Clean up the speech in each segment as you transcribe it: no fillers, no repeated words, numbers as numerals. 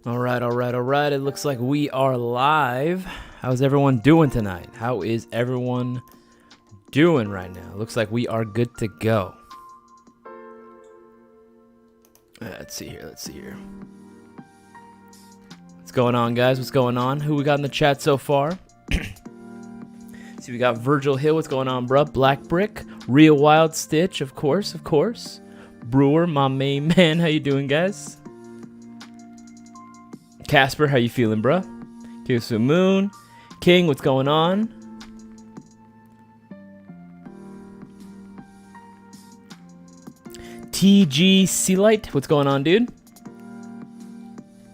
All right. It looks like we are live. How's everyone doing tonight? How is everyone doing right now? Looks like we are good to go. Let's see here. What's going on, guys? What's going on? Who we got in the chat so far? See, we got Virgil Hill. What's going on, bruh? Black Brick. Real Wild Stitch, of course. Brewer, my main man. How you doing, guys? Casper, how you feeling, bruh? Kyosu Moon. King, what's going on? TG Sealight, what's going on, dude?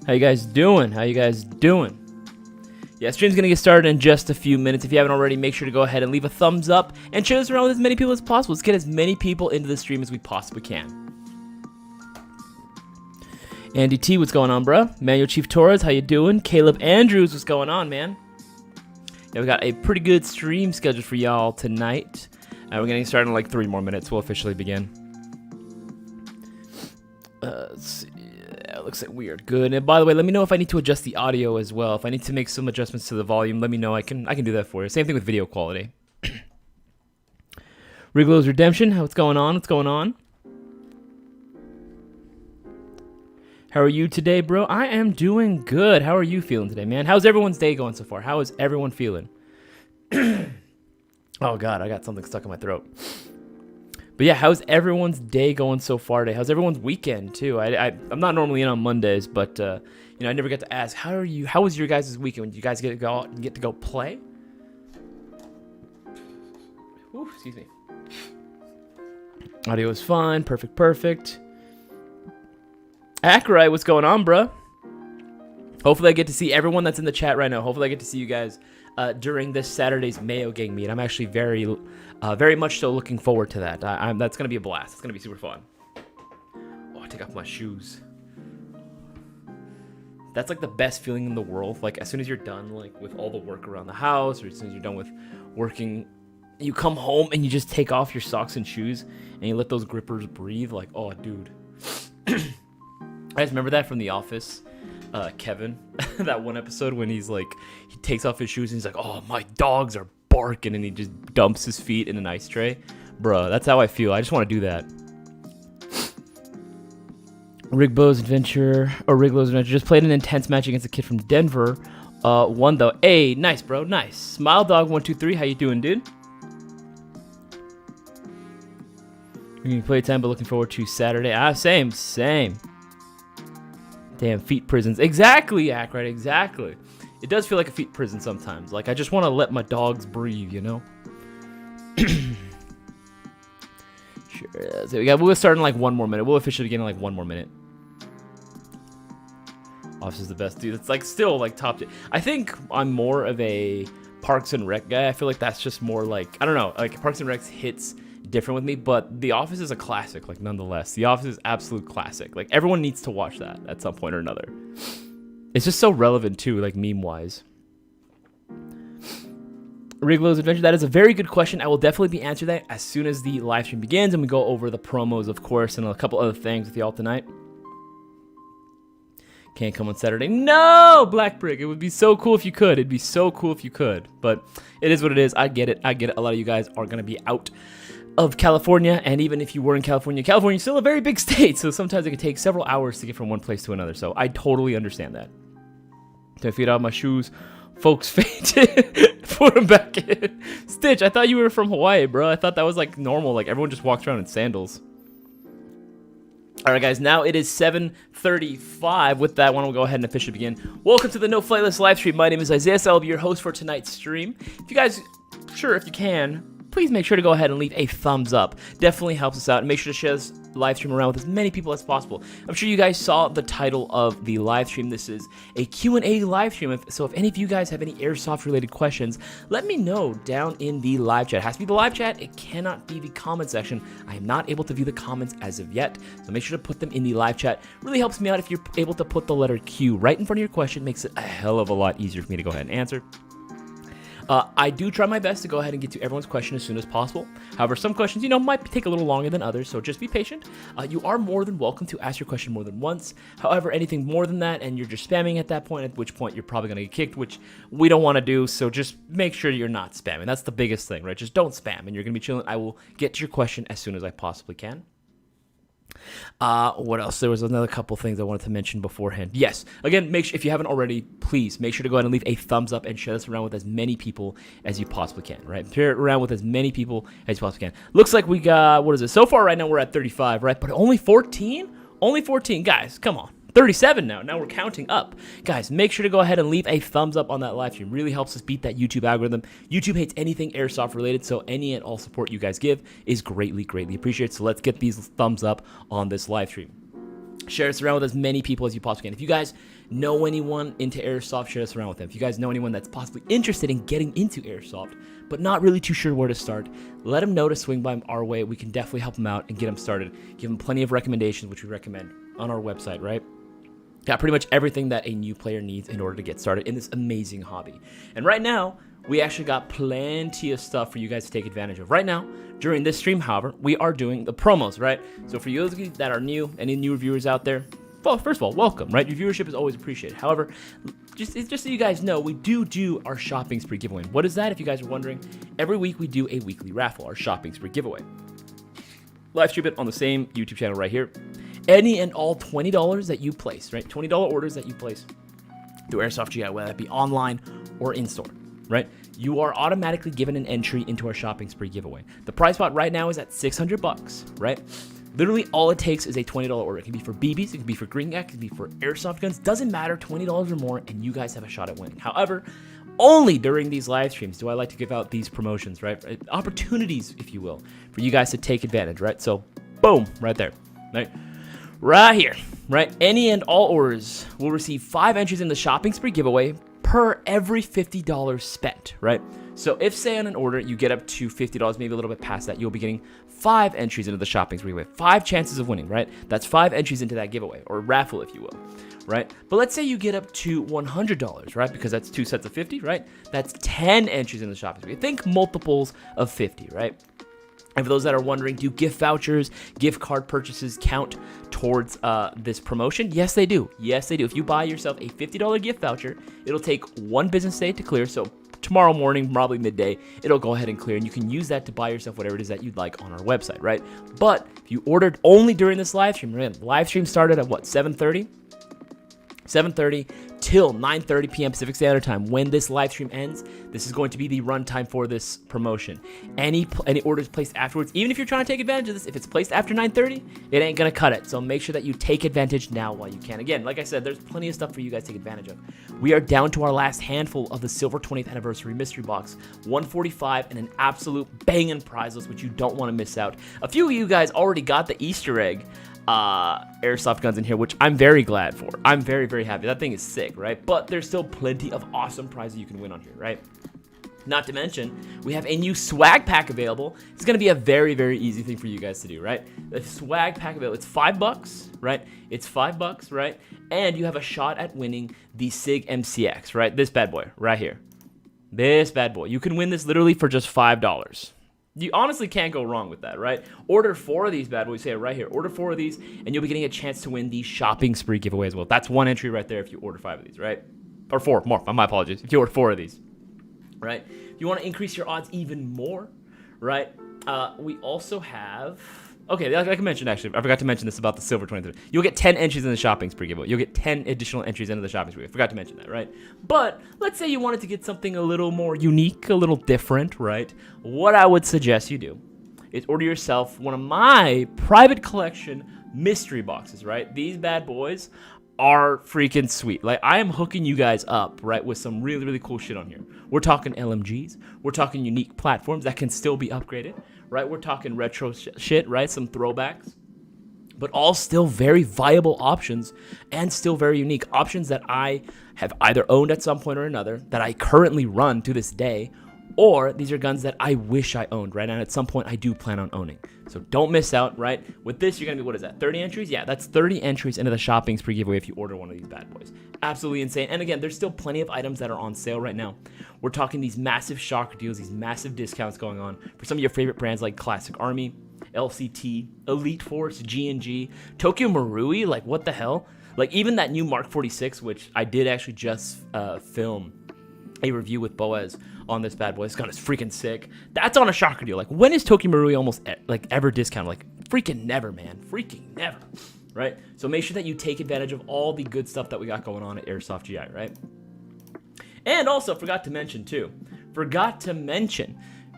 How you guys doing? Yeah, stream's gonna get started in just a few minutes. If you haven't already, make sure to go ahead and leave a thumbs up and share this around with as many people as possible. Let's get as many people into the stream as we possibly can. Andy T, what's going on, bro? Manuel Chief Torres, how you doing? Caleb Andrews, what's going on, man? Yeah, we got a pretty good stream scheduled for y'all tonight. We're getting started in like 3 more minutes. We'll officially begin. Let's see. Yeah, it looks like we are good. And by the way, let me know if I need to adjust the audio as well. If I need to make some adjustments to the volume, let me know. I can do that for you. Same thing with video quality. Riglow's Redemption, what's going on? How are you today, bro? I am doing good. How are you feeling today, man? How's everyone's day going so far? How is everyone feeling? Oh, God, I got something stuck in my throat. But yeah, how's everyone's day going so far today? How's everyone's weekend, too? I'm not normally in on Mondays, but, I never get to ask, how was your guys' weekend? Did you guys get to go out and get to go play? Ooh, excuse me. Audio is fine. Perfect. Ackroyd, what's going on, bruh? Hopefully I get to see everyone that's in the chat right now. Hopefully I get to see you guys during this Saturday's Mayo Gang meet. I'm actually very much so looking forward to that. That's going to be a blast. It's going to be super fun. Oh, I take off my shoes. That's like the best feeling in the world. Like as soon as you're done like with all the work around the house, or as soon as you're done with working, you come home and you just take off your socks and shoes and you let those grippers breathe. Like, oh, dude. I just remember that from The Office, Kevin, that one episode when he takes off his shoes and he's like, oh, my dogs are barking, and he just dumps his feet in an ice tray. Bruh, that's how I feel. I just want to do that. Riglow's Adventure, just played an intense match against a kid from Denver. Won though. Hey, nice, bro, nice. Smile Dog 123, how you doing, dude? Playtime, but looking forward to Saturday. Same. Damn, feet prisons. Exactly, Ackroyd, exactly. It does feel like a feet prison sometimes. Like, I just want to let my dogs breathe, you know? Sure. So we'll start in like 1 more minute. We'll officially begin in like 1 more minute. Office is the best, dude. It's like still like top tier. I think I'm more of a Parks and Rec guy. I feel like that's just more like, I don't know, like Parks and Rec hits different with me, but The Office is a classic, like nonetheless. The Office is absolute classic. Like everyone needs to watch that at some point or another. It's just so relevant too, like meme wise. Riglow's Adventure, that is a very good question. I will definitely be answering that as soon as the live stream begins and we go over the promos, of course, and a couple other things with y'all tonight. Can't come on Saturday. No, Black Brick. It would be so cool if you could. It'd be so cool if you could, but it is what it is. I get it. A lot of you guys are going to be out of California, and even if you were in California, California's still a very big state, so sometimes it can take several hours to get from one place to another, so I totally understand that. Take my feet out of my shoes. Folks fainted. Put them back in. Stitch, I thought you were from Hawaii, bro. I thought that was like normal, like everyone just walks around in sandals. Alright guys, now it is 7:35. With that one, we'll go ahead and officially begin. Welcome to the No Flight List live stream. My name is Isaias. I'll be your host for tonight's stream. If you guys, if you can, please make sure to go ahead and leave a thumbs up. Definitely helps us out. And make sure to share this live stream around with as many people as possible. I'm sure you guys saw the title of the live stream. This is a Q&A live stream. So if any of you guys have any Airsoft related questions, let me know down in the live chat. It has to be the live chat. It cannot be the comment section. I am not able to view the comments as of yet. So make sure to put them in the live chat. Really helps me out if you're able to put the letter Q right in front of your question. Makes it a hell of a lot easier for me to go ahead and answer. I do try my best to go ahead and get to everyone's question as soon as possible. However, some questions, might take a little longer than others, so just be patient. You are more than welcome to ask your question more than once. However, anything more than that, and you're just spamming at that point, at which point you're probably going to get kicked, which we don't want to do, so just make sure you're not spamming. That's the biggest thing, right? Just don't spam, and you're going to be chilling. I will get to your question as soon as I possibly can. What else? There was another couple things I wanted to mention beforehand. Yes, again, make sure, if you haven't already, please make sure to go ahead and leave a thumbs up and share this around with as many people as you possibly can, right? Share it around with as many people as you possibly can. Looks like we got, what is it? So far right now we're at 35, right? But only 14? Only 14. Guys, come on. 37 now. Now we're counting up. Guys, make sure to go ahead and leave a thumbs up on that live stream. Really helps us beat that YouTube algorithm. YouTube hates anything airsoft related, so any and all support you guys give is greatly, greatly appreciated. So let's get these thumbs up on this live stream. Share this around with as many people as you possibly can. If you guys know anyone into airsoft, share this around with them. If you guys know anyone that's possibly interested in getting into airsoft, but not really too sure where to start, let them know to swing by our way. We can definitely help them out and get them started. Give them plenty of recommendations, which we recommend on our website, right? Got pretty much everything that a new player needs in order to get started in this amazing hobby. And right now, we actually got plenty of stuff for you guys to take advantage of. Right now, during this stream, however, we are doing the promos, right? So for you that are new, any new reviewers out there, well, first of all, welcome, right? Your viewership is always appreciated. However, just so you guys know, we do our shopping spree giveaway. What is that, if you guys are wondering? Every week we do a weekly raffle, our shopping spree giveaway. Live stream it on the same YouTube channel right here. Any and all $20 that you place, right? $20 orders that you place through Airsoft GI, whether that be online or in-store, right? You are automatically given an entry into our shopping spree giveaway. The price spot right now is at $600, right? Literally all it takes is a $20 order. It can be for BBs, it can be for green gas, it can be for airsoft guns. Doesn't matter, $20 or more, and you guys have a shot at winning. However, only during these live streams do I like to give out these promotions, right? Opportunities, if you will, for you guys to take advantage, right? So, boom, right there, right? Right here, right? Any and all orders will receive 5 entries in the shopping spree giveaway per every $50 spent, right? So if, say, on an order, you get up to $50, maybe a little bit past that, you'll be getting 5 entries into the shopping spree giveaway. 5 chances of winning, right? That's 5 entries into that giveaway, or raffle, if you will, right? But let's say you get up to $100, right? Because that's 2 sets of 50, right? That's 10 entries in the shopping spree. Think multiples of 50, right? And for those that are wondering, do gift vouchers, gift card purchases count towards this promotion? Yes, they do. Yes, they do. If you buy yourself a $50 gift voucher, it'll take 1 business day to clear. So tomorrow morning, probably midday, it'll go ahead and clear. And you can use that to buy yourself whatever it is that you'd like on our website, right? But if you ordered only during this live stream, remember, the live stream started at what, 7:30? 7:30 till 9:30 p.m. Pacific Standard Time. When this live stream ends, this is going to be the run time for this promotion. Any orders placed afterwards, even if you're trying to take advantage of this, if it's placed after 9:30, it ain't gonna cut it. So make sure that you take advantage now while you can. Again, like I said, there's plenty of stuff for you guys to take advantage of. We are down to our last handful of the Silver 20th Anniversary Mystery Box, 145 and an absolute banging prize list, which you don't want to miss out. A few of you guys already got the Easter egg airsoft guns in here, which I'm very glad for. I'm very, very happy. That thing is sick, right? But there's still plenty of awesome prizes you can win on here, right? Not to mention, we have a new swag pack available. It's going to be a very, very easy thing for you guys to do, right? The swag pack available, it's $5, right? It's $5, right? And you have a shot at winning the SIG MCX, right? This bad boy right here. This bad boy. You can win this literally for just $5. You honestly can't go wrong with that, right? Order 4 of these bad boys, say it right here. Order 4 of these, and you'll be getting a chance to win the shopping spree giveaway as well. That's 1 entry right there if you order 5 of these, right? Or 4, more, my apologies. If you order 4 of these, right? If you want to increase your odds even more, right? We also have... Okay, like I mentioned, actually, I forgot to mention this about the Silver 23. You'll get 10 entries in the shopping spree giveaway. You'll get 10 additional entries into the shopping spree. I forgot to mention that, right? But let's say you wanted to get something a little more unique, a little different, right? What I would suggest you do is order yourself one of my private collection mystery boxes, right? These bad boys are freaking sweet. Like, I am hooking you guys up, right, with some really, really cool shit on here. We're talking LMGs. We're talking unique platforms that can still be upgraded, right? We're talking retro shit, right? Some throwbacks, but all still very viable options and still very unique options that I have either owned at some point or another, that I currently run to this day, or these are guns that I wish I owned, right? And at some point, I do plan on owning. So don't miss out, right? With this, you're going to be, what is that, 30 entries? Yeah, that's 30 entries into the shopping spree giveaway if you order one of these bad boys. Absolutely insane. And again, there's still plenty of items that are on sale right now. We're talking these massive shocker deals, these massive discounts going on for some of your favorite brands like Classic Army, LCT, Elite Force, G&G, Tokyo Marui, like what the hell? Like even that new Mark 46, which I did actually just film a review with Boaz on this bad boy. This gun is freaking sick. That's on a shocker deal. Like when is Tokyo Marui almost ever discounted? Like freaking never, man. Freaking never. Right? So make sure that you take advantage of all the good stuff that we got going on at Airsoft GI, right? And also forgot to mention,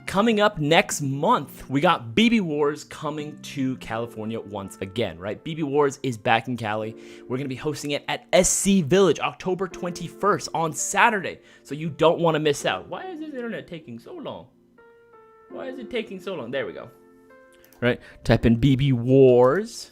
coming up next month, we got BB Wars coming to California once again, right? BB Wars is back in Cali. We're going to be hosting it at SC Village, October 21st on Saturday. So you don't want to miss out. Why is this internet taking so long? Why is it taking so long? There we go. Right? Type in BB Wars.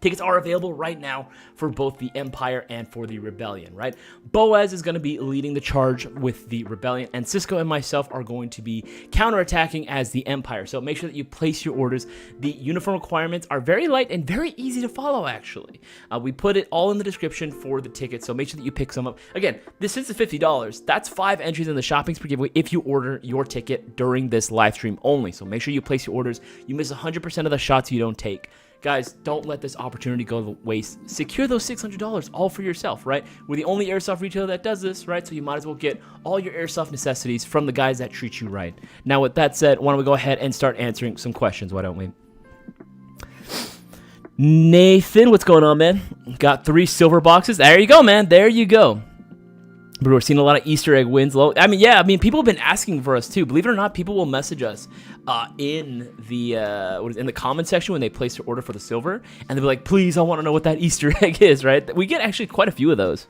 Tickets are available right now for both the Empire and for the Rebellion, right? Boaz is going to be leading the charge with the Rebellion, and Cisco and myself are going to be counterattacking as the Empire. So make sure that you place your orders. The uniform requirements are very light and very easy to follow, actually. We put it all in the description for the tickets, so make sure that you pick some up. Again, this is the $50. That's 5 entries in the shopping spree giveaway if you order your ticket during this live stream only. So make sure you place your orders. You miss 100% of the shots you don't take. Guys, don't let this opportunity go to waste. Secure those $600 all for yourself, right? We're the only airsoft retailer that does this, right? So you might as well get all your airsoft necessities from the guys that treat you right. Now, with that said, why don't we go ahead and start answering some questions, why don't we? Nathan, what's going on, man? Got 3 silver boxes. There you go, man. There you go. But we're seeing a lot of Easter egg wins. People have been asking for us too. Believe it or not, people will message us in the comment section when they place their order for the silver, and they'll be like, "Please, I want to know what that Easter egg is." Right? We get actually quite a few of those.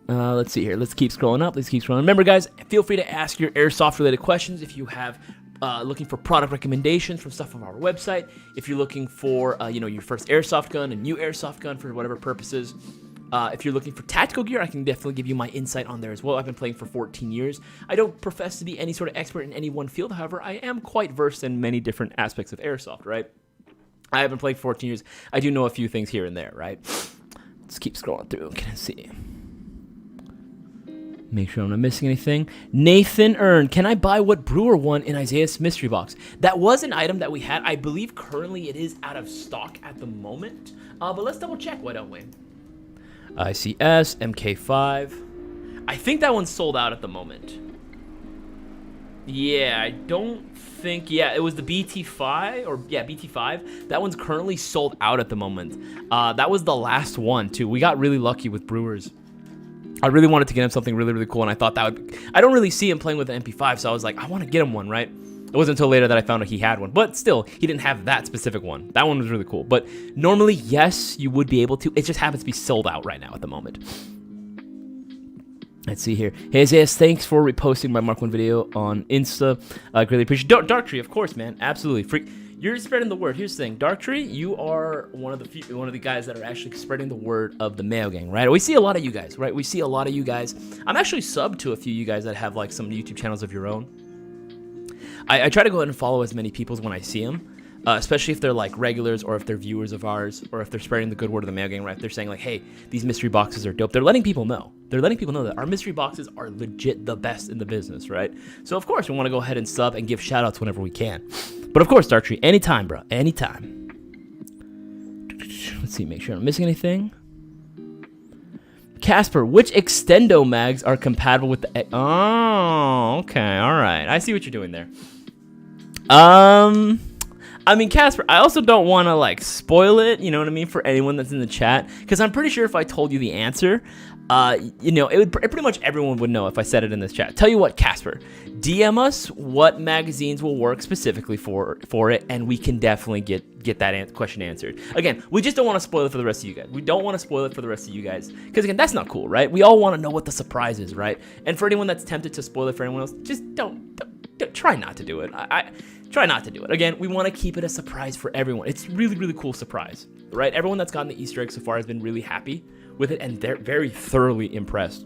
Let's see here. Let's keep scrolling up. Remember, guys, feel free to ask your airsoft-related questions if you have. Looking for product recommendations from stuff from our website. If you're looking for your first airsoft gun, a new airsoft gun for whatever purposes. If you're looking for tactical gear, I can definitely give you my insight on there as well. I've been playing for 14 years. I don't profess to be any sort of expert in any one field. However, I am quite versed in many different aspects of airsoft, right? I have been playing for 14 years. I do know a few things here and there, right? Let's keep scrolling through. Can I see? Make sure I'm not missing anything. Nathan Earn, can I buy what Brewer won in Isaias mystery box? That was an item that we had. I believe currently it is out of stock at the moment. But let's double check, why don't we? ICS, MK5. I think that one's sold out at the moment. Yeah, I don't think... Yeah, it was the BT5, BT5. That one's currently sold out at the moment. That was the last one, too. We got really lucky with Brewers. I really wanted to get him something really, really cool, and I thought that would... I don't really see him playing with the MP5, so I was like, I want to get him one, right? It wasn't until later that I found out he had one, but still, he didn't have that specific one. That one was really cool, but normally, yes, you would be able to. It just happens to be sold out right now at the moment. Let's see here. Hey, Isaias, thanks for reposting my Mark 1 video on Insta. I greatly appreciate it. Dark Tree, of course, man. Absolutely. You're spreading the word. Here's the thing. Dark Tree, you are one of the guys that are actually spreading the word of the Mayo Gang, right? We see a lot of you guys, right? I'm actually subbed to a few of you guys that have, like, some YouTube channels of your own. I try to go ahead and follow as many people when I see them, especially if they're like regulars or if they're viewers of ours or if they're spreading the good word of the Mayo Gang, right? They're saying like, hey, these mystery boxes are dope. They're letting people know. That our mystery boxes are legit the best in the business, right? So, of course, we want to go ahead and sub and give shout-outs whenever we can. But, of course, Dark Tree, anytime, bro. Anytime. Let's see, make sure I'm not missing anything. Casper, which extendo mags are compatible with the... Oh, okay, all right. I see what you're doing there. I mean, Casper, I also don't want to, like, spoil it, you know what I mean, for anyone that's in the chat, because I'm pretty sure if I told you the answer, pretty much everyone would know if I said it in this chat. Tell you what, Casper, DM us what magazines will work specifically for it, and we can definitely get that question answered. Again, we just don't want to spoil it for the rest of you guys. We don't want to spoil it for the rest of you guys, because, again, that's not cool, right? We all want to know what the surprise is, right? And for anyone that's tempted to spoil it for anyone else, just don't try not to do it. Try not to do it. Again, we want to keep it a surprise for everyone. It's really, really cool surprise, right? Everyone that's gotten the Easter egg so far has been really happy with it, and they're very thoroughly impressed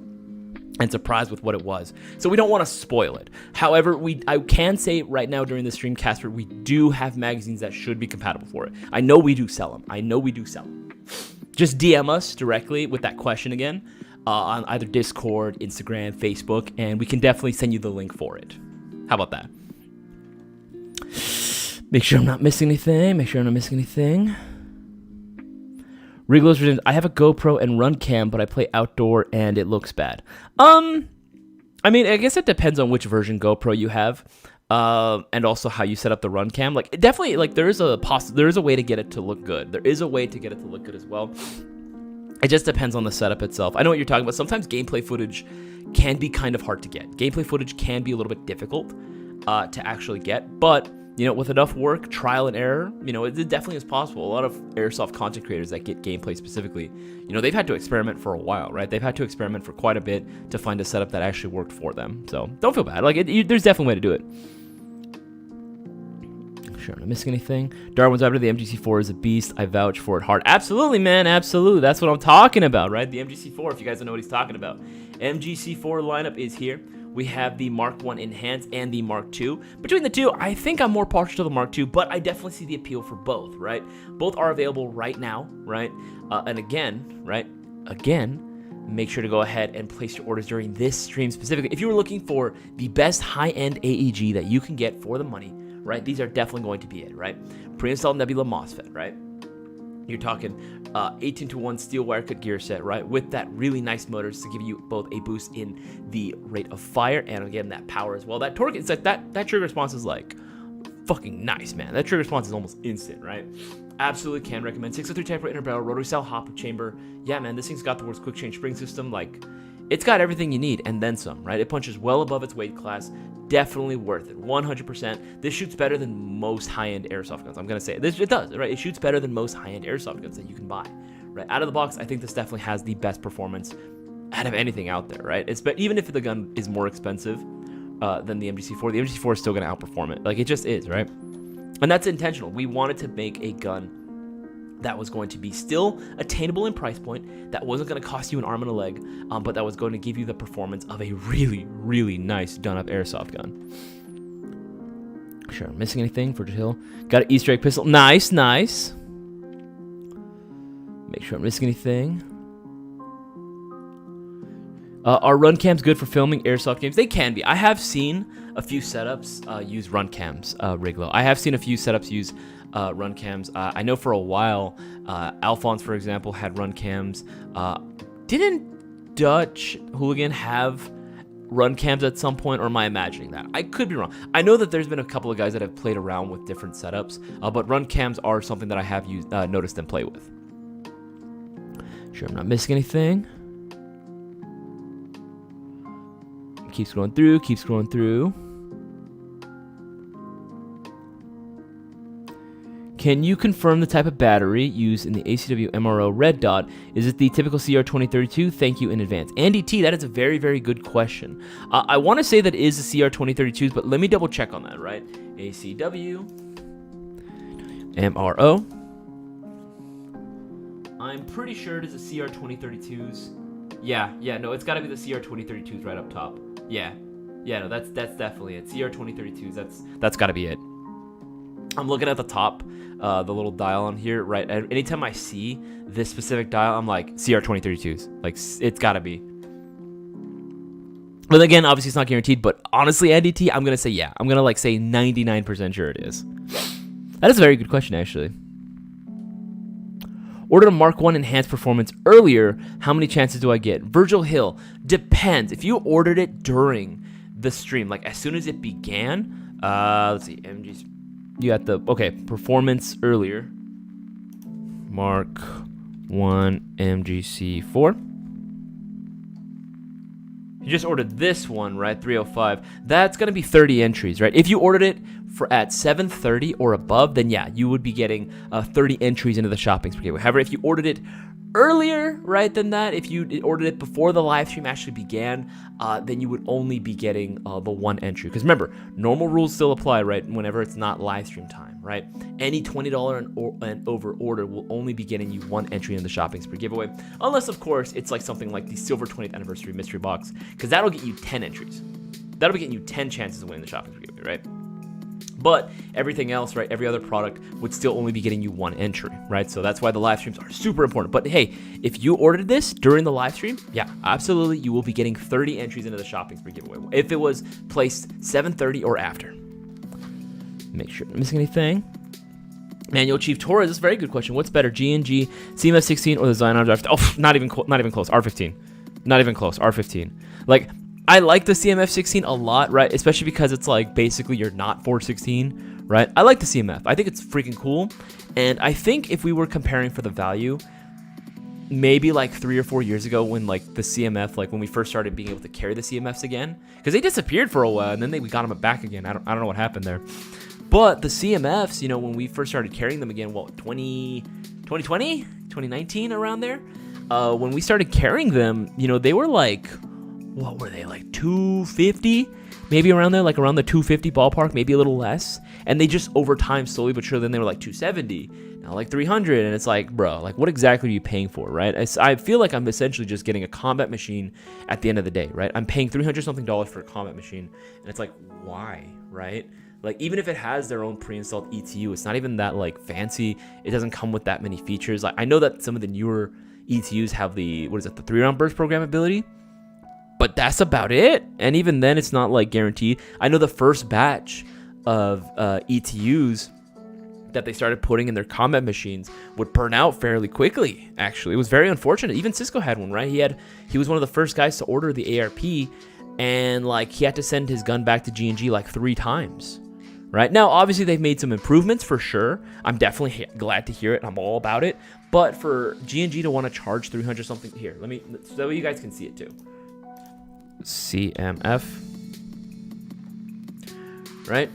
and surprised with what it was. So we don't want to spoil it. However, I can say right now during the stream, Casper, we do have magazines that should be compatible for it. I know we do sell them. Just DM us directly with that question again on either Discord, Instagram, Facebook, and we can definitely send you the link for it. How about that? Make sure I'm not missing anything. Riglo's Redemption. I have a GoPro and run cam, but I play outdoor and it looks bad. I mean, I guess it depends on which version GoPro you have, and also how you set up the run cam. Like, definitely, like there is a way to get it to look good. There is a way to get it to look good as well. It just depends on the setup itself. I know what you're talking about. Sometimes gameplay footage can be kind of hard to get. Gameplay footage can be a little bit difficult to actually get, but you know, with enough work, trial and error, you know, it definitely is possible. A lot of airsoft content creators that get gameplay specifically, you know, they've had to experiment for a while, right? They've had to experiment for quite a bit to find a setup that actually worked for them. So don't feel bad. Like, there's definitely a way to do it. Sure, I'm not missing anything. Darwin's after the MGC4 is a beast. I vouch for it hard. Absolutely, man. Absolutely. That's what I'm talking about, right? The MGC4, if you guys don't know what he's talking about. MGC4 lineup is here. We have the Mark 1 Enhanced and the Mark 2. Between the two, I think I'm more partial to the Mark 2, but I definitely see the appeal for both, right? Both are available right now, right? And again, make sure to go ahead and place your orders during this stream specifically. If you were looking for the best high-end AEG that you can get for the money, right? These are definitely going to be it, right? Pre-installed Nebula MOSFET, right? You're talking 18-to-1 steel wire cut gear set, right? With that really nice motors to give you both a boost in the rate of fire and again that power as well. That torque, it's like that trigger response is like fucking nice, man. That trigger response is almost instant, right? Absolutely can recommend. 603 type inner barrel, rotary style hop chamber. Yeah, man, this thing's got the world's quick change spring system. Like, it's got everything you need and then some, right? It punches well above its weight class. Definitely worth it, 100%. This shoots better than most high-end airsoft guns. I'm gonna say it. It does, right? It shoots better than most high-end airsoft guns that you can buy, right? Out of the box, I think this definitely has the best performance out of anything out there, right? Even if the gun is more expensive than the MGC4, the MGC4 is still gonna outperform it. Like, it just is, right? And that's intentional. We wanted to make a gun that was going to be still attainable in price point, that wasn't going to cost you an arm and a leg, but that was going to give you the performance of a really, really nice done-up airsoft gun. Sure, I'm missing anything for Hill. Got an Easter egg pistol. Nice. Make sure I'm missing anything. Are run cams good for filming airsoft games? They can be. I have seen a few setups use run cams, Riglo. I have seen a few setups use run cams. I know for a while, Alphonse, for example, had run cams. Didn't Dutch Hooligan have run cams at some point, or am I imagining that? I could be wrong. I know that there's been a couple of guys that have played around with different setups, but run cams are something that I have noticed them play with. Sure, I'm not missing anything. Keep scrolling through. Can you confirm the type of battery used in the ACW MRO Red Dot? Is it the typical CR2032? Thank you in advance. Andy T, that is a very, very good question. I want to say that it is the CR2032s, but let me double check on that, right? ACW MRO. I'm pretty sure it is the CR2032s. Yeah, no, it's got to be the CR2032s right up top. Yeah, no, that's definitely it. CR2032s, that's got to be it. I'm looking at the top, the little dial on here, right? Anytime I see this specific dial, I'm like, CR2032s. Like, it's got to be. But again, obviously it's not guaranteed, but honestly, NDT, I'm going to say yeah. I'm going to say 99% sure it is. That is a very good question, actually. Ordered a Mark 1 Enhanced Performance earlier. How many chances do I get? Virgil Hill. Depends. If you ordered it during the stream, like as soon as it began, let's see, MG's. You got the, okay, performance earlier. Mark 1 MGC4. You just ordered this one, right? 305. That's going to be 30 entries, right? If you ordered it at 7:30 or above, then yeah, you would be getting 30 entries into the shopping spree. However, if you ordered it earlier, right, than that, if you ordered it before the live stream actually began, then you would only be getting the one entry. Because remember, normal rules still apply, right, whenever it's not live stream time, right? Any $20 and over order will only be getting you one entry in the shopping spree giveaway, unless, of course, it's like something like the Silver 20th Anniversary Mystery Box, because that'll get you 10 entries. That'll be getting you 10 chances of winning the shopping spree giveaway, right? But everything else, right, every other product would still only be getting you one entry, right? So that's why the live streams are super important. But hey, if you ordered this during the live stream, yeah, absolutely, you will be getting 30 entries into the shopping spree giveaway if it was placed 7:30 or after. Make sure I'm not missing anything. Manuel Chief Torres, this is a very good question. What's better, G&G, CMF16, or the Sidearms R15? Oh, not even close. R15. Not even close. R15. Like, I like the CMF16 a lot, right? Especially because it's like basically you're not 416, right? I like the CMF. I think it's freaking cool. And I think if we were comparing for the value, maybe like 3 or 4 years ago when like the CMF, like when we first started being able to carry the CMFs again, because they disappeared for a while and then we got them back again. I don't know what happened there. But the CMFs, you know, when we first started carrying them again, 2020, 2019, around there, when we started carrying them, you know, they were like, what were they, like 250, maybe around there, like around the 250 ballpark, maybe a little less. And they just over time, slowly but surely, then they were like 270, now like 300. And it's like, bro, like what exactly are you paying for, right? I feel like I'm essentially just getting a combat machine at the end of the day, right? I'm paying $300 something for a combat machine, and it's like, why, right? Like, even if it has their own pre-installed ETU, it's not even that like fancy. It doesn't come with that many features. Like, I know that some of the newer ETUs have the 3-round burst programmability, but that's about it. And even then, it's not like guaranteed. I know the first batch of ETUs that they started putting in their combat machines would burn out fairly quickly. Actually, it was very unfortunate. Even Cisco had one, right? He was one of the first guys to order the ARP, and like he had to send his gun back to G&G like 3 times. Right now, obviously they've made some improvements for sure. I'm definitely glad to hear it. I'm all about it. But for G&G to want to charge 300 something, here, so you guys can see it too. CMF, right?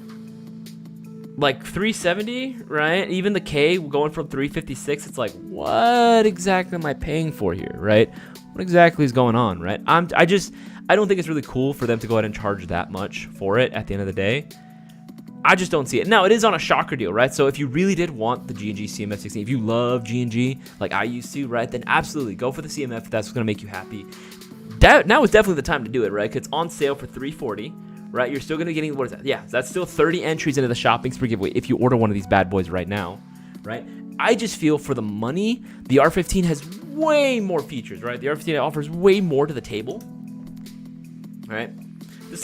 Like 370, right? Even the K going from 356, it's like, what exactly am I paying for here, right? What exactly is going on, right? I don't think it's really cool for them to go ahead and charge that much for it at the end of the day. I just don't see it. Now, it is on a shocker deal, right? So if you really did want the G&G CMF16, if you love G&G like I used to, right, then absolutely go for the CMF if that's what's going to make you happy. Now is definitely the time to do it, right? Because it's on sale for $340, right? You're still going to be getting, what is that? Yeah, that's still 30 entries into the shopping spree giveaway if you order one of these bad boys right now, right? I just feel for the money, the R15 has way more features, right? The R15 offers way more to the table, right?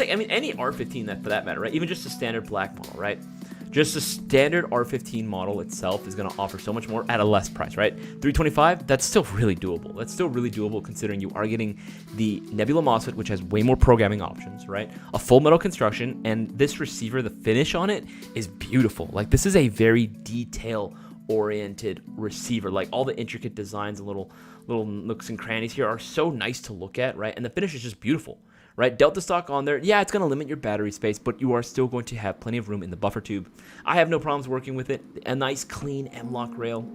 Any R15 for that matter, right? Even just a standard black model, right? Just a standard R15 model itself is going to offer so much more at a less price, right? $325, that's still really doable. That's still really doable considering you are getting the Nebula MOSFET, which has way more programming options, right? A full metal construction, and this receiver, the finish on it is beautiful. Like, this is a very detail-oriented receiver. Like, all the intricate designs and little nooks and crannies here are so nice to look at, right? And the finish is just beautiful. Right, Delta stock on there. Yeah, it's going to limit your battery space, but you are still going to have plenty of room in the buffer tube. I have no problems working with it. A nice, clean M-LOK rail.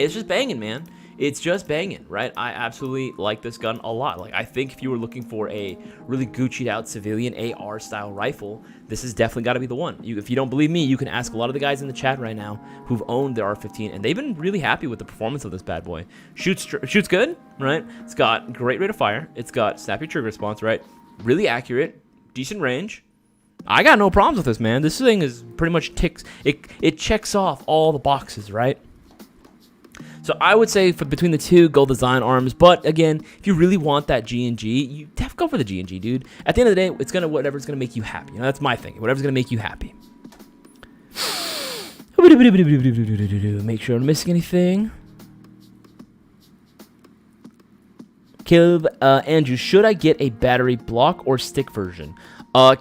It's just banging, man. It's just banging, right? I absolutely like this gun a lot. Like, I think if you were looking for a really Gucci'd out civilian AR-style rifle, this has definitely got to be the one. If you don't believe me, you can ask a lot of the guys in the chat right now who've owned the R15, and they've been really happy with the performance of this bad boy. Shoots good, right? It's got great rate of fire. It's got snappy trigger response, right? Really accurate, decent range. I got no problems with this, man. This thing is pretty much it checks off all the boxes, right? So I would say between the two, go design arms. But again, if you really want that G&G, you have to go for the G&G, dude. At the end of the day, it's whatever's gonna make you happy. You know, that's my thing. Whatever's gonna make you happy. Make sure I'm not missing anything. Caleb, Andrew, should I get a battery block or stick version?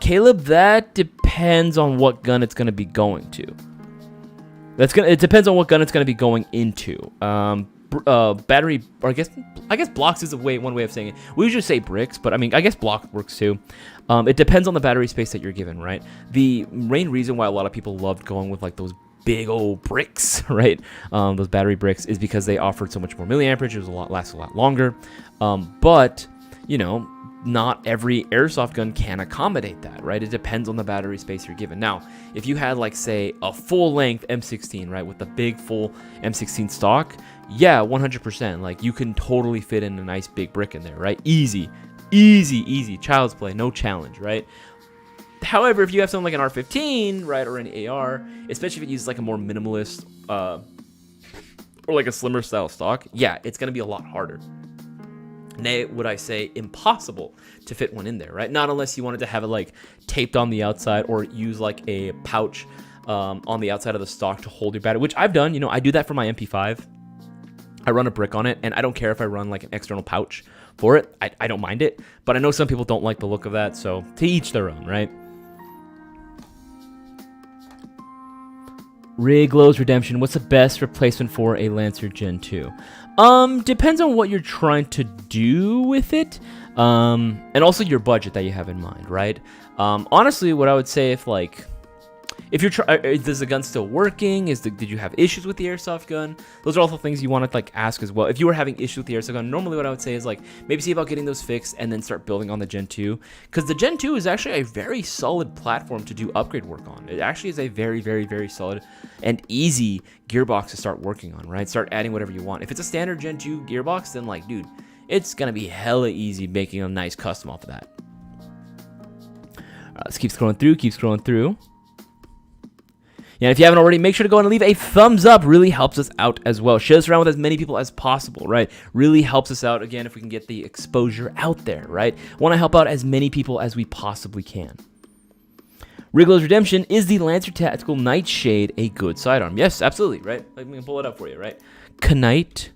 Caleb, that depends on what gun it's gonna be going to. It depends on what gun it's going to be going into. Battery, or I guess blocks is one way of saying it. We usually say bricks, but I mean, I guess block works too. It depends on the battery space that you're given, right? The main reason why a lot of people loved going with like those big old bricks, right? Those battery bricks is because they offered so much more milliamperage. It was lasts a lot longer. But not every airsoft gun can accommodate that, right? It depends on the battery space you're given. Now, if you had like say a full length M16, right, with the big full M16 stock, yeah, 100%. Like you can totally fit in a nice big brick in there, right? Easy, child's play, no challenge, right? However, if you have something like an R15, right, or an AR, especially if it uses like a more minimalist or like a slimmer style stock, yeah, it's gonna be a lot harder. Nay, would I say impossible to fit one in there, right? Not unless you wanted to have it like taped on the outside or use like a pouch on the outside of the stock to hold your battery, which I've done. I do that for my MP5. I run a brick on it, and I don't care if I run like an external pouch for it. I don't mind it, but I know some people don't like the look of that, so to each their own, right? Riglo's Redemption, what's the best replacement for a Lancer Gen 2? Depends on what you're trying to do with it, and also your budget that you have in mind, right? Honestly, what I would say if you're is the gun still working? Did you have issues with the airsoft gun? Those are also things you want to ask as well. If you were having issues with the airsoft gun, normally what I would say is maybe see about getting those fixed and then start building on the Gen 2, because the Gen 2 is actually a very solid platform to do upgrade work on. It actually is a very, very, very solid and easy gearbox to start working on, right? Start adding whatever you want. If it's a standard Gen 2 gearbox, then dude, it's gonna be hella easy making a nice custom off of that. Let's keep scrolling through. Yeah, if you haven't already, make sure to go and leave a thumbs up. Really helps us out as well. Share this around with as many people as possible, right? Really helps us out, again, if we can get the exposure out there, right? Want to help out as many people as we possibly can. Riglo's Redemption, is the Lancer Tactical Nightshade a good sidearm? Yes, absolutely, right? Let me pull it up for you, right? Nightshade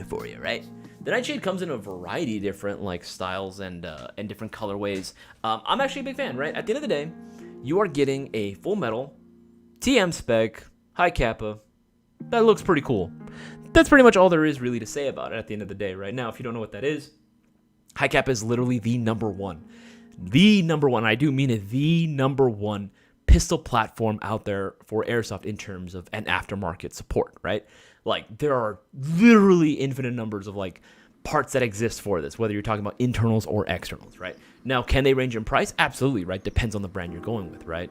for you, right? The Nightshade comes in a variety of different styles and different colorways. I'm actually a big fan, right? At the end of the day, you are getting a full metal, TM spec, high kappa. That looks pretty cool. That's pretty much all there is really to say about it at the end of the day. Right now, if you don't know what that is, high kappa is literally the number one. The number one, I do mean it, the number one pistol platform out there for airsoft in terms of an aftermarket support, right? There are literally infinite numbers of parts that exist for this, whether you're talking about internals or externals, right? Now, can they range in price? Absolutely, right? Depends on the brand you're going with, right?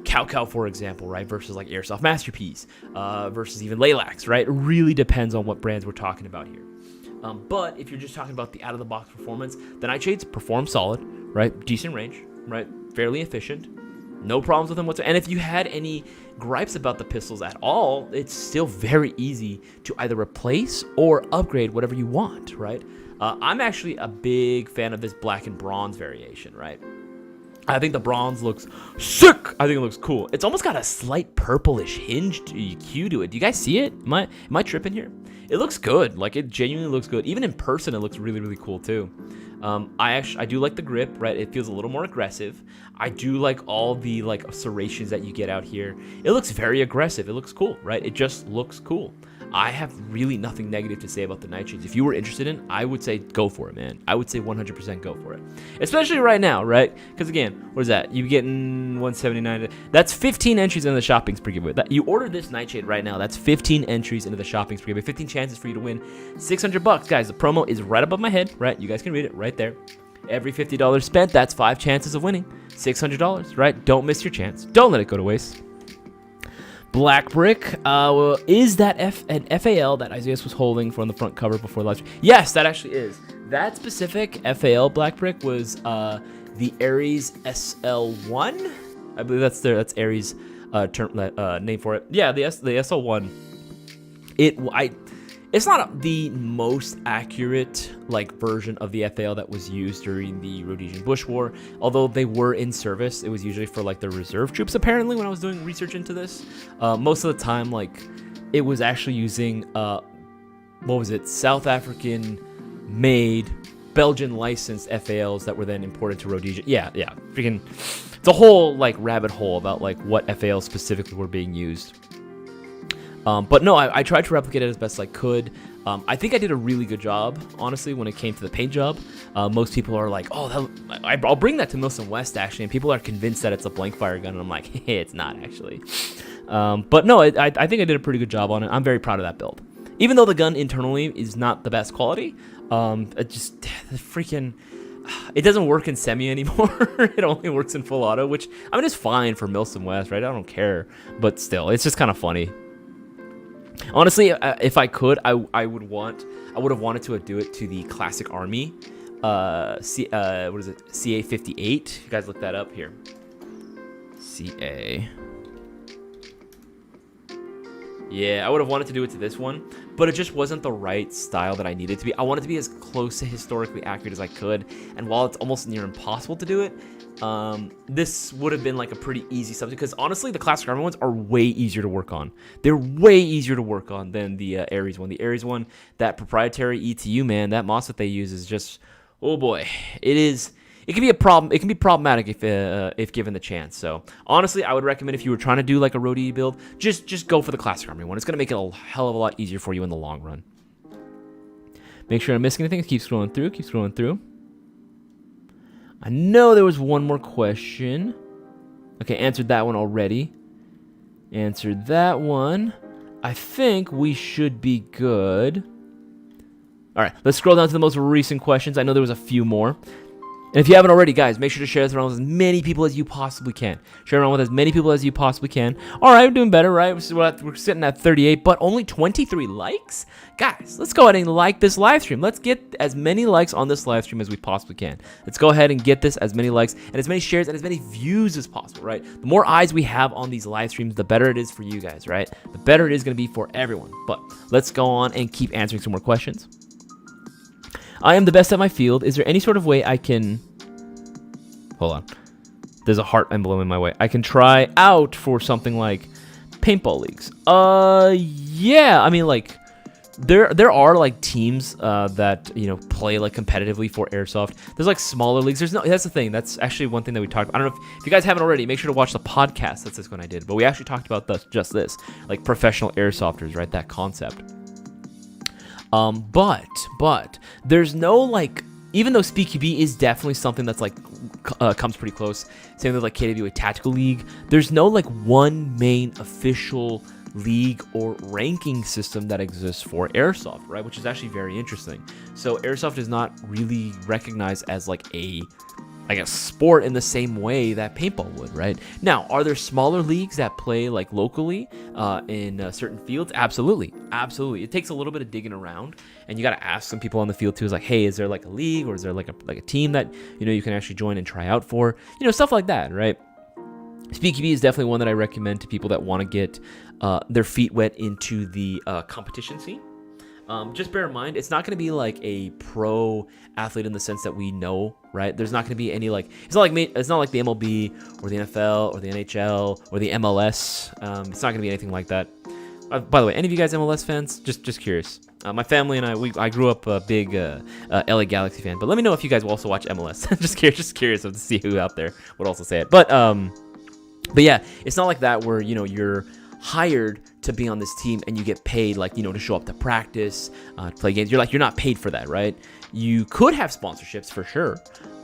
Cow, for example, right? Versus Airsoft Masterpiece, versus even Laylax, right? It really depends on what brands we're talking about here. But if you're just talking about the out-of-the-box performance, the Nightshades perform solid, right? Decent range, right? Fairly efficient. No problems with them whatsoever. And if you had any gripes about the pistols at all, it's still very easy to either replace or upgrade whatever you want, right? I'm actually a big fan of this black and bronze variation, right? I think the bronze looks sick. I think it looks cool. It's almost got a slight purplish hinge hue to it. Do you guys see it? Am I tripping here? It looks good. It genuinely looks good. Even in person, it looks really, really cool too. I do like the grip, right? It feels a little more aggressive. I do like all the serrations that you get out here. It looks very aggressive. It looks cool, right? It just looks cool. I have really nothing negative to say about the Nightshades. If you were interested in, I would say go for it, man. I would say 100% go for it. Especially right now, right? Because again, what is that? You getting 179. That's 15 entries into the shopping spree giveaway. You order this Nightshade right now. That's 15 entries into the shopping spree giveaway. 15 chances for you to win $600. Guys, the promo is right above my head, right? You guys can read it right there. Every $50 spent, that's 5 chances of winning $600, right? Don't miss your chance. Don't let it go to waste. Black Brick, is that an FAL that Isaias was holding from the front cover before the live stream? Yes, that actually is. That specific FAL Black Brick was the Ares SL1. I believe that's Ares name for it. Yeah, the SL1. It's not the most accurate version of the FAL that was used during the Rhodesian Bush War. Although they were in service, it was usually for the reserve troops. Apparently, when I was doing research into this, most of the time it was actually using South African made Belgian licensed FALs that were then imported to Rhodesia. Yeah, freaking. It's a whole rabbit hole about what FALs specifically were being used. But no, I tried to replicate it as best I could. I think I did a really good job, honestly, when it came to the paint job. Most people are like, oh, I'll bring that to Milson West, actually. And people are convinced that it's a blank fire gun. And I'm like, hey, it's not, actually. But no, I think I did a pretty good job on it. I'm very proud of that build. Even though the gun internally is not the best quality, it just the freaking... It doesn't work in semi anymore. It only works in full auto, which, I mean, it's fine for Milsim West, right? I don't care. But still, it's just kind of funny. Honestly, if I could, I would have wanted to do it to the Classic Army. What is it? CA58. You guys look that up here. CA. Yeah, I would have wanted to do it to this one, but it just wasn't the right style that I needed to be. I wanted to be as close to historically accurate as I could, and while it's almost near impossible to do it, this would have been like a pretty easy subject, because honestly, the Classic Army ones are way easier to work on. They're way easier to work on than the Ares one. The Ares one, that proprietary ETU, man, that MOS that they use is just, oh boy, it is... It can be a problem. It can be problematic if given the chance. So honestly, I would recommend if you were trying to do like a roadie build, just go for the Classic Army one. It's gonna make it a hell of a lot easier for you in the long run. Make sure I don't miss anything. Keep scrolling through. Keep scrolling through. I know there was one more question. Okay, answered that one already. Answered that one. I think we should be good. All right, let's scroll down to the most recent questions. I know there was a few more. And if you haven't already, guys, make sure to share this around with as many people as you possibly can. Share around with as many people as you possibly can. All right, we're doing better, right? We're sitting at 38, but only 23 likes? Guys, let's go ahead and like this live stream. Let's get as many likes on this live stream as we possibly can. Let's go ahead and get this as many likes and as many shares and as many views as possible, right? The more eyes we have on these live streams, the better it is for you guys, right? The better it is going to be for everyone. But let's go on and keep answering some more questions. I am the best at my field. Is there any sort of way I can... Hold on. There's a heart emblem in my way. I can try out for something like paintball leagues. Yeah. I mean, like, there are, like, teams that, you know, play, like, competitively for Airsoft. There's, like, smaller leagues. That's the thing. That's actually one thing that we talked about. I don't know if you guys haven't already, make sure to watch the podcast. That's this one I did. But we actually talked about just this. Like, professional airsofters, right? That concept. But there's no, like, even though SpeedQB is definitely something that's like comes pretty close, same with like KWA Tactical League, there's no like one main official league or ranking system that exists for Airsoft, right? Which is actually very interesting. So Airsoft is not really recognized as like a sport in the same way that paintball would, right? Now, are there smaller leagues that play like locally in certain fields? Absolutely. It takes a little bit of digging around, and you got to ask some people on the field too. Is like, hey, is there like a league, or is there like a team that you can actually join and try out for? Stuff like that, right? SpeedQB is definitely one that I recommend to people that want to get their feet wet into the competition scene. Just bear in mind, it's not going to be like a pro athlete in the sense that we know, right? There's not going to be any like it's not like the MLB or the NFL or the NHL or the MLS. It's not going to be anything like that. By the way, any of you guys MLS fans? Just curious. My family and I grew up a big LA Galaxy fan, but let me know if you guys will also watch MLS. just curious to see who out there would also say it. But yeah, it's not like that where you're hired to be on this team and you get paid to show up to practice, to play games. You're not paid for that, right? You could have sponsorships for sure,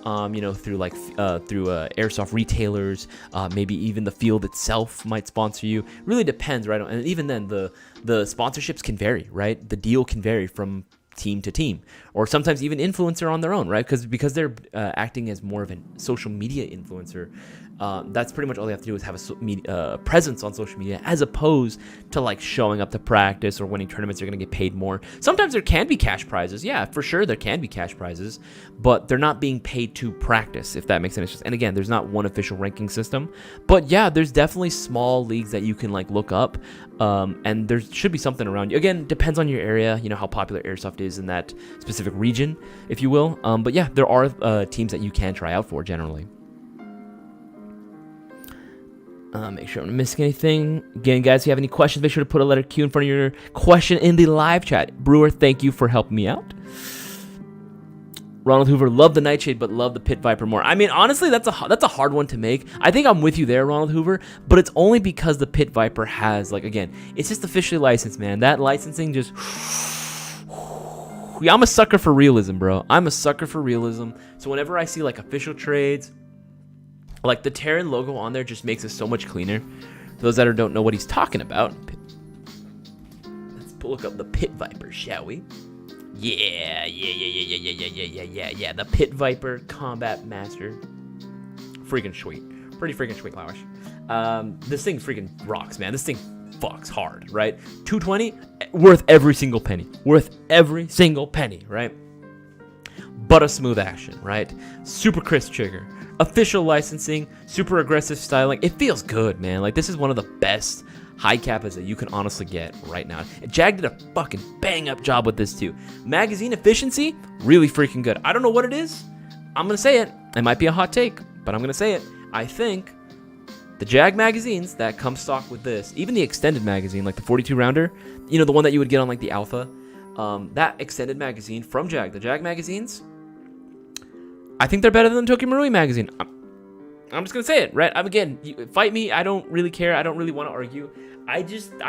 through airsoft retailers, maybe even the field itself might sponsor you. Really depends, right? And even then, the sponsorships can vary, right? The deal can vary from team to team, or sometimes even influencer on their own, right? Because they're acting as more of a social media influencer. That's pretty much all they have to do is have a presence on social media, as opposed to showing up to practice or winning tournaments. They're going to get paid more. Sometimes there can be cash prizes. Yeah, for sure there can be cash prizes, but they're not being paid to practice, if that makes any sense. And again, there's not one official ranking system, but yeah, there's definitely small leagues that you can look up, and there should be something around you. Again, depends on your area, how popular Airsoft is in that specific region, if you will. But yeah, there are teams that you can try out for generally. Make sure I'm not missing anything. Again, guys, if you have any questions, make sure to put a letter Q in front of your question in the live chat. Brewer, thank you for helping me out. Ronald Hoover, love the Nightshade, but love the Pit Viper more. I mean, honestly, that's a hard one to make. I think I'm with you there, Ronald Hoover, but it's only because the Pit Viper has, again, it's just officially licensed, man. That licensing just... I'm a sucker for realism, bro. I'm a sucker for realism. So whenever I see, official trades... the Terran logo on there just makes it so much cleaner, For those that don't know what he's talking about, let's look up the Pit Viper, shall we? Yeah. The Pit Viper Combat Master. Freaking sweet. Pretty freaking sweet, Lawish. This thing freaking rocks, man. This thing fucks hard, right? 220, worth every single penny. Worth every single penny, right? But a smooth action, right? Super crisp trigger. Official licensing, super aggressive styling. It feels good, man. Like, this is one of the best high capas that you can honestly get right now. Jag did a fucking bang up job with this too. Magazine efficiency, really freaking good. I don't know what it is. I'm gonna say it. It might be a hot take, but I'm gonna say it. I think the Jag magazines that come stock with this, even the extended magazine, like the 42 rounder, you know, the one that you would get on like the Alpha, that extended magazine from Jag, the Jag magazines, I think they're better than the Tokyo Marui magazine. I'm just gonna say it, right? Again, fight me. I don't really care. I don't really want to argue. I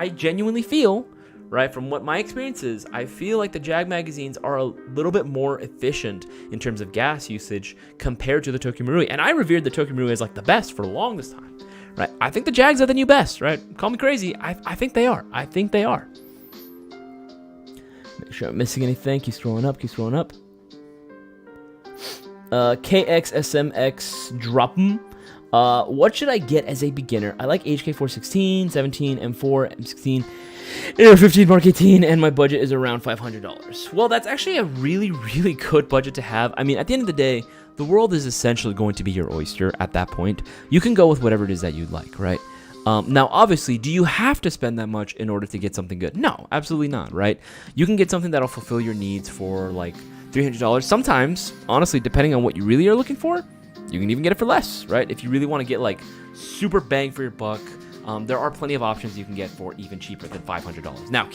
genuinely feel, right, from what my experience is, I feel like the Jag magazines are a little bit more efficient in terms of gas usage compared to the Tokyo Marui. And I revered the Tokyo Marui as like the best for the longest time, right? I think the Jags are the new best, right? Call me crazy. I think they are. I think they are. Make sure I'm missing anything. Keep scrolling up. KXSMX Drop'em. What should I get as a beginner? I like HK 416, 17, M4, M16, AR-15, Mark 18, and my budget is around $500. Well, that's actually a really, really good budget to have. I mean, at the end of the day, the world is essentially going to be your oyster at that point. You can go with whatever it is that you'd like, right? Now, obviously, do you have to spend that much in order to get something good? No, absolutely not, right? You can get something that'll fulfill your needs for like $300. Sometimes, honestly, depending on what you really are looking for, you can even get it for less, right? If you really want to get like super bang for your buck, there are plenty of options you can get for even cheaper than $500. Now,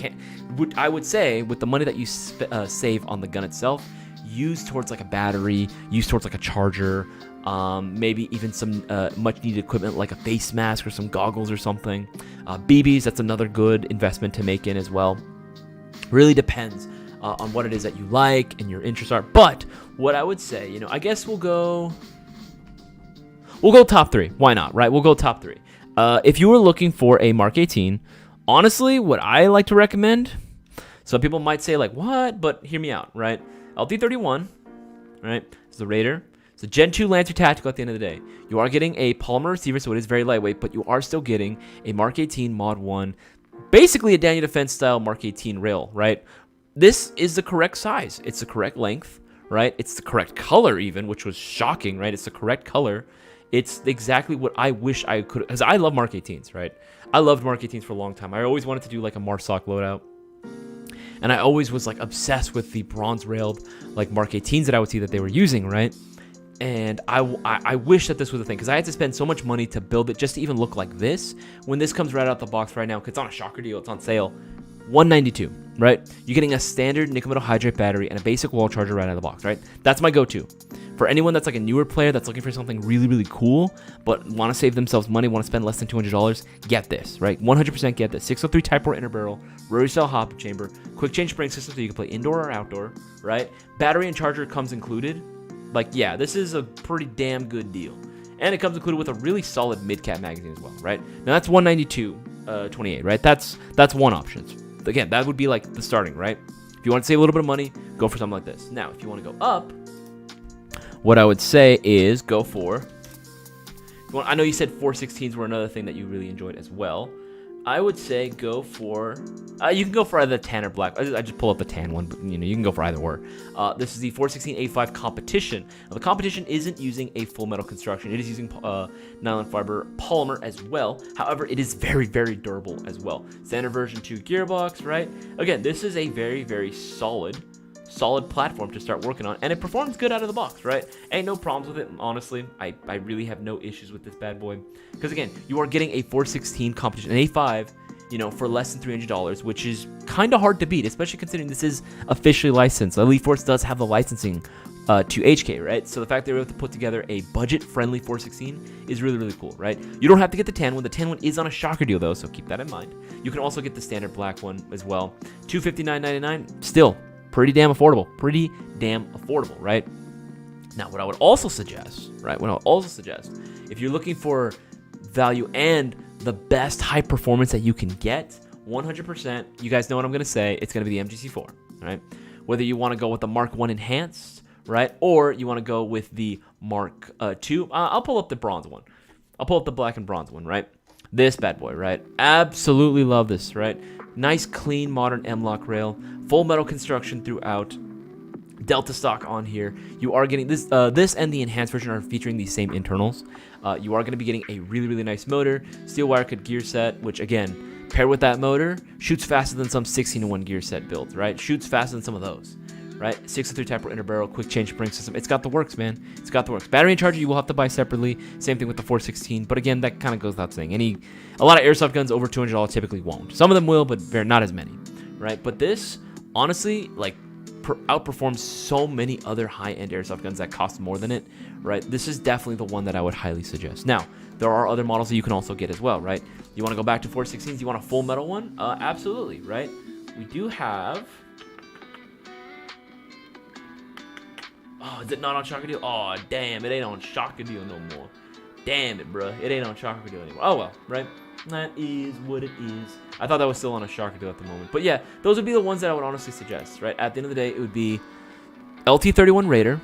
I would say with the money that you save on the gun itself, use towards like a battery, use towards like a charger, maybe even some much needed equipment like a face mask or some goggles or something. BBs, that's another good investment to make in as well. Really depends on what it is that you like and your interests are. But what I would say, you know, I guess we'll go top three. Why not, right? We'll go top three. If you were looking for a Mark 18, honestly, what I like to recommend, some people might say like, what? But hear me out, right? LT31, right? It's the Raider. It's a Gen 2 Lancer Tactical at the end of the day. You are getting a polymer receiver, so it is very lightweight, but you are still getting a Mark 18 Mod 1, basically a Daniel Defense style Mark 18 rail, right? This is the correct size. It's the correct length, right? It's the correct color even, which was shocking, right? It's the correct color. It's exactly what I wish I could, because I love Mark 18s, right? I loved Mark 18s for a long time. I always wanted to do like a MARSOC loadout. And I always was like obsessed with the bronze railed like Mark 18s that I would see that they were using, right? And I wish that this was a thing, because I had to spend so much money to build it just to even look like this. When this comes right out the box right now, because it's on a shocker deal, it's on sale, $192, right? You're getting a standard nickel metal hydrate battery and a basic wall charger right out of the box, right? That's my go-to. For anyone that's like a newer player that's looking for something really, really cool, but want to save themselves money, want to spend less than $200, get this, right? 100% get this. 603 Type 4 inner barrel, rotary style hop chamber, quick change spring system so you can play indoor or outdoor, right? Battery and charger comes included. Like, yeah, this is a pretty damn good deal. And it comes included with a really solid mid-cap magazine as well, right? Now that's $192.28, right? That's one option. Again, that would be like the starting, right? If you want to save a little bit of money, go for something like this. Now, if you want to go up, what I would say is go for, I know you said 416s were another thing that you really enjoyed as well. I would say go for, you can go for either tan or black. I just pull up the tan one, but you know, you can go for either or. This is the 416A5 competition. Now, the competition isn't using a full metal construction. It is using nylon fiber polymer as well. However, it is very, very durable as well. Standard version 2 gearbox, right? Again, this is a very, very solid platform to start working on, and it performs good out of the box, right? Ain't no problems with it, honestly. I really have no issues with this bad boy, because again, you are getting a 416 competition, an A5, you know, for less than $300, which is kind of hard to beat, especially considering this is officially licensed. Elite Force does have the licensing to HK, right? So the fact they were able to put together a budget-friendly 416 is really, really cool, right? You don't have to get the tan one. The tan one is on a shocker deal, though, so keep that in mind. You can also get the standard black one as well. $259.99, still pretty damn affordable, right? Now, what I would also suggest, if you're looking for value and the best high performance that you can get, 100%, you guys know what I'm going to say, it's going to be the MGC4, right? Whether you want to go with the Mark 1 Enhanced, right? Or you want to go with the Mark 2. I'll pull up the bronze one. I'll pull up the black and bronze one, right? This bad boy, right? Absolutely love this, right? Nice, clean, modern M-LOK rail. Full metal construction throughout. Delta stock on here. You are getting this. This and the enhanced version are featuring the same internals. You are going to be getting a really, really nice motor. Steel wire cut gear set, which again, paired with that motor, shoots faster than some 16-to-1 gear set builds, right? Shoots faster than some of those. Right, 6-3 taper inner barrel, quick change spring system. It's got the works, man. It's got the works. Battery and charger you will have to buy separately. Same thing with the 416. But again, that kind of goes without saying. A lot of airsoft guns over $200 typically won't. Some of them will, but they're not as many. Right, but this honestly like outperforms so many other high-end airsoft guns that cost more than it. Right, this is definitely the one that I would highly suggest. Now, there are other models that you can also get as well. Right, you want to go back to 416s? You want a full metal one? Absolutely. Right, we do have. Oh, is it not on Shocker Oh, damn, it ain't on Shocker no more. Damn it, bruh. It ain't on Shocker anymore. Oh, well, right? That is what it is. I thought that was still on a Shocker at the moment. But yeah, those would be the ones that I would honestly suggest, right? At the end of the day, it would be LT31 Raider.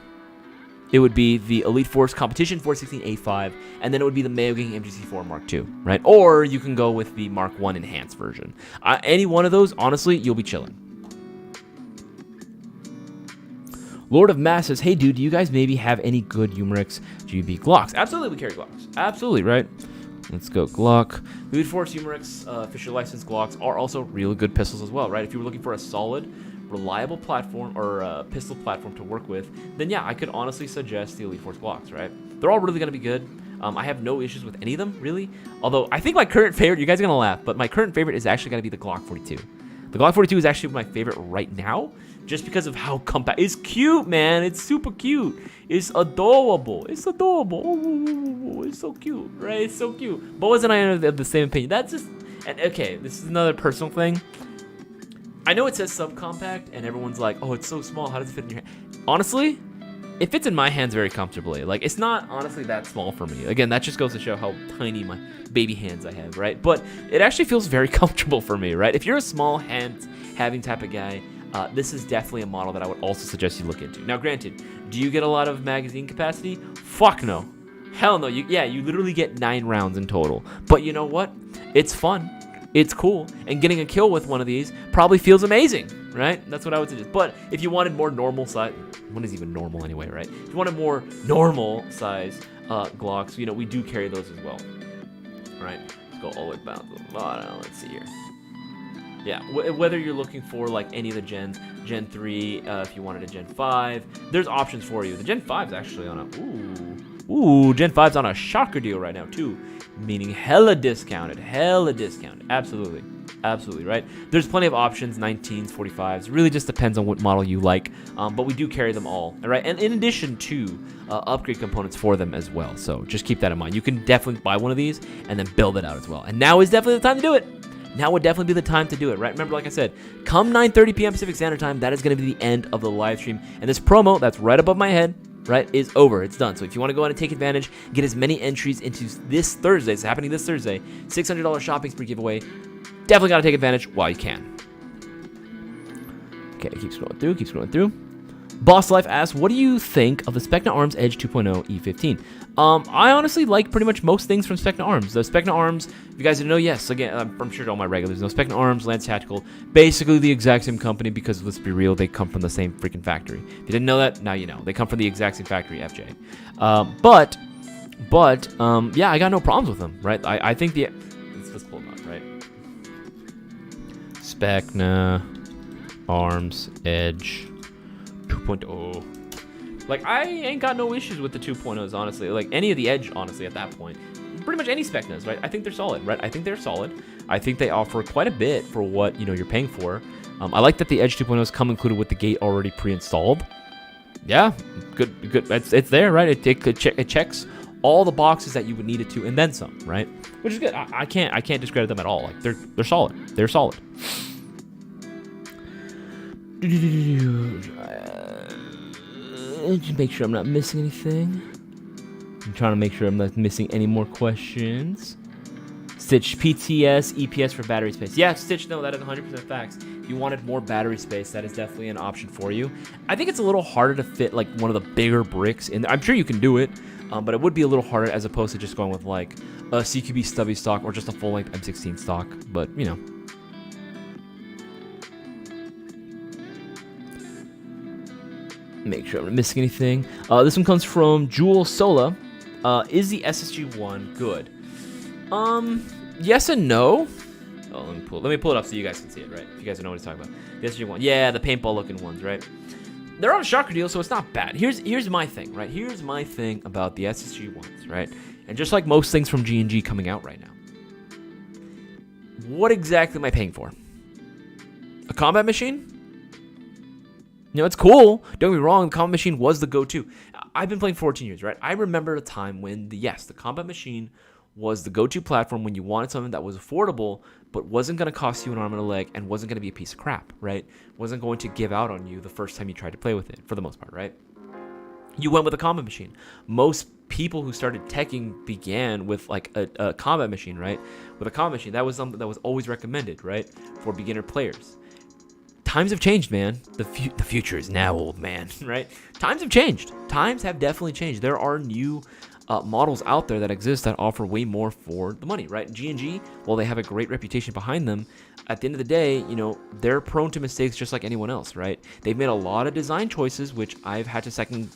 It would be the Elite Force Competition 416A5. And then it would be the Mayo Gang MGC4 Mark II, right? Or you can go with the Mark 1 Enhanced version. Any one of those, honestly, you'll be chilling. Lord of Mass says, hey dude, do you guys maybe have any good Umarex GB Glocks? Absolutely, we carry Glocks. Absolutely, right? Let's go Glock. Elite Force Umarex official licensed Glocks are also really good pistols as well, right? If you were looking for a solid, reliable platform or pistol platform to work with, then yeah, I could honestly suggest the Elite Force Glocks, right? They're all really going to be good. I have no issues with any of them, really. Although I think my current favorite, you guys are going to laugh, but my current favorite is actually going to be the Glock 42. The Glock 42 is actually my favorite right now, just because of how compact. It's cute, man. It's super cute. It's adorable. It's adorable. Oh, it's so cute, right? It's so cute. But wasn't I of the same opinion? That's just, and okay, this is another personal thing. I know it says subcompact, and everyone's like, oh, it's so small. How does it fit in your hand? Honestly, it fits in my hands very comfortably. Like, it's not honestly that small for me. Again, that just goes to show how tiny my baby hands I have, right? But it actually feels very comfortable for me, right? If you're a small hand having type of guy, this is definitely a model that I would also suggest you look into. Now, granted, do you get a lot of magazine capacity? Fuck no. Hell no. You literally get 9 rounds in total. But you know what? It's fun. It's cool. And getting a kill with one of these probably feels amazing, right? That's what I would suggest. But if you wanted more normal size, what is even normal anyway, right? If you wanted more normal size Glocks, we do carry those as well, right? Let's go all the way down to the bottom. Let's see here. Yeah, whether you're looking for like any of the gens, Gen 3, if you wanted a Gen 5, there's options for you. The Gen 5's actually on a, Gen 5's on a shocker deal right now too, meaning hella discounted, absolutely, right? There's plenty of options, 19s, 45s, really just depends on what model you like, but we do carry them all, right? And in addition to upgrade components for them as well, so just keep that in mind. You can definitely buy one of these and then build it out as well, and now is definitely the time to do it. Now would definitely be the time to do it, right? Remember, like I said, come 9:30 p.m. Pacific Standard Time, that is going to be the end of the live stream. And this promo that's right above my head, right, is over. It's done. So if you want to go ahead and take advantage, get as many entries into this Thursday, it's happening this Thursday, $600 shopping spree giveaway, definitely got to take advantage while you can. Okay, keep scrolling through. Boss Life asks, what do you think of the Specna Arms Edge 2.0 E15? I honestly like pretty much most things from Specna Arms. The Specna Arms, if you guys didn't know, yes, again, I'm sure all my regulars know, Specna Arms, Lance Tactical, basically the exact same company because, let's be real, they come from the same freaking factory. If you didn't know that, now you know. They come from the exact same factory, FJ. But yeah, I got no problems with them, right? I think let's pull them up, right? Specna Arms Edge 2.0. Like, I ain't got no issues with the 2.0s, honestly. Like, any of the Edge, honestly, at that point. Pretty much any Specnas, right? I think they're solid, right? I think they offer quite a bit for what, you're paying for. I like that the Edge 2.0s come included with the gate already pre-installed. Yeah, good. It's there, right? It checks all the boxes that you would need it to, and then some, right? Which is good. I can't discredit them at all. Like, they're solid. They're solid. Just make sure I'm not missing anything. I'm trying to make sure I'm not missing any more questions. Stitch, PTS, EPS for battery space. Yeah, Stitch, no, that is 100% facts. If you wanted more battery space, that is definitely an option for you. I think it's a little harder to fit like one of the bigger bricks in there. I'm sure you can do it, but it would be a little harder as opposed to just going with like a CQB stubby stock or just a full-length M16 stock. But, you know. Make sure I'm not missing anything. This one comes from Jewel Sola. Is the SSG-1 good? Yes and no. Oh, let me pull it up so you guys can see it, right? If you guys know what he's talking about. The SSG-1. Yeah, the paintball-looking ones, right? They're on a shocker deal, so it's not bad. Here's my thing, right? Here's my thing about the SSG-1s, right? And just like most things from G&G coming out right now, what exactly am I paying for? A combat machine? You know, it's cool. Don't get me wrong, the combat machine was the go-to. I've been playing 14 years, right? I remember a time when, the combat machine was the go-to platform when you wanted something that was affordable, but wasn't going to cost you an arm and a leg and wasn't going to be a piece of crap, right? Wasn't going to give out on you the first time you tried to play with it, for the most part, right? You went with a combat machine. Most people who started teching began with like a combat machine, right? With a combat machine, that was something that was always recommended, right? For beginner players. Times have changed, man. The future is now, old man, right? Times have changed. Times have definitely changed. There are new models out there that exist that offer way more for the money, right? G&G, while they have a great reputation behind them, at the end of the day, you know, they're prone to mistakes just like anyone else, right? They've made a lot of design choices, which I've had to second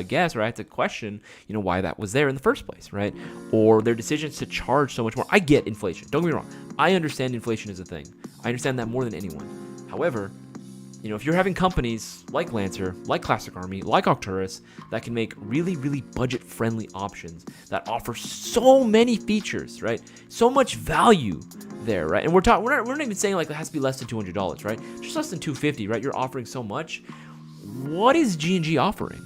guess, or I had to question, you know, why that was there in the first place, right? Or their decisions to charge so much more. I get inflation. Don't get me wrong. I understand inflation is a thing. I understand that more than anyone. However, you know, if you're having companies like Lancer, like Classic Army, like Arcturus that can make really, really budget-friendly options that offer so many features, right? So much value there, right? And we're not even saying like it has to be less than $200, right? Just less than $250, right? You're offering so much. What is G&G offering?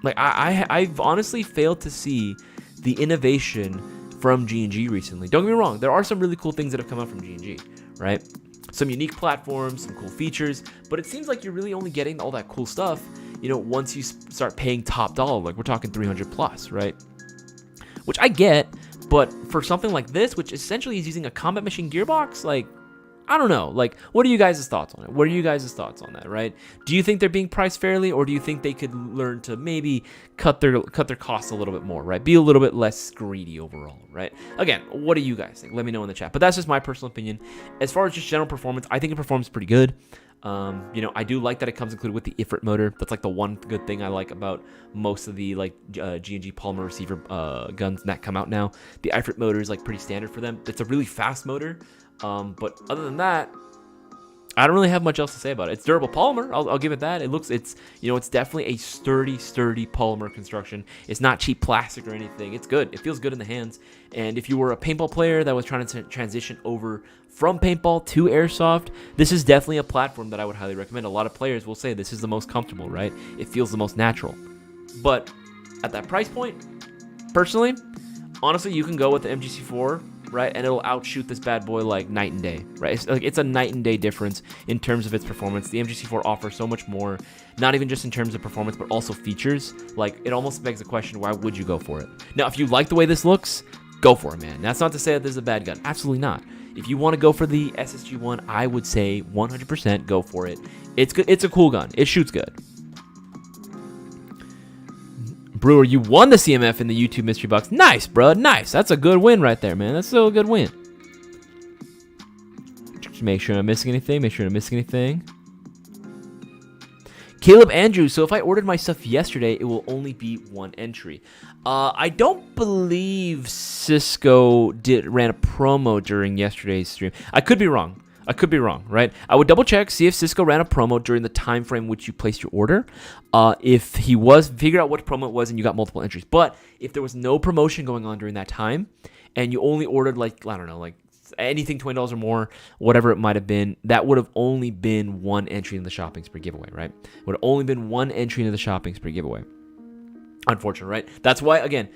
Like I've honestly failed to see the innovation from G&G recently. Don't get me wrong, there are some really cool things that have come out from G&G, right? Some unique platforms, some cool features, but it seems like you're really only getting all that cool stuff, you know, once you start paying top dollar, like we're talking 300 plus, right? Which I get, but for something like this, which essentially is using a combat machine gearbox, like, I don't know. Like, what are you guys' thoughts on it? What are you guys' thoughts on that, right? Do you think they're being priced fairly, or do you think they could learn to maybe cut their costs a little bit more, right? Be a little bit less greedy overall, right? Again, what do you guys think? Let me know in the chat. But that's just my personal opinion. As far as just general performance, I think it performs pretty good. You know, I do like that it comes included with the Ifrit motor. That's like the one good thing I like about most of the like G&G polymer receiver guns that come out now. The Ifrit motor is like pretty standard for them. It's a really fast motor. But other than that, I don't really have much else to say about it. It's durable polymer. I'll give it that. It's you know, it's definitely a sturdy polymer construction. It's not cheap plastic or anything. It's good. It feels good in the hands. And if you were a paintball player that was trying to transition over from paintball to airsoft, this is definitely a platform that I would highly recommend. A lot of players will say this is the most comfortable, right? It feels the most natural. But at that price point, personally, honestly, you can go with the MGC4, right, and it'll outshoot this bad boy like night and day, right? It's a night and day difference in terms of its performance. The MGC4 offers so much more, not even just in terms of performance, but also features. Like, it almost begs the question, why would you go for it? Now, if you like the way this looks, go for it, man. That's not to say that this is a bad gun. Absolutely not. If you want to go for the SSG-1, I would say 100% go for it. It's good. It's a cool gun. It shoots good. Brewer, you won the CMF in the YouTube mystery box. Nice, bro. Nice. That's a good win right there, man. That's still a good win. Just make sure I'm not missing anything. Caleb Andrews. So if I ordered my stuff yesterday, it will only be one entry. I don't believe Cisco ran a promo during yesterday's stream. I could be wrong, right? I would double check, see if Cisco ran a promo during the time frame which you placed your order. If he was, figure out what promo it was and you got multiple entries. But if there was no promotion going on during that time and you only ordered like, I don't know, like anything $20 or more, whatever it might have been, that would have only been one entry in the shopping spree giveaway, right? Would have only been one entry into the shopping spree giveaway. Unfortunate, right? That's why, again,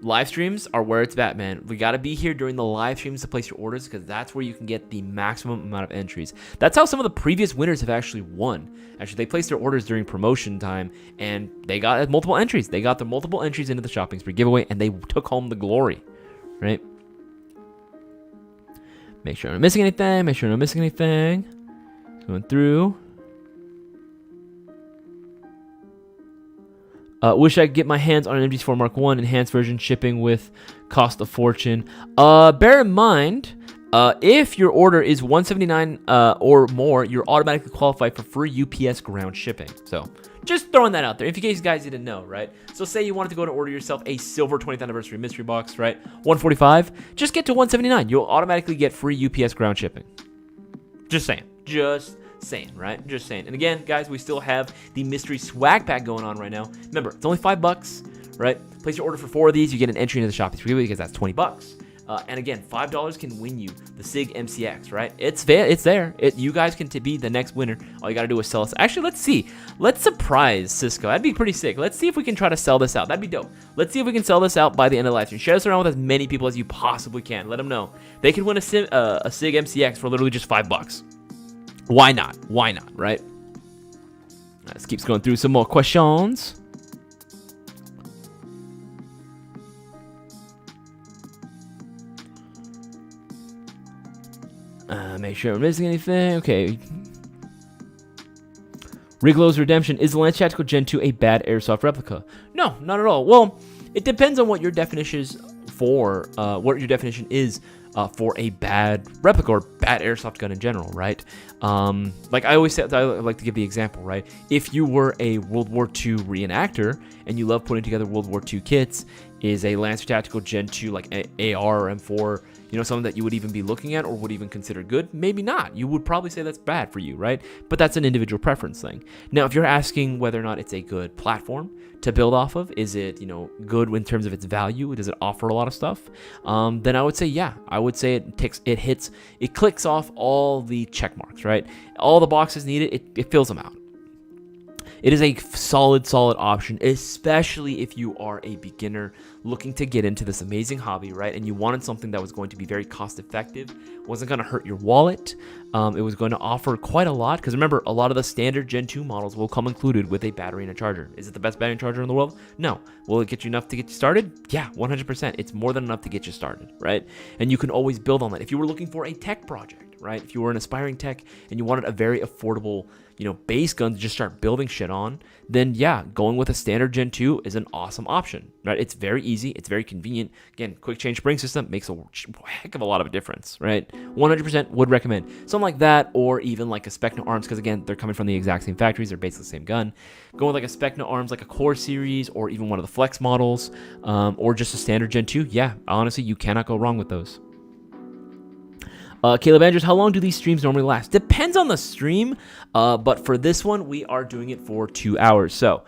live streams are where it's at, man. We got to be here during the live streams to place your orders because that's where you can get the maximum amount of entries. That's how some of the previous winners have actually won. Actually, they placed their orders during promotion time and they got multiple entries. They got the multiple entries into the shopping spree giveaway and they took home the glory, right? Make sure I'm not missing anything. Make sure I'm not missing anything. Going through. Wish I could get my hands on an MG4 Mark 1 enhanced version, shipping with cost a fortune. Bear in mind, if your order is $179 or more, you're automatically qualified for free UPS ground shipping. So just throwing that out there, if you guys didn't know, right? So say you wanted to go to order yourself a silver 20th anniversary mystery box, right? $145. Just get to $179. You'll automatically get free UPS ground shipping. Just saying. Just saying, right? Just saying. And again, guys, we still have the mystery swag pack going on right now. Remember, it's only $5, right? Place your order for 4 of these, you get an entry into the shop freebie because that's $20. And again, $5 can win you the SIG MCX, right? It's there. You guys can be the next winner. All you gotta do is sell us. Actually, let's see. Let's surprise Cisco. That'd be pretty sick. Let's see if we can try to sell this out. That'd be dope. Let's see if we can sell this out by the end of the live stream. Share this around with as many people as you possibly can. Let them know they can win a SIG MCX for literally just $5. Why not? Why not, right? Let's keep going through some more questions. Make sure I'm missing anything. Okay. Riglow's Redemption. Is the Lance Tactical Gen 2 a bad airsoft replica? No, not at all. Well, it depends on what your definition is for, for a bad replica or bad airsoft gun in general, right? Like I always say, I like to give the example, right? If you were a World War II reenactor and you love putting together World War II kits, is a Lancer Tactical Gen 2 like AR or M4, something that you would even be looking at or would even consider good? Maybe not. You would probably say that's bad for you, right? But that's an individual preference thing. Now, if you're asking whether or not it's a good platform to build off of, is it, good in terms of its value? Does it offer a lot of stuff? Then I would say, yeah. I would say it clicks off all the check marks, right? All the boxes needed, it fills them out. It is a solid option, especially if you are a beginner looking to get into this amazing hobby, right? And you wanted something that was going to be very cost effective, wasn't going to hurt your wallet. It was going to offer quite a lot, because remember, a lot of the standard Gen 2 models will come included with a battery and a charger. Is it the best battery and charger in the world? No. Will it get you enough to get you started? Yeah, 100%. It's more than enough to get you started, right? And you can always build on that. If you were looking for a tech project, right? If you were an aspiring tech and you wanted a very affordable, base gun to just start building shit on, then yeah, going with a standard Gen 2 is an awesome option, right? It's very easy. It's very convenient. Again, quick change spring system makes a heck of a lot of a difference, right? 100% would recommend something like that, or even like a Specna Arms, because again, they're coming from the exact same factories. They're basically the same gun. Go with like a Specna Arms, like a Core series, or even one of the Flex models, or just a standard Gen 2. Yeah, honestly, you cannot go wrong with those. Caleb Andrews, how long do these streams normally last? Depends on the stream, but for this one, we are doing it for 2 hours. So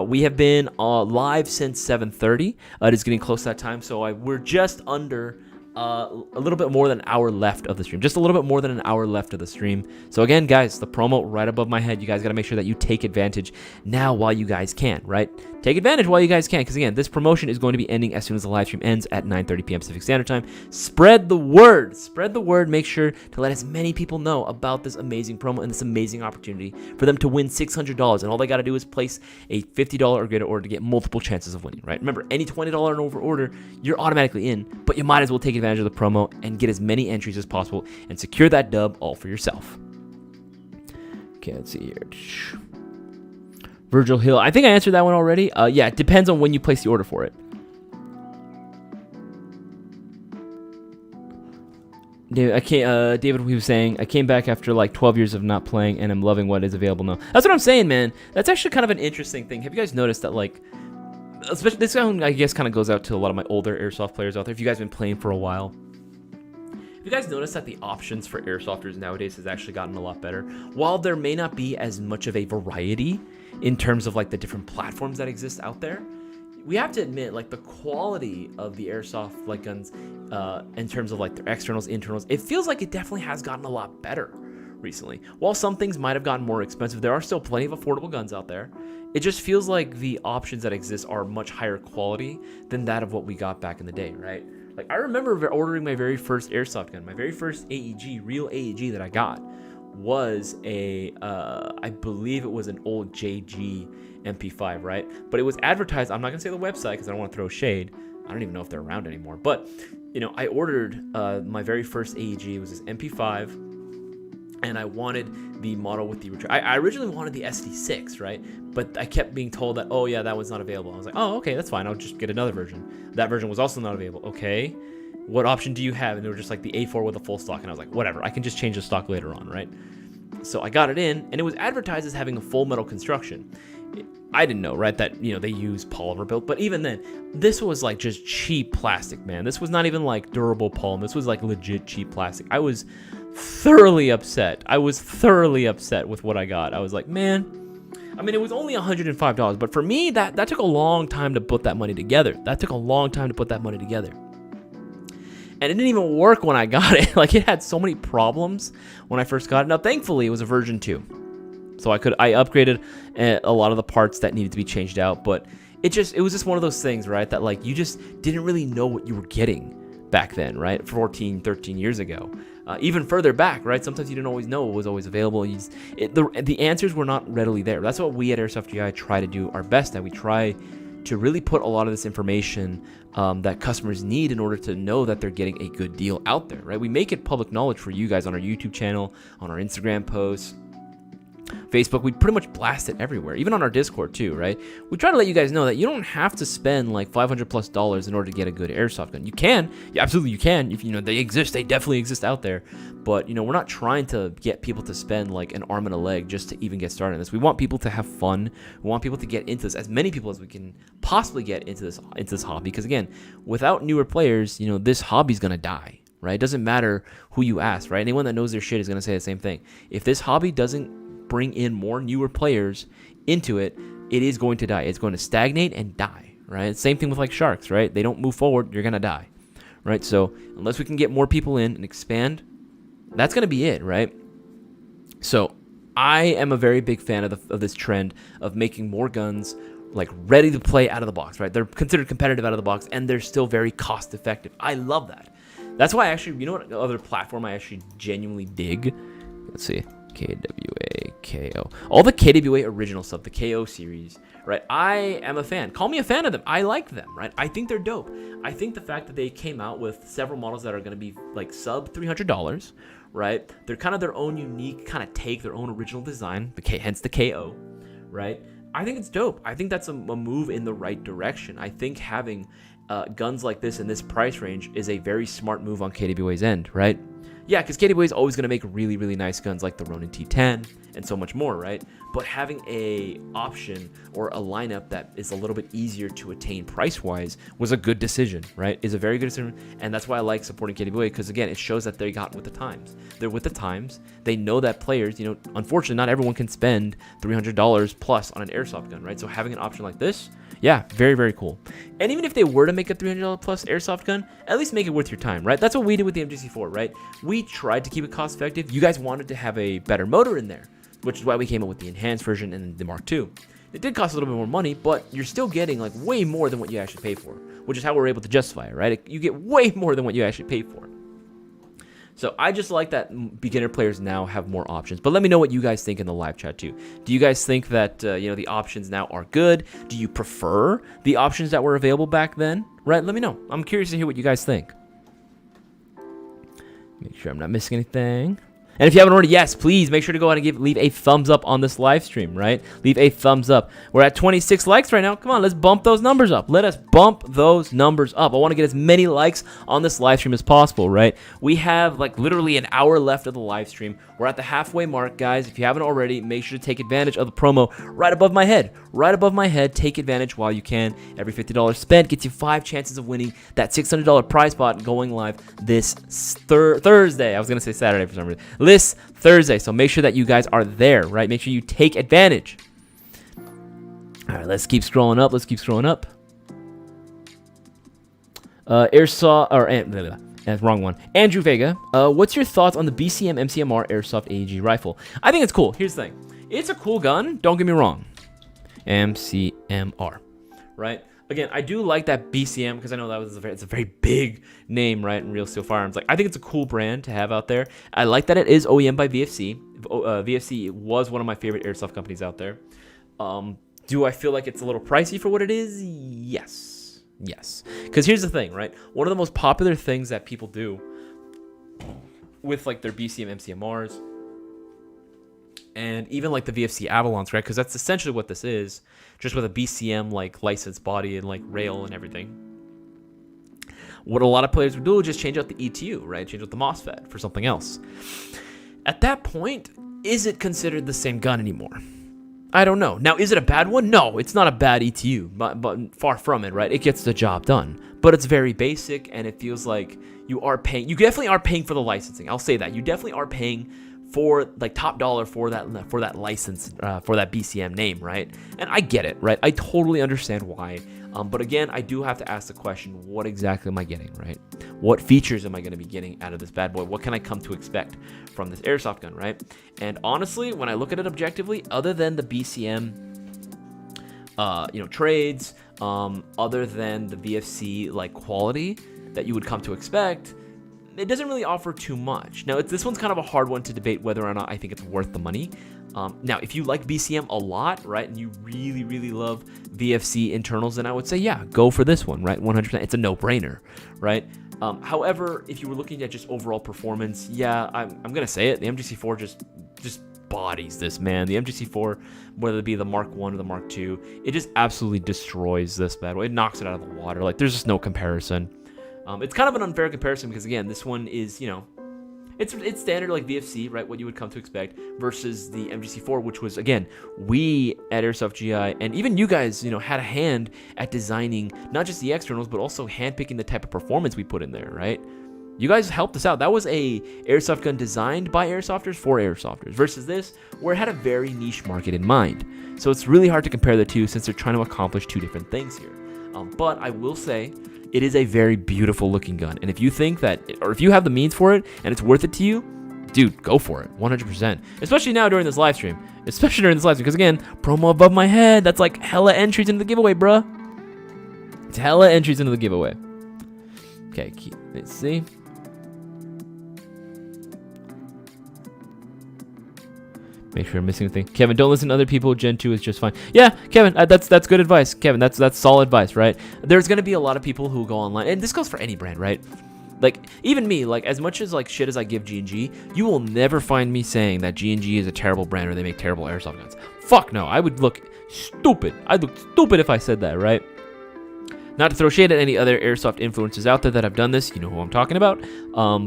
we have been live since 7:30. It is getting close to that time, so we're just under a little bit more than an hour left of the stream. Just a little bit more than an hour left of the stream. So again, guys, the promo right above my head. You guys got to make sure that you take advantage now while you guys can, right? Take advantage while you guys can, because again, this promotion is going to be ending as soon as the live stream ends at 9:30 p.m. Pacific Standard Time. Spread the word. Spread the word. Make sure to let as many people know about this amazing promo and this amazing opportunity for them to win $600. And all they got to do is place a $50 or greater order to get multiple chances of winning, right? Remember, any $20 and over order, you're automatically in, but you might as well take advantage of the promo and get as many entries as possible and secure that dub all for yourself. Okay, let's see here. Virgil Hill. I think I answered that one already. Yeah, it depends on when you place the order for it. David, he was saying, I came back after like 12 years of not playing, and I'm loving what is available now. That's what I'm saying, man. That's actually kind of an interesting thing. Have you guys noticed that, like, especially this one, I guess, kind of goes out to a lot of my older airsoft players out there. If you guys have been playing for a while, have you guys noticed that the options for airsofters nowadays has actually gotten a lot better? While there may not be as much of a variety in terms of like the different platforms that exist out there, we have to admit, like, the quality of the airsoft like guns in terms of like their externals, internals, it feels like it definitely has gotten a lot better recently. While some things might have gotten more expensive, there are still plenty of affordable guns out there. It just feels like the options that exist are much higher quality than that of what we got back in the day, right? Like, I remember ordering my very first airsoft gun. My very first AEG, real AEG that I got was I believe it was an old JG MP5, right? But it was advertised, I'm not going to say the website because I don't want to throw shade. I don't even know if they're around anymore. But I ordered my very first AEG. It was this MP5, and I wanted the model with the I originally wanted the SD6, right? But I kept being told that, oh yeah, that one's not available. I was like, oh, okay, that's fine. I'll just get another version. That version was also not available. Okay, what option do you have? And they were just like the A4 with a full stock, and I was like, whatever, I can just change the stock later on, right? So I got it in, and it was advertised as having a full metal construction. I didn't know, right, that, they use polymer built, but even then, this was like just cheap plastic, man. This was not even like durable polymer. This was like legit cheap plastic. I was thoroughly upset. With what I got. I was like, man, it was only $105, but for me, that took a long time to put that money together. And it didn't even work when I got it. Like, it had so many problems when I first got it. Now, thankfully, it was a version 2. So I upgraded a lot of the parts that needed to be changed out, but it was just one of those things, right? That like you just didn't really know what you were getting back then, right? 14, 13 years ago. Even further back, right? Sometimes you didn't always know what was always available. The answers were not readily there. That's what we at Airsoft GI try to do our best at. We try to really put a lot of this information that customers need in order to know that they're getting a good deal out there, right? We make it public knowledge for you guys on our YouTube channel, on our Instagram posts, Facebook. We pretty much blast it everywhere, even on our Discord too, right? We try to let you guys know that you don't have to spend like $500+ in order to get a good airsoft gun. You can, absolutely you can. If they exist, they definitely exist out there. But we're not trying to get people to spend like an arm and a leg just to even get started in this. We want people to have fun. We want people to get into this, as many people as we can possibly get into this hobby. Because again, without newer players, this hobby's gonna die, right? It doesn't matter who you ask, right? Anyone that knows their shit is gonna say the same thing. If this hobby doesn't bring in more newer players into it, it is going to die. It's going to stagnate and die, right? Same thing with like sharks, right? They don't move forward, you're going to die, right? So unless we can get more people in and expand, that's going to be it, right? So I am a very big fan of this trend of making more guns like ready to play out of the box, right? They're considered competitive out of the box, and they're still very cost effective. I love that. That's why I actually, what other platform I actually genuinely dig? Let's see. KWA, KO. All the KWA original stuff, the KO series, right? I am a fan. Call me a fan of them. I like them, right? I think they're dope. I think the fact that they came out with several models that are going to be like sub $300, right? They're kind of their own unique kind of take, their own original design, hence the KO, right? I think it's dope. I think that's a move in the right direction. I think having guns like this in this price range is a very smart move on KWA's end, right? Yeah, because KWA is always going to make really, really nice guns like the Ronin T10 and so much more, right? But having a option or a lineup that is a little bit easier to attain price-wise was a good decision, right? Is a very good decision, and that's why I like supporting KWA, because again, it shows that they got with the times. They're with the times. They know that players, unfortunately, not everyone can spend $300 plus on an airsoft gun, right? So having an option like this, yeah, very, very cool. And even if they were to make a $300 plus airsoft gun, at least make it worth your time, right? That's what we did with the MGC4, right? We tried to keep it cost effective. You guys wanted to have a better motor in there, which is why we came up with the enhanced version and the Mark II. It did cost a little bit more money, but you're still getting like way more than what you actually pay for, which is how we're able to justify it, right? You get way more than what you actually pay for. So I just like that beginner players now have more options. But let me know what you guys think in the live chat too. Do you guys think that the options now are good? Do you prefer the options that were available back then? Right? Let me know. I'm curious to hear what you guys think. Make sure I'm not missing anything. And if you haven't already, yes, please make sure to go ahead and leave a thumbs up on this live stream, right? Leave a thumbs up. We're at 26 likes right now. Come on, let's bump those numbers up. Let us bump those numbers up. I want to get as many likes on this live stream as possible, right? We have like literally an hour left of the live stream. We're at the halfway mark, guys. If you haven't already, make sure to take advantage of the promo right above my head. Right above my head. Take advantage while you can. Every $50 spent gets you 5 chances of winning that $600 prize pot going live this Thursday. I was going to say Saturday for some reason. This Thursday. So make sure that you guys are there, right? Make sure you take advantage. All right, let's keep scrolling up. Airsoft, wrong one. Andrew Vega, what's your thoughts on the BCM MCMR Airsoft AEG rifle? I think it's cool. Here's the thing. It's a cool gun. Don't get me wrong. MCMR, right? Again, I do like that BCM because I know it's a very big name, right? In Real Steel Firearms. Like, I think it's a cool brand to have out there. I like that it is OEM by VFC. VFC was one of my favorite airsoft companies out there. Do I feel like it's a little pricey for what it is? Yes. Yes. Because here's the thing, right? One of the most popular things that people do with like their BCM MCMRs and even like the VFC Avalons, right? Because that's essentially what this is, just with a BCM like licensed body and like rail and everything. What a lot of players would do is just change out the ETU, right? Change out the MOSFET for something else. At that point, is it considered the same gun anymore? I don't know. Now, is it a bad one? No, it's not a bad ETU, but far from it, right? It gets the job done, but it's very basic, and it feels like you are paying. You definitely are paying for the licensing. I'll say that. You definitely are paying for like top dollar for that license, for that BCM name, right? And I get it, right? I totally understand why. But again, I do have to ask the question, what exactly am I getting, right? What features am I going to be getting out of this bad boy? What can I come to expect from this airsoft gun, right? And honestly, when I look at it objectively, other than the BCM, trades, other than the VFC like quality that you would come to expect, it doesn't really offer too much. Now, this one's kind of a hard one to debate whether or not I think it's worth the money. Now, if you like BCM a lot, right, and you really, really love VFC internals, then I would say, yeah, go for this one, right? 100%. It's a no-brainer, right? However, if you were looking at just overall performance, yeah, I'm going to say it. The MGC4 just bodies this, man. The MGC4, whether it be the Mark 1 or the Mark 2, it just absolutely destroys this bad boy. It knocks it out of the water. Like, there's just no comparison. It's kind of an unfair comparison because, again, this one is, it's standard like VFC, right? What you would come to expect versus the MGC4, which was, again, we at Airsoft GI and even you guys, had a hand at designing not just the externals, but also handpicking the type of performance we put in there, right? You guys helped us out. That was a airsoft gun designed by airsofters for airsofters versus this, where it had a very niche market in mind. So it's really hard to compare the two since they're trying to accomplish two different things here. But I will say, it is a very beautiful looking gun. And if you think that, or if you have the means for it and it's worth it to you, dude, go for it. 100%. Especially now during this live stream. Because again, promo above my head. That's like hella entries into the giveaway, bruh. It's hella entries into the giveaway. Okay, let's see. Make sure I'm missing anything. Kevin, don't listen to other people. Gen 2 is just fine. Yeah, Kevin, that's good advice. Kevin, that's solid advice, right? There's going to be a lot of people who go online, and this goes for any brand, right? Like, even me, like, as much as, like, shit as I give G&G, you will never find me saying that G&G is a terrible brand or they make terrible airsoft guns. Fuck no. I would look stupid. I'd look stupid if I said that, right? Not to throw shade at any other airsoft influencers out there that have done this. You know who I'm talking about.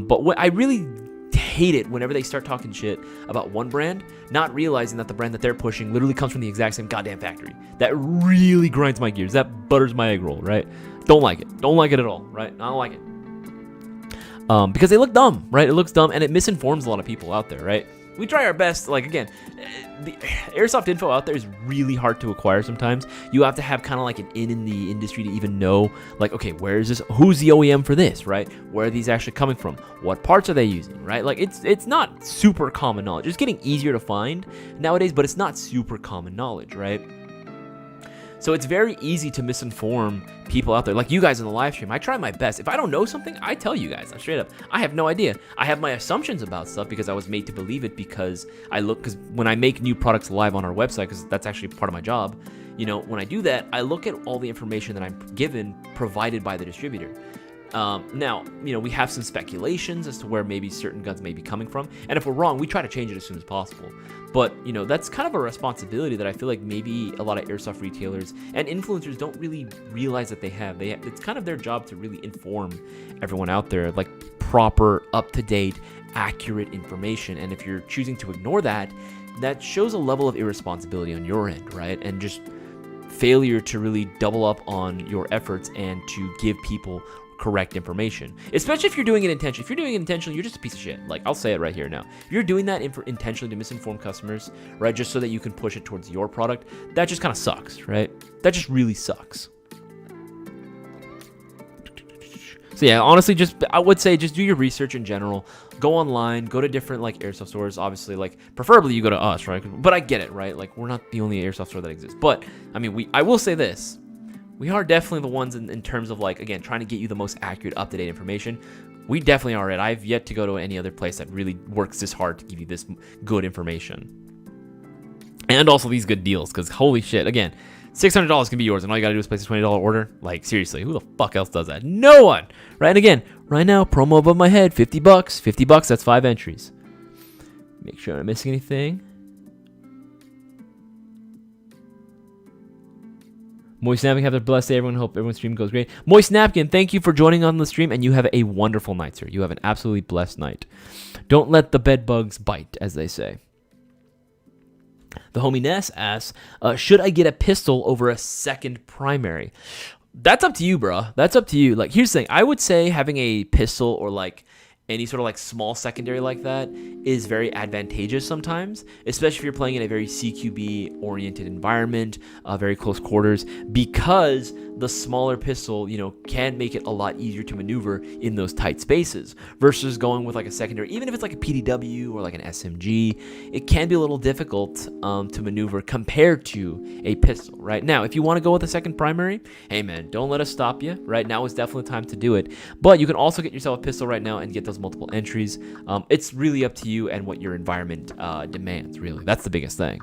But what I really hate it whenever they start talking shit about one brand, not realizing that the brand that they're pushing literally comes from the exact same goddamn factory. That really grinds my gears. That butters my egg roll, right? Don't like it. Don't like it at all, right? I don't like it. Because they look dumb, right? It looks dumb, and it misinforms a lot of people out there, right? We try our best. Like, again, the airsoft info out there is really hard to acquire sometimes. You have to have kind of like an in the industry to even know, like, okay, where is this? Who's the OEM for this, right? Where are these actually coming from? What parts are they using, right? Like, it's not super common knowledge. It's getting easier to find nowadays, but it's not super common knowledge, right? So it's very easy to misinform people out there, like you guys in the live stream. I try my best. If I don't know something, I tell you guys. I'm straight up. I have no idea. I have my assumptions about stuff because I was made to believe it because when I make new products live on our website, because that's actually part of my job, when I do that, I look at all the information that I'm given provided by the distributor. Now, we have some speculations as to where maybe certain guns may be coming from, and if we're wrong, we try to change it as soon as possible. But, that's kind of a responsibility that I feel like maybe a lot of airsoft retailers and influencers don't really realize that they have. It's kind of their job to really inform everyone out there, like proper, up-to-date, accurate information. And if you're choosing to ignore that, that shows a level of irresponsibility on your end, right? And just failure to really double up on your efforts and to give people correct information, especially if you're doing it intentionally. If you're doing it intentionally, you're just a piece of shit. Like, I'll say it right here now. If you're doing that intentionally to misinform customers, right, just so that you can push it towards your product, that just kind of sucks, right? That just really sucks. So yeah, honestly, I would say just do your research in general. Go online, go to different like airsoft stores. Obviously, like preferably you go to us, right? But I get it, right? Like, we're not the only airsoft store that exists. But I mean, I will say this. We are definitely the ones in terms of, like, again, trying to get you the most accurate, up-to-date information. We definitely are it. I've yet to go to any other place that really works this hard to give you this good information. And also these good deals, because holy shit, again, $600 can be yours, and all you gotta do is place a $20 order. Like, seriously, who the fuck else does that? No one! Right, and again, right now, promo above my head, $50. $50, that's 5 entries. Make sure I'm not missing anything. Moist Napkin, have a blessed day, everyone. Hope everyone's stream goes great. Moist Napkin, thank you for joining on the stream, and you have a wonderful night, sir. You have an absolutely blessed night. Don't let the bed bugs bite, as they say. The homie Ness asks, should I get a pistol over a second primary? That's up to you, bro. That's up to you. Like, here's the thing. I would say having a pistol or like any sort of like small secondary like that is very advantageous sometimes, especially if you're playing in a very CQB oriented environment, very close quarters, because the smaller pistol, you know, can make it a lot easier to maneuver in those tight spaces versus going with like a secondary. Even if it's like a PDW or like an SMG, it can be a little difficult to maneuver compared to a pistol. Right now, if you want to go with a second primary, hey man, don't let us stop you. Right now is definitely the time to do it, but you can also get yourself a pistol right now and get those multiple entries. It's really up to you and what your environment demands. Really, that's the biggest thing.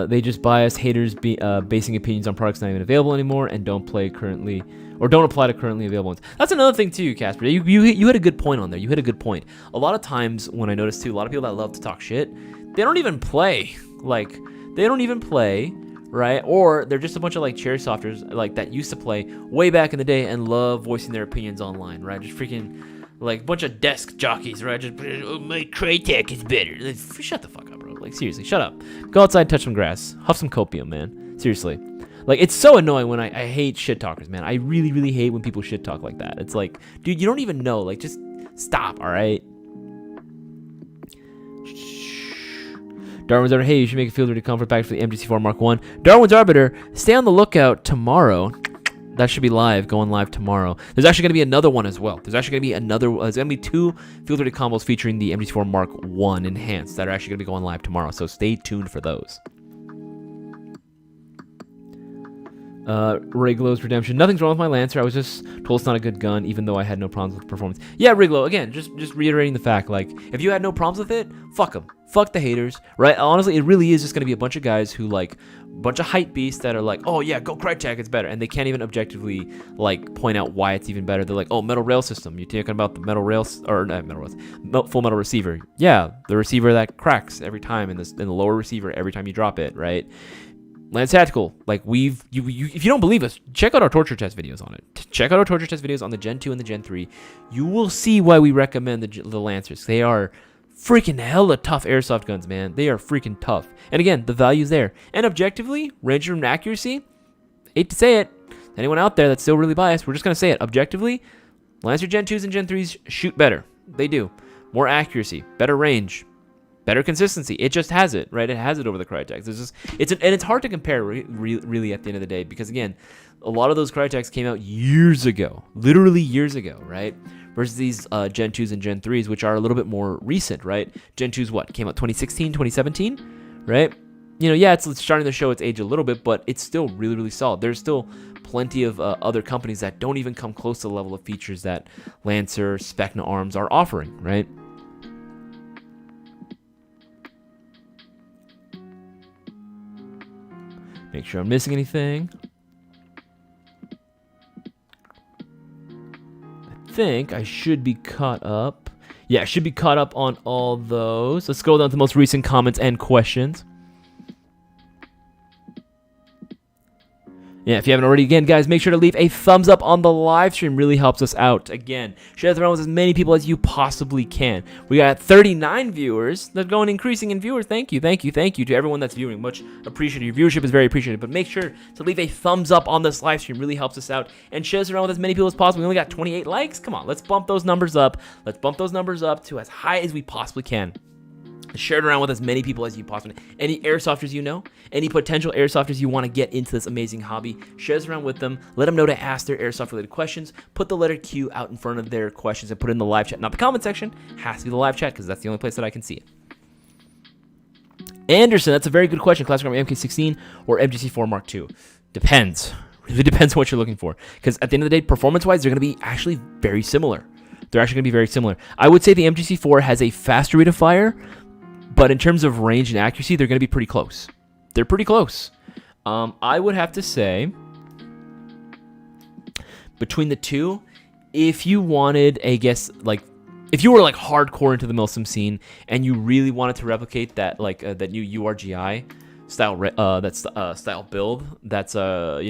They just bias haters basing opinions on products not even available anymore and don't apply to currently available ones. That's another thing too, Casper. You had a good point on there. You hit a good point. A lot of times when I notice too, a lot of people that love to talk shit, they don't even play. Like, they don't even play, right? Or they're just a bunch of like airsofters like that used to play way back in the day and love voicing their opinions online, right? Just freaking like a bunch of desk jockeys, right? Just, oh, my Crytek is better. Like, shut the fuck up, bro. Like, seriously, shut up. Go outside, touch some grass, huff some copium, man. Seriously. Like, it's so annoying when I hate shit talkers, man. I really, really hate when people shit talk like that. It's like, dude, you don't even know. Like, just stop, all right? Darwin's Arbiter, hey, you should make a field ready comfort package for the MGC4 Mark 1. Darwin's Arbiter, stay on the lookout tomorrow. That should be going live tomorrow. There's actually going to be another one as well. There's going to be 2 field ready combos featuring the MGC4 Mark 1 Enhanced that are actually going to be going live tomorrow, so stay tuned for those. Riglow's Redemption. Nothing's wrong with my Lancer. I was just told it's not a good gun, even though I had no problems with the performance. Yeah, Riglow, again, just reiterating the fact, like, if you had no problems with it, fuck them. Fuck the haters, right? Honestly, it really is just going to be a bunch of guys who, like, a bunch of hype beasts that are like, oh, yeah, go Crytek, it's better. And they can't even objectively, like, point out why it's even better. They're like, oh, metal rail system. You're talking about the metal rails, or not metal rails, full metal receiver. Yeah, the receiver that cracks every time in the lower receiver every time you drop it, right? Lance Tactical, like if you don't believe us, check out our torture test videos on it. Check out our torture test videos on the Gen 2 and the Gen 3. You will see why we recommend the Lancers. They are freaking hella tough airsoft guns, man. They are freaking tough. And again, the value's there. And objectively, range and accuracy, hate to say it, anyone out there that's still really biased, we're just going to say it. Objectively, Lancer Gen 2s and Gen 3s shoot better. They do. More accuracy, better range, better consistency. It just has it, right? It has it over the Crytek. It's hard to compare really at the end of the day, because again, a lot of those Cryteks came out years ago, literally years ago, right? Versus these Gen 2s and Gen 3s, which are a little bit more recent, right? Gen 2s, what, came out 2016, 2017, right? You know, yeah, it's starting to show its age a little bit, but it's still really, really solid. There's still plenty of other companies that don't even come close to the level of features that Lancer, Specna Arms are offering, right? Make sure I'm missing anything. I think I should be caught up. Yeah, I should be caught up on all those. Let's go down to the most recent comments and questions. Yeah, if you haven't already, again, guys, make sure to leave a thumbs up on the live stream. Really helps us out. Again, share it around with as many people as you possibly can. We got 39 viewers. They're going increasing in viewers. Thank you to everyone that's viewing. Much appreciated. Your viewership is very appreciated. But make sure to leave a thumbs up on this live stream. Really helps us out. And share this around with as many people as possible. We only got 28 likes. Come on, let's bump those numbers up. Let's bump those numbers up to as high as we possibly can. Share it around with as many people as you possibly can. Any airsofters you know, any potential airsofters you want to get into this amazing hobby, share this around with them. Let them know to ask their airsoft related questions. Put the letter Q out in front of their questions and put it in the live chat. Not the comment section. Has to be the live chat because that's the only place that I can see it. Anderson, that's a very good question. Classic Army MK16 or MGC4 Mark II? Depends. Really depends on what you're looking for. Because at the end of the day, performance-wise, they're going to be actually very similar. They're actually going to be very similar. I would say the MGC4 has a faster rate of fire, But in terms of range and accuracy, they're going to be pretty close. They're pretty close. I would have to say, between the two, if you wanted, I guess, like, if you were like hardcore into the milsim scene and you really wanted to replicate that, like that new URGI style, style build, that's that's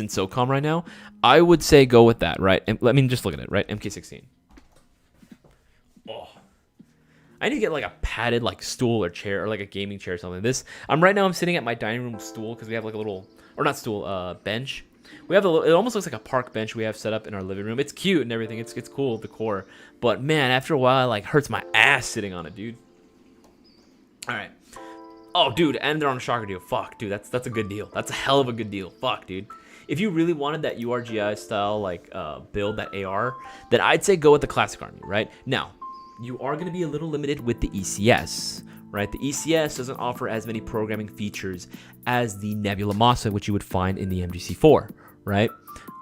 in SOCOM right now, I would say go with that, right? And let me just look at it, right? MK16. Oh, I need to get like a padded like stool or chair or like a gaming chair or something. I'm sitting at my dining room stool because we have like a little, or not stool, bench. We have it almost looks like a park bench we have set up in our living room. It's cute and everything. It's cool decor. But man, after a while, it like hurts my ass sitting on it, dude. All right. Oh, dude, and they're on a shocker deal. Fuck, dude, that's a good deal. That's a hell of a good deal. Fuck, dude. If you really wanted that URGI style like build, that AR, then I'd say go with the Classic Army, right? Now, you are going to be a little limited with the ECS. Right, the ECS doesn't offer as many programming features as the Nebula Masa, which you would find in the MGC4, right?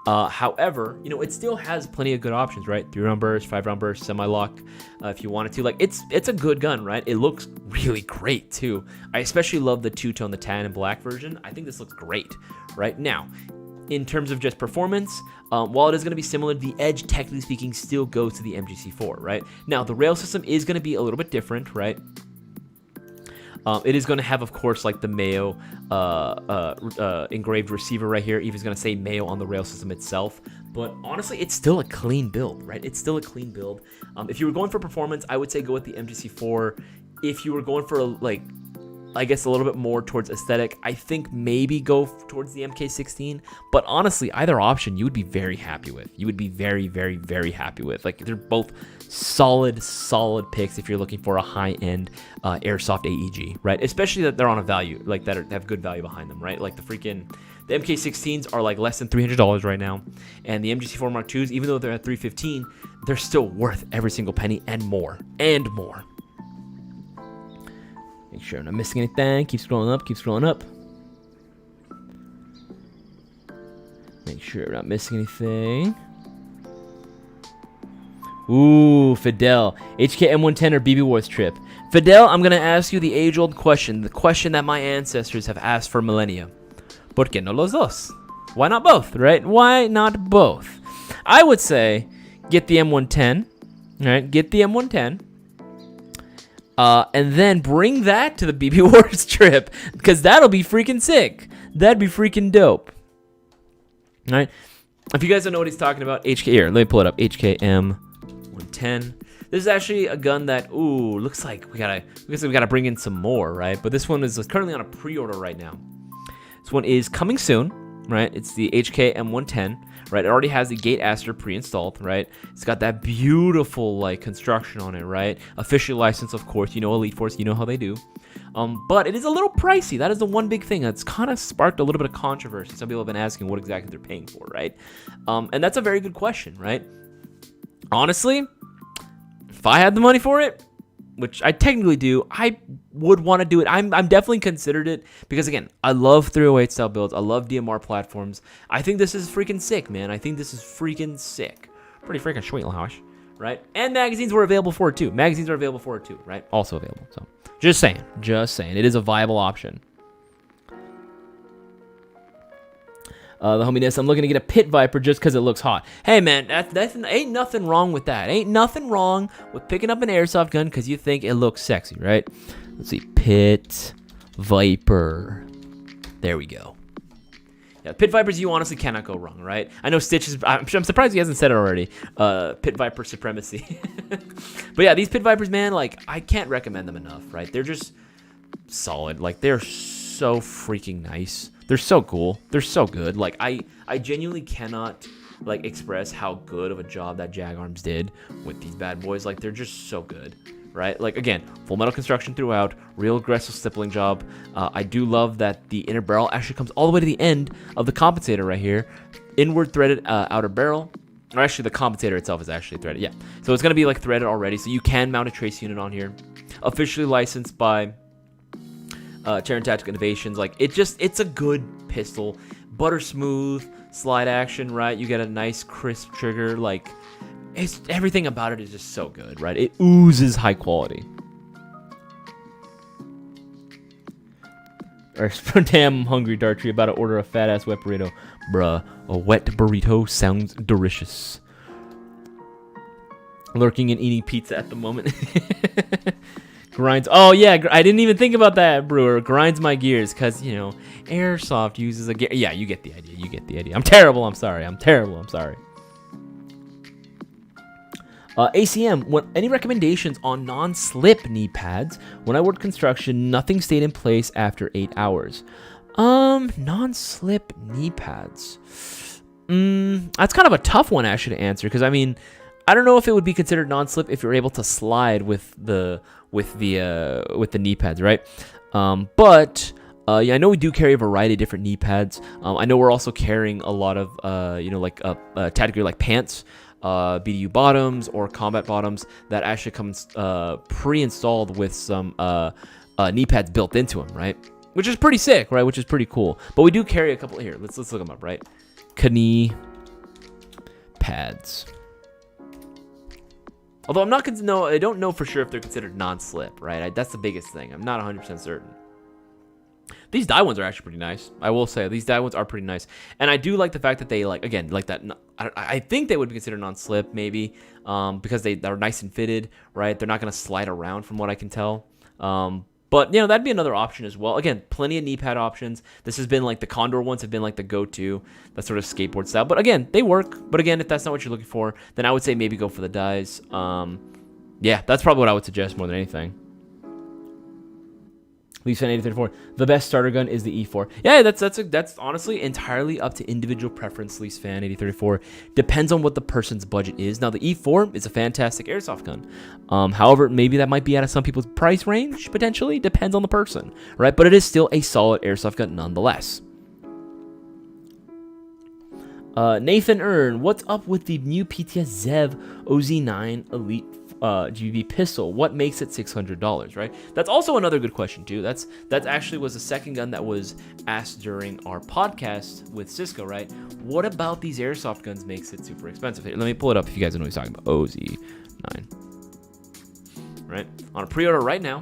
However, it still has plenty of good options, right? 3-round burst, 5-round burst, semi-lock, if you wanted to. Like, it's a good gun, right? It looks really great too. I especially love the two-tone, the tan and black version. I think this looks great, right? Now, in terms of just performance, while it is going to be similar, the edge, technically speaking, still goes to the MGC4, right? Now, the rail system is going to be a little bit different, right? It is going to have, of course, like the Mayo engraved receiver right here. Eva's going to say Mayo on the rail system itself. But honestly, it's still a clean build, right? It's still a clean build. If you were going for performance, I would say go with the MGC4. If you were going for, like, I guess a little bit more towards aesthetic, I think maybe go towards the MK16. But honestly, either option you would be very happy with. You would be very, very, very happy with. Like, they're both solid picks if you're looking for a high-end Airsoft AEG, right? Especially that they're on a value, like that have good value behind them, right? Like the MK16s are like less than $300 right now, and the MGC4 Mark IIs, even though they're at $315, they're still worth every single penny and more, and more. Make sure I'm not missing anything. Keep scrolling up. Make sure I'm not missing anything. Ooh, Fidel. HK M110 or BB Wars trip? Fidel, I'm going to ask you the age-old question. The question that my ancestors have asked for millennia. ¿Por qué no los dos? Why not both, right? Why not both? I would say get the M110. Right? Get the M110. And then bring that to the BB Wars trip, because that'll be freaking sick. That'd be freaking dope. All right. If you guys don't know what he's talking about, here, let me pull it up. HKM110. This is actually a gun that, looks like we gotta bring in some more, right? But this one is currently on a pre-order right now. This one is coming soon, right? It's the HKM110. Right, it already has the Gate Aster pre-installed, right? It's got that beautiful like construction on it, right? Officially licensed, of course. Elite Force, how they do. But it is a little pricey. That is the one big thing that's kind of sparked a little bit of controversy. Some people have been asking what exactly they're paying for, right? And that's a very good question, right? Honestly, if I had the money for it, which I technically do, I would want to do it. I'm definitely considered it because, again, I love 308 style builds. I love DMR platforms. I think this is freaking sick, man. I think this is freaking sick. Pretty freaking sweet, Lahosh, right? And magazines were available for it too. Right? Also available. So just saying. It is a viable option. The homie Ness, I'm looking to get a Pit Viper just because it looks hot. Hey, man, that's ain't nothing wrong with that. Ain't nothing wrong with picking up an airsoft gun because you think it looks sexy, right? Let's see. Pit Viper. There we go. Yeah, Pit Vipers, you honestly cannot go wrong, right? I know Stitch is... I'm surprised he hasn't said it already. Pit Viper supremacy. But yeah, these Pit Vipers, man, like, I can't recommend them enough, right? They're just solid. Like, they're so freaking nice. They're so cool. They're so good. Like, I genuinely cannot, like, express how good of a job that Jag Arms did with these bad boys. Like, they're just so good, right? Like, again, full metal construction throughout, real aggressive stippling job. I do love that the inner barrel actually comes all the way to the end of the compensator right here. Inward threaded outer barrel. Or actually, the compensator itself is actually threaded. Yeah. So it's going to be, like, threaded already. So you can mount a trace unit on here. Officially licensed by... Terran Tactical Innovations. Like, it's a good pistol. Butter smooth, slide action, right? You get a nice crisp trigger. Like, everything about it is just so good, right? It oozes high quality. Or damn hungry, Dartree, about to order a fat-ass wet burrito. Bruh, a wet burrito sounds delicious. Lurking and eating pizza at the moment. Grinds. Oh, yeah, I didn't even think about that, Brewer. Grinds my gears, because, you know, Airsoft uses a gear. Yeah, you get the idea. You get the idea. I'm terrible. I'm sorry. I'm terrible. I'm sorry. ACM, any recommendations on non-slip knee pads? When I worked construction, nothing stayed in place after 8 hours. Non-slip knee pads. That's kind of a tough one actually to answer, because I mean, I don't know if it would be considered non-slip if you're able to slide with the knee pads, right? But yeah, I know we do carry a variety of different knee pads. I know we're also carrying a lot of category like pants. BDU bottoms or combat bottoms that actually comes pre-installed with some knee pads built into them, right? Which is pretty sick, right? Which is pretty cool. But we do carry a couple here. Let's look them up, right? Knee pads. Although I don't know for sure if they're considered non-slip, right? That's the biggest thing. I'm not 100% certain. These dye ones are actually pretty nice. I will say these dye ones are pretty nice, and I do like the fact that they like that. I think they would be considered non-slip maybe because they're nice and fitted, right? They're not going to slide around from what I can tell. But you know, that'd be another option as well. Again, plenty of knee pad options. This has been like the Condor ones have been like the go-to, that sort of skateboard style. But again, they work. But again, if that's not what you're looking for, then I would say maybe go for the dyes. Yeah, that's probably what I would suggest more than anything. Leafan 8034. The best starter gun is the E4. Yeah, that's honestly entirely up to individual preference. Leafan 8034 depends on what the person's budget is. Now the E4 is a fantastic airsoft gun. However, maybe that might be out of some people's price range potentially. Depends on the person, right? But it is still a solid airsoft gun nonetheless. Nathan Earn, what's up with the new PTS Zev OZ9 Elite GBB pistol? What makes it $600, right? That's also another good question too. That actually was the second gun that was asked during our podcast with Cisco, right? What about these airsoft guns makes it super expensive? Here, let me pull it up if you guys know what he's talking about. OZ9, right? On a pre-order right now,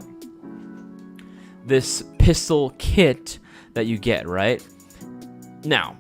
this pistol kit that you get, right? Now,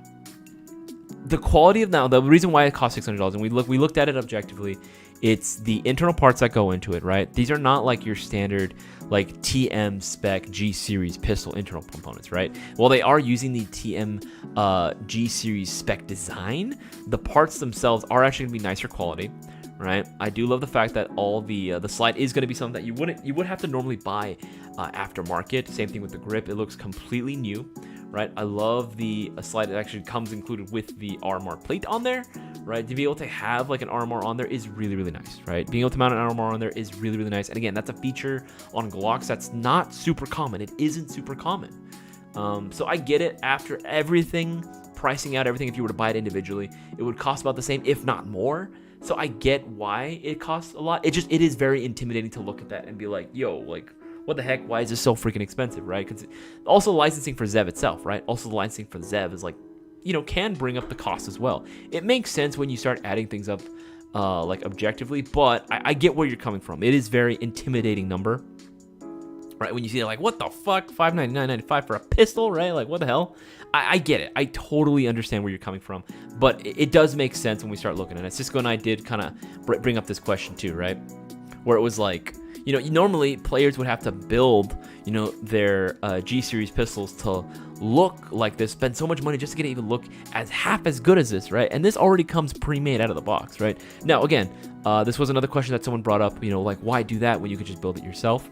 the quality of the reason why it costs $600, and we looked at it objectively. It's the internal parts that go into it, right? These are not like your standard like TM spec G series pistol internal components, right? While they are using the TM G series spec design, the parts themselves are actually gonna be nicer quality, right? I do love the fact that all the slide is gonna be something that you would have to normally buy aftermarket. Same thing with the grip; it looks completely new, right? I love the slide that actually comes included with the RMR plate on there, right? To be able to have like an RMR on there is really, really nice, right? Being able to mount an RMR on there is really, really nice. And again, that's a feature on Glocks that's not super common. It isn't super common. So I get it. After everything, pricing out everything, if you were to buy it individually, it would cost about the same, if not more. So I get why it costs a lot. It is very intimidating to look at that and be like, yo, like, what the heck? Why is this so freaking expensive, right? Because also licensing for Zev itself, right? Also the licensing for Zev is like, you know, can bring up the cost as well. It makes sense when you start adding things up like objectively, but I get where you're coming from. It is very intimidating number, right? When you see it, like, what the fuck? $599.95 for a pistol, right? Like, what the hell? I get it. I totally understand where you're coming from, but it does make sense when we start looking at it. Cisco and I did kind of bring up this question too, right? Where it was like, you know, normally players would have to build, you know, their G series pistols to look like this, spend so much money just to get it even look as half as good as this, right? And this already comes pre-made out of the box, right? Now, again, this was another question that someone brought up, you know, like, why do that when you could just build it yourself?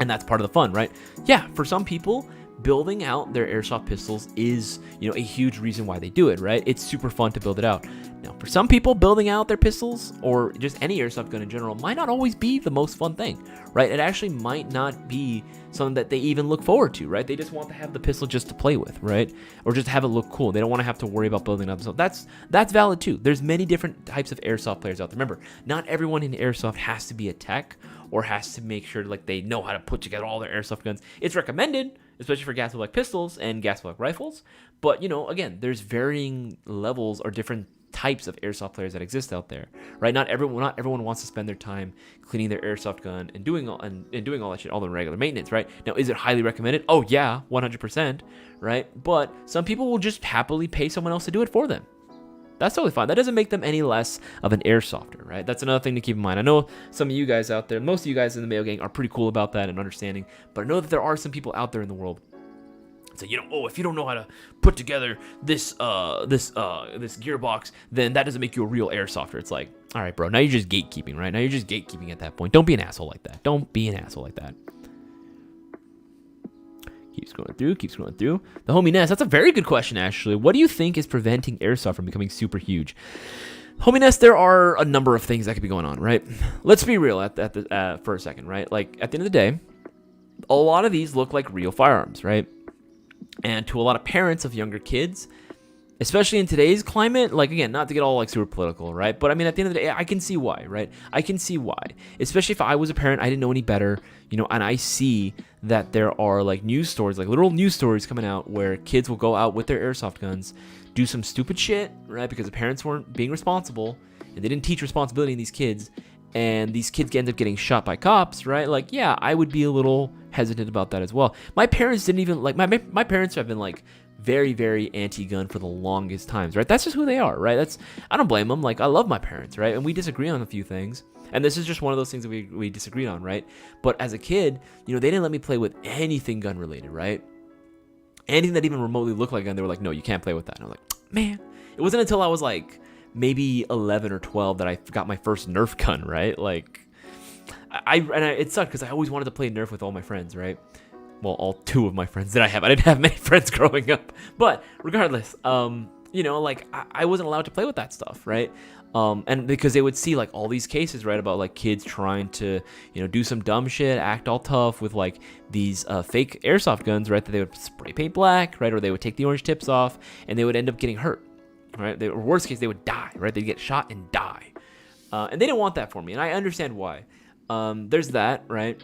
And that's part of the fun, right? Yeah, for some people, building out their airsoft pistols is, you know, a huge reason why they do it, right? It's super fun to build it out. Now, for some people, building out their pistols or just any airsoft gun in general might not always be the most fun thing, right? It actually might not be something that they even look forward to, right? They just want to have the pistol just to play with, right? Or just have it look cool. They don't want to have to worry about building it up. So that's valid too. There's many different types of airsoft players out there. Remember, not everyone in airsoft has to be a tech or has to make sure like they know how to put together all their airsoft guns. It's recommended, especially for gas-like pistols and gas-like rifles. But, you know, again, there's varying levels or different types of airsoft players that exist out there, right? Not everyone wants to spend their time cleaning their airsoft gun and doing all that shit, all the regular maintenance, right? Now, is it highly recommended? Oh yeah, 100%, right? But some people will just happily pay someone else to do it for them. That's totally fine. That doesn't make them any less of an airsofter, right? That's another thing to keep in mind. I know some of you guys out there, most of you guys in the Mayo Gang are pretty cool about that and understanding, but I know that there are some people out there in the world. So, if you don't know how to put together this gearbox, then that doesn't make you a real airsofter. It's like, all right, bro, now you're just gatekeeping, right? Now you're just gatekeeping at that point. Don't be an asshole like that. Don't be an asshole like that. Keep scrolling through. The homie Ness, that's a very good question, actually. What do you think is preventing airsoft from becoming super huge? Homie Ness, there are a number of things that could be going on, right? Let's be real for a second, right? Like, at the end of the day, a lot of these look like real firearms, right? And to a lot of parents of younger kids, especially in today's climate, like, again, not to get all like super political, right? But I mean, at the end of the day, I can see why, right? I can see why. Especially if I was a parent, I didn't know any better, and I see that there are like news stories, like literal news stories coming out where kids will go out with their airsoft guns, do some stupid shit, right? Because the parents weren't being responsible and they didn't teach responsibility in these kids. And these kids end up getting shot by cops, right? Like, yeah, I would be a little hesitant about that as well. My parents didn't even, like, my parents have been, like, very, very anti-gun for the longest times, right? That's just who they are, right? I don't blame them. Like, I love my parents, right? And we disagree on a few things. And this is just one of those things that we disagreed on, right? But as a kid, they didn't let me play with anything gun-related, right? Anything that even remotely looked like a gun, they were like, no, you can't play with that. And I was like, man. It wasn't until I was, like, maybe 11 or 12 that I got my first Nerf gun, right? Like, it sucked because I always wanted to play Nerf with all my friends, right? Well, all two of my friends that I have. I didn't have many friends growing up. But regardless, like, I wasn't allowed to play with that stuff, right? And because they would see, like, all these cases, right, about, like, kids trying to, do some dumb shit, act all tough with, like, these fake airsoft guns, right, that they would spray paint black, right, or they would take the orange tips off, and they would end up getting hurt. Right? Or worst case, they would die, right? They'd get shot and die. And they didn't want that for me, and I understand why. There's that, right?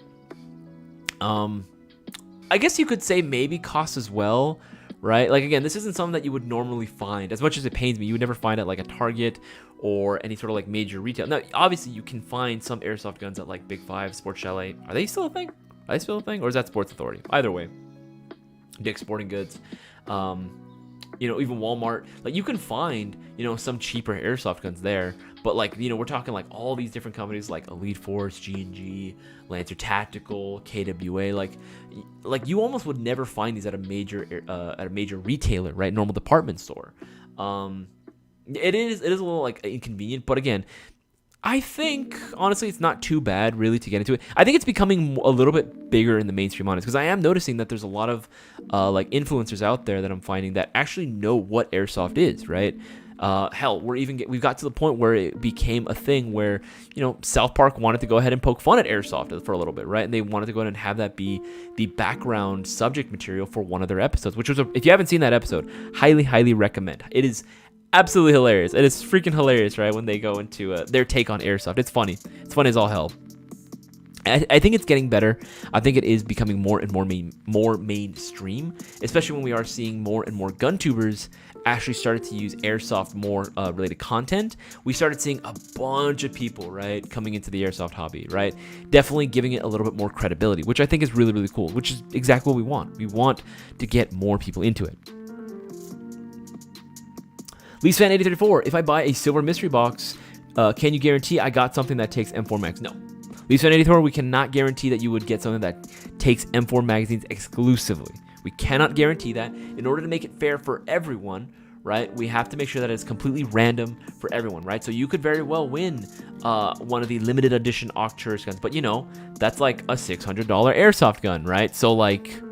I guess you could say maybe cost as well, right? Like, again, this isn't something that you would normally find. As much as it pains me, you would never find it like a Target or any sort of, like, major retail. Now, obviously, you can find some airsoft guns at, like, Big Five, Sports Chalet. Are they still a thing? Or is that Sports Authority? Either way. Dick's Sporting Goods. Even Walmart, like, you can find, some cheaper airsoft guns there, but, like, we're talking, like, all these different companies, like Elite Force, G&G, Lancer Tactical, KWA, like you almost would never find these at a major retailer, right? Normal department store. It is a little, like, inconvenient, but again, I think, honestly, it's not too bad, really, to get into it. I think it's becoming a little bit bigger in the mainstream, honest, because I am noticing that there's a lot of, like, influencers out there that I'm finding that actually know what airsoft is, right? Hell, we've got to the point where it became a thing where, South Park wanted to go ahead and poke fun at airsoft for a little bit, right? And they wanted to go ahead and have that be the background subject material for one of their episodes, which was, if you haven't seen that episode, highly, highly recommend. It is absolutely hilarious. It is freaking hilarious, right? When they go into their take on airsoft. It's funny. It's funny as all hell. I think it's getting better. I think it is becoming more and more mainstream, especially when we are seeing more and more gun tubers actually started to use airsoft more related content. We started seeing a bunch of people, right, coming into the airsoft hobby, right? Definitely giving it a little bit more credibility, which I think is really, really cool, which is exactly what we want. We want to get more people into it. LeeSfan8034, if I buy a silver mystery box, can you guarantee I got something that takes M4 mags? No. LeeSfan84, we cannot guarantee that you would get something that takes M4 magazines exclusively. We cannot guarantee that. In order to make it fair for everyone, right, we have to make sure that it's completely random for everyone, right? So you could very well win one of the limited edition Arcturus guns, but that's like a $600 airsoft gun, right? So, like,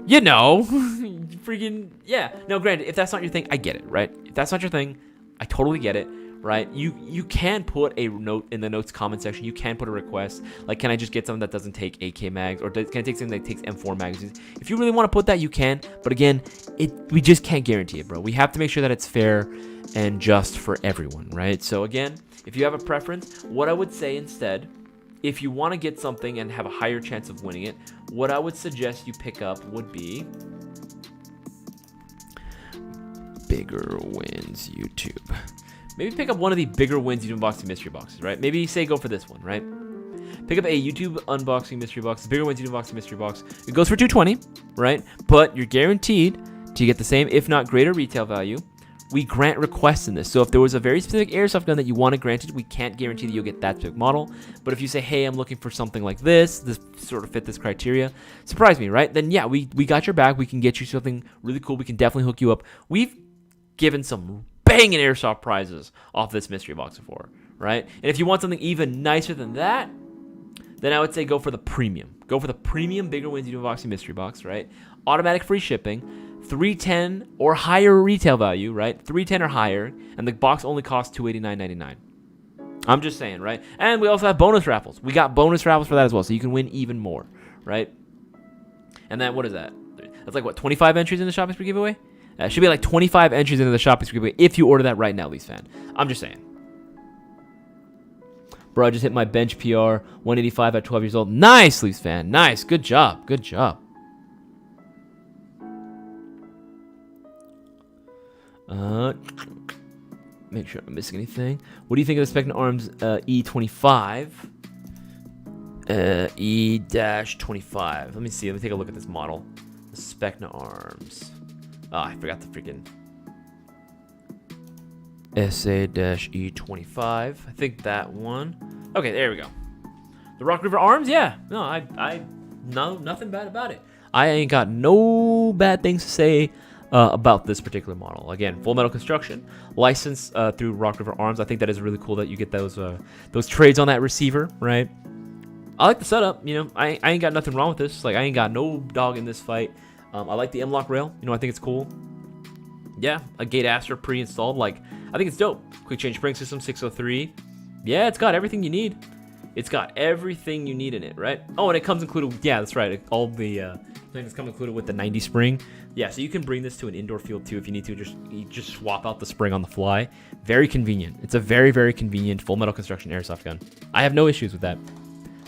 freaking, yeah. No, granted, if that's not your thing, I get it, right? If that's not your thing, I totally get it, right? You can put a note in the notes comment section. You can put a request, like, can I just get something that doesn't take AK mags, or can I take something that takes M4 magazines? If you really want to put that, you can, but again, we just can't guarantee it, bro. We have to make sure that it's fair and just for everyone, right? So again, if you have a preference, what I would say instead, if you want to get something and have a higher chance of winning it, what I would suggest you pick up would be Bigger Wins YouTube. maybe pick up one of the bigger wins YouTube unboxing mystery boxes, right? Maybe say go for this one, right? Pick up a YouTube unboxing mystery box, bigger wins YouTube unboxing mystery box. It goes for $220, right? But you're guaranteed to get the same, if not greater, retail value. We grant requests in this. So if there was a very specific airsoft gun that you wanted granted, we can't guarantee that you'll get that specific model. But if you say, hey, I'm looking for something like this sort of fit this criteria, surprise me, right? Then yeah, we got your back. We can get you something really cool. We can definitely hook you up. We've given some banging airsoft prizes off this mystery box before, right? And if you want something even nicer than that, then I would say go for the premium. Go for the premium bigger wins YouTube unboxing mystery box, right? Automatic free shipping. $310 or higher retail value, right? $310 or higher, and the box only costs $289.99. I'm just saying, right? And we also have bonus raffles. We got bonus raffles for that as well, so you can win even more, right? And then what is that? That's like what, 25 entries in the shopping spree giveaway? It should be like 25 entries into the shopping spree giveaway if you order that right now, Leafs fan. I'm just saying. Bro, I just hit my bench PR, 185 at 12 years old. Nice, Leafs fan. Nice. Good job. Good job. Make sure I'm not missing anything. What do you think of the Spectre Arms E25? E-25. Let me see. Let me take a look at this model. The Spectre Arms. Oh, I forgot the freaking SA-E25. I think that one. Okay, there we go. The Rock River Arms? Yeah. No, no, nothing bad about it. I ain't got no bad things to say about this particular model. Again, full metal construction, licensed through Rock River Arms. I think that is really cool that you get those trades on that receiver, right? I like the setup. You know, I ain't got nothing wrong with this. Like, I ain't got no dog in this fight. I like the M-lock rail. You know, I think it's cool. Yeah, a gate aster pre-installed. Like, I think it's dope. Quick change spring system, 603. Yeah, it's got everything you need. It's got everything you need in it, right? Oh, and it comes included. Yeah, that's right. All the things come included with the 90 spring. Yeah, so you can bring this to an indoor field too if you need to. You just swap out the spring on the fly. Very convenient. It's a very, very convenient full metal construction airsoft gun. I have no issues with that.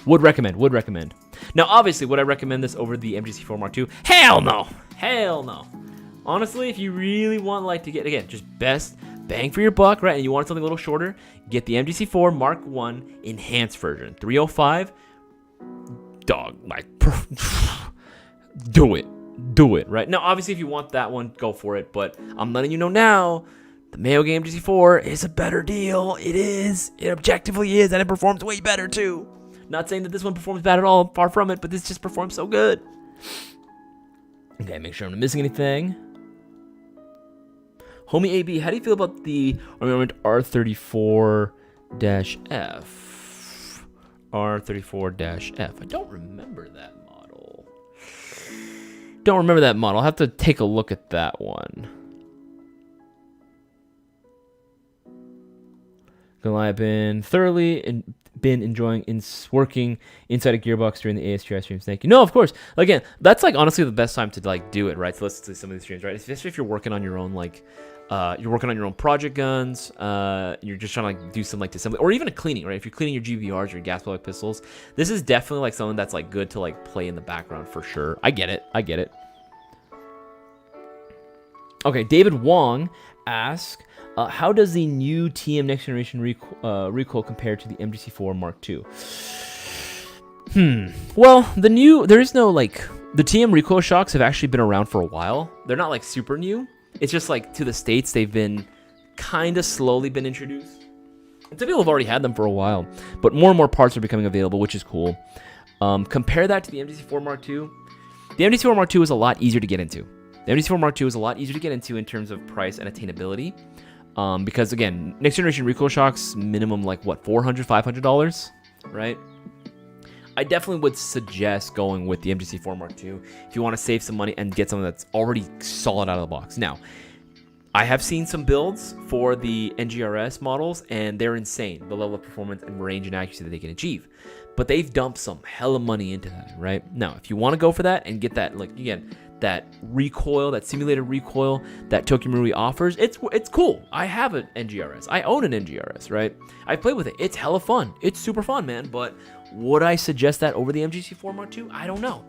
Would recommend. Would recommend. Now, obviously, would I recommend this over the MGC4 Mark II? Hell no. Hell no. Honestly, if you really want like to get, again, just best bang for your buck, right? And you want something a little shorter, get the MGC4 Mark I enhanced version. 305. Dog, like, do it. Do it, right? Now, obviously, if you want that one, go for it. But I'm letting you know now, the Mayo Gang MGC4 is a better deal. It is. It objectively is, and it performs way better, too. Not saying that this one performs bad at all. Far from it, but this just performs so good. Okay, make sure I'm not missing anything. Homie AB, how do you feel about the Armament R34-F? R34-F. I don't remember that model. I'll have to take a look at that one. I've been thoroughly enjoying working inside a gearbox during the ASTR streams. Thank you. No, of course. Again, that's like honestly the best time to like do it, right? So let's do some of these streams, right? Especially if you're working on your own like you're working on your own project guns, you're just trying to like do some like assembly or even a cleaning, right? If you're cleaning your GBRs or your gas pellet pistols, this is definitely like something that's like good to like play in the background for sure. I get it. Okay, David Wong asks, how does the new TM Next Generation recoil compare to the MGC4 Mark II? Well, the TM recoil shocks have actually been around for a while. They're not like super new. It's just like to the States, they've been kind of slowly been introduced. And some people have already had them for a while, but more and more parts are becoming available, which is cool. Compare that to the MGC4 Mark II. The MGC4 Mark II is a lot easier to get into. The MGC4 Mark II is a lot easier to get into in terms of price and attainability. Because again, next generation recoil shocks, minimum like what, $400, $500, right? I definitely would suggest going with the MGC4 Mark II if you want to save some money and get something that's already solid out of the box. Now, I have seen some builds for the NGRS models, and they're insane, the level of performance and range and accuracy that they can achieve. But they've dumped some hella money into that, right? Now, if you want to go for that and get that, like, again, that recoil, that simulated recoil that Tokyo Marui offers. It's cool. I have an NGRS. I own an NGRS, right? I played with it. It's hella fun. It's super fun, man. But would I suggest that over the MGC4 Mark II? I don't know.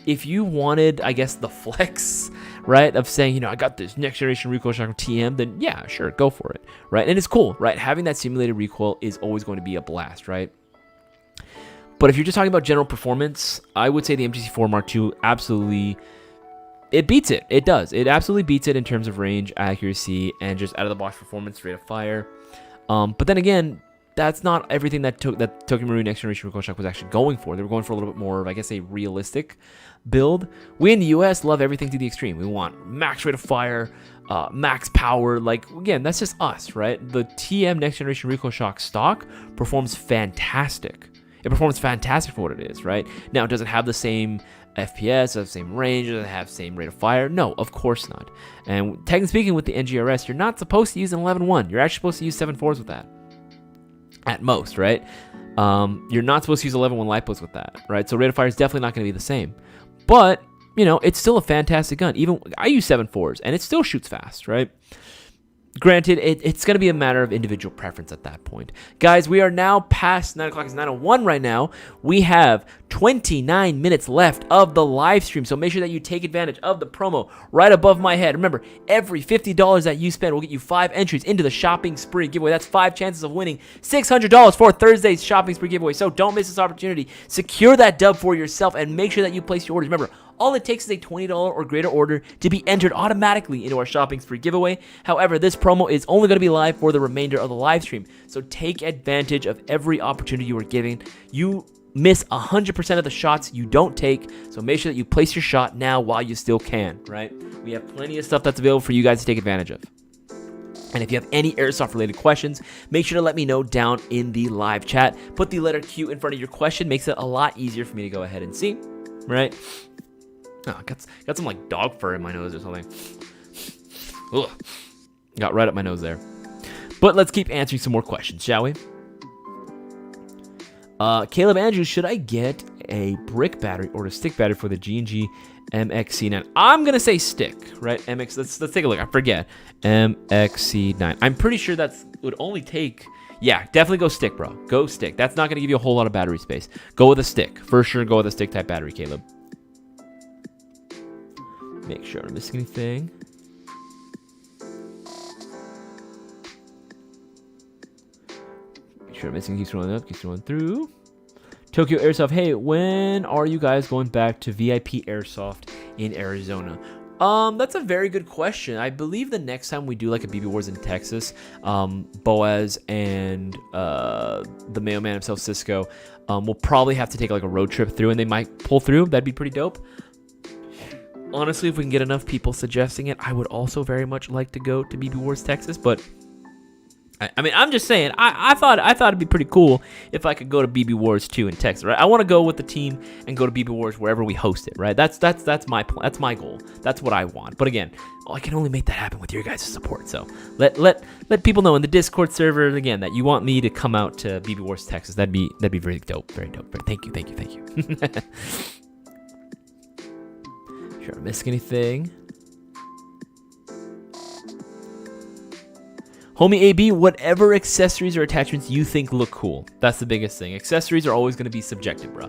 If you wanted, I guess, the flex, right, of saying, you know, I got this next generation recoil shot from TM, then yeah, sure, go for it, right? And it's cool, right? Having that simulated recoil is always going to be a blast, right? But if you're just talking about general performance, I would say the MGC4 Mark II absolutely, it beats it. It does. It absolutely beats it in terms of range, accuracy, and just out-of-the-box performance, rate of fire. But then again, that's not everything that Tokyo Marui Next Generation Recoil Shock was actually going for. They were going for a little bit more of, I guess, a realistic build. We in the US love everything to the extreme. We want max rate of fire, max power. Like, again, that's just us, right? The TM Next Generation Recoil Shock stock performs fantastic. It performs fantastic for what it is, right? Now, does it have the same FPS, the same range, does it have the same rate of fire? No, of course not. And technically speaking, with the NGRS, you're not supposed to use an 11.1. You're actually supposed to use 7.4s with that. At most, right? You're not supposed to use 11.1 lipos with that, right? So rate of fire is definitely not going to be the same. But, you know, it's still a fantastic gun. Even I use 7.4s, and it still shoots fast, right? Granted, it's going to be a matter of individual preference at that point. Guys, we are now past 9 o'clock. It's 9:01 right now. We have 29 minutes left of the live stream, so make sure that you take advantage of the promo right above my head. Remember, every $50 that you spend will get you 5 entries into the shopping spree giveaway. That's 5 chances of winning $600 for Thursday's shopping spree giveaway. So don't miss this opportunity. Secure that dub for yourself and make sure that you place your orders. Remember, all it takes is a $20 or greater order to be entered automatically into our shopping spree giveaway. However, this promo is only going to be live for the remainder of the live stream, so take advantage of every opportunity you are given. You miss 100% of the shots you don't take, so make sure that you place your shot now while you still can, right? We have plenty of stuff that's available for you guys to take advantage of. And if you have any Airsoft related questions, make sure to let me know down in the live chat. Put the letter Q in front of your question. Makes it a lot easier for me to go ahead and see, right? Oh, got some like dog fur in my nose or something. Ugh. Got right up my nose there. But let's keep answering some more questions, shall we? Caleb Andrews, should I get a brick battery or a stick battery for the G&G MXC9? I'm gonna say stick, right? MX. Let's take a look. I forget. MXC9. I'm pretty sure that's would only take. Yeah, definitely go stick, bro. Go stick. That's not gonna give you a whole lot of battery space. Go with a stick for sure. Go with a stick type battery, Caleb. Make sure I don't miss anything. Make sure I'm missing. Keep scrolling up. Keep scrolling through. Tokyo Airsoft. Hey, when are you guys going back to VIP Airsoft in Arizona? That's a very good question. I believe the next time we do like a BB Wars in Texas, Boaz and the Mayo Man himself, Cisco, we'll probably have to take like a road trip through, and they might pull through. That'd be pretty dope. Honestly, if we can get enough people suggesting it, I would also very much like to go to BB Wars Texas. But I mean, I'm just saying, I thought it'd be pretty cool if I could go to BB Wars 2 in Texas, right? I want to go with the team and go to BB Wars wherever we host it, right? That's my plan. That's my goal. That's what I want. But again, I can only make that happen with your guys' support. So let people know in the Discord server again that you want me to come out to BB Wars Texas. That'd be very dope, very dope. Thank you. Sure, I'm missing anything. Homie AB, whatever accessories or attachments you think look cool. That's the biggest thing. Accessories are always going to be subjective, bro.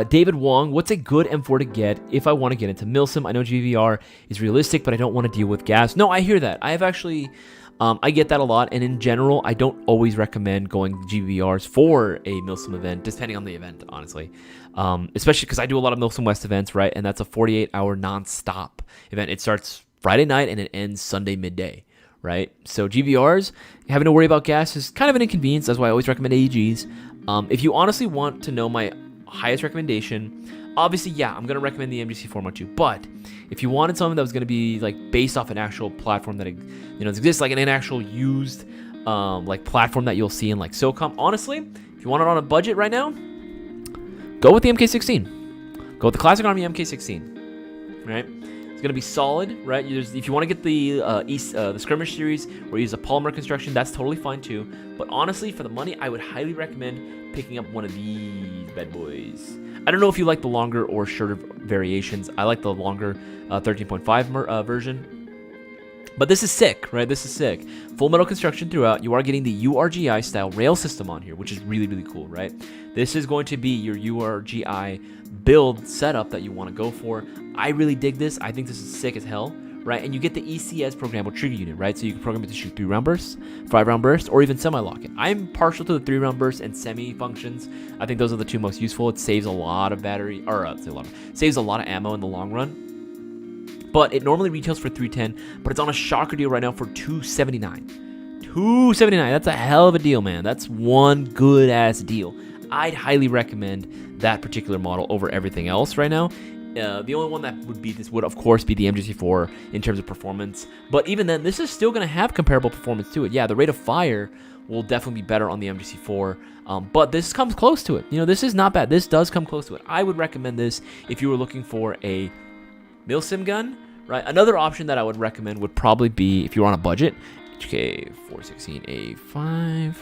David Wong, what's a good M4 to get if I want to get into Milsim? I know GVR is realistic, but I don't want to deal with gas. No, I hear that. I have actually... I get that a lot, and in general, I don't always recommend going GVRs for a Milsim event, depending on the event, honestly. Especially because I do a lot of Milsim West events, right? And that's a 48-hour non-stop event. It starts Friday night, and it ends Sunday midday, right? So GVRs, having to worry about gas is kind of an inconvenience. That's why I always recommend AEGs. If you honestly want to know my highest recommendation, obviously, yeah, I'm going to recommend the MGC4 Mark II, but if you wanted something that was going to be like based off an actual platform that exists, like an actual used like platform that you'll see in like SOCOM, honestly, if you want it on a budget right now, go with the MK16. Go with the Classic Army MK16, right? It's going to be solid, right? If you want to get the skirmish series where you use a polymer construction, that's totally fine too. But honestly, for the money, I would highly recommend picking up one of these bad boys. I don't know if you like the longer or shorter variations. I like the longer 13.5 version. But this is sick, right? This is sick. Full metal construction throughout. You are getting the URGI style rail system on here, which is really, really cool, right? This is going to be your URGI build setup that you want to go for. I really dig this. I think this is sick as hell, right? And you get the ECS programmable trigger unit, right? So you can program it to shoot 3-round bursts, 5-round bursts, or even semi-lock it. I'm partial to the 3-round bursts and semi functions. I think those are the two most useful. It saves a lot of battery, or saves a lot of ammo in the long run. But it normally retails for $310, but it's on a shocker deal right now for $279. $279. That's a hell of a deal, man. That's one good ass deal. I'd highly recommend that particular model over everything else right now. The only one that would be this would of course be the MGC4 in terms of performance, but even then, this is still going to have comparable performance to it. Yeah, the rate of fire will definitely be better on the MGC4, but this comes close to it. You know, this is not bad. This does come close to it. I would recommend this if you were looking for a milsim gun. Right, another option that I would recommend would probably be if you're on a budget, HK 416A5.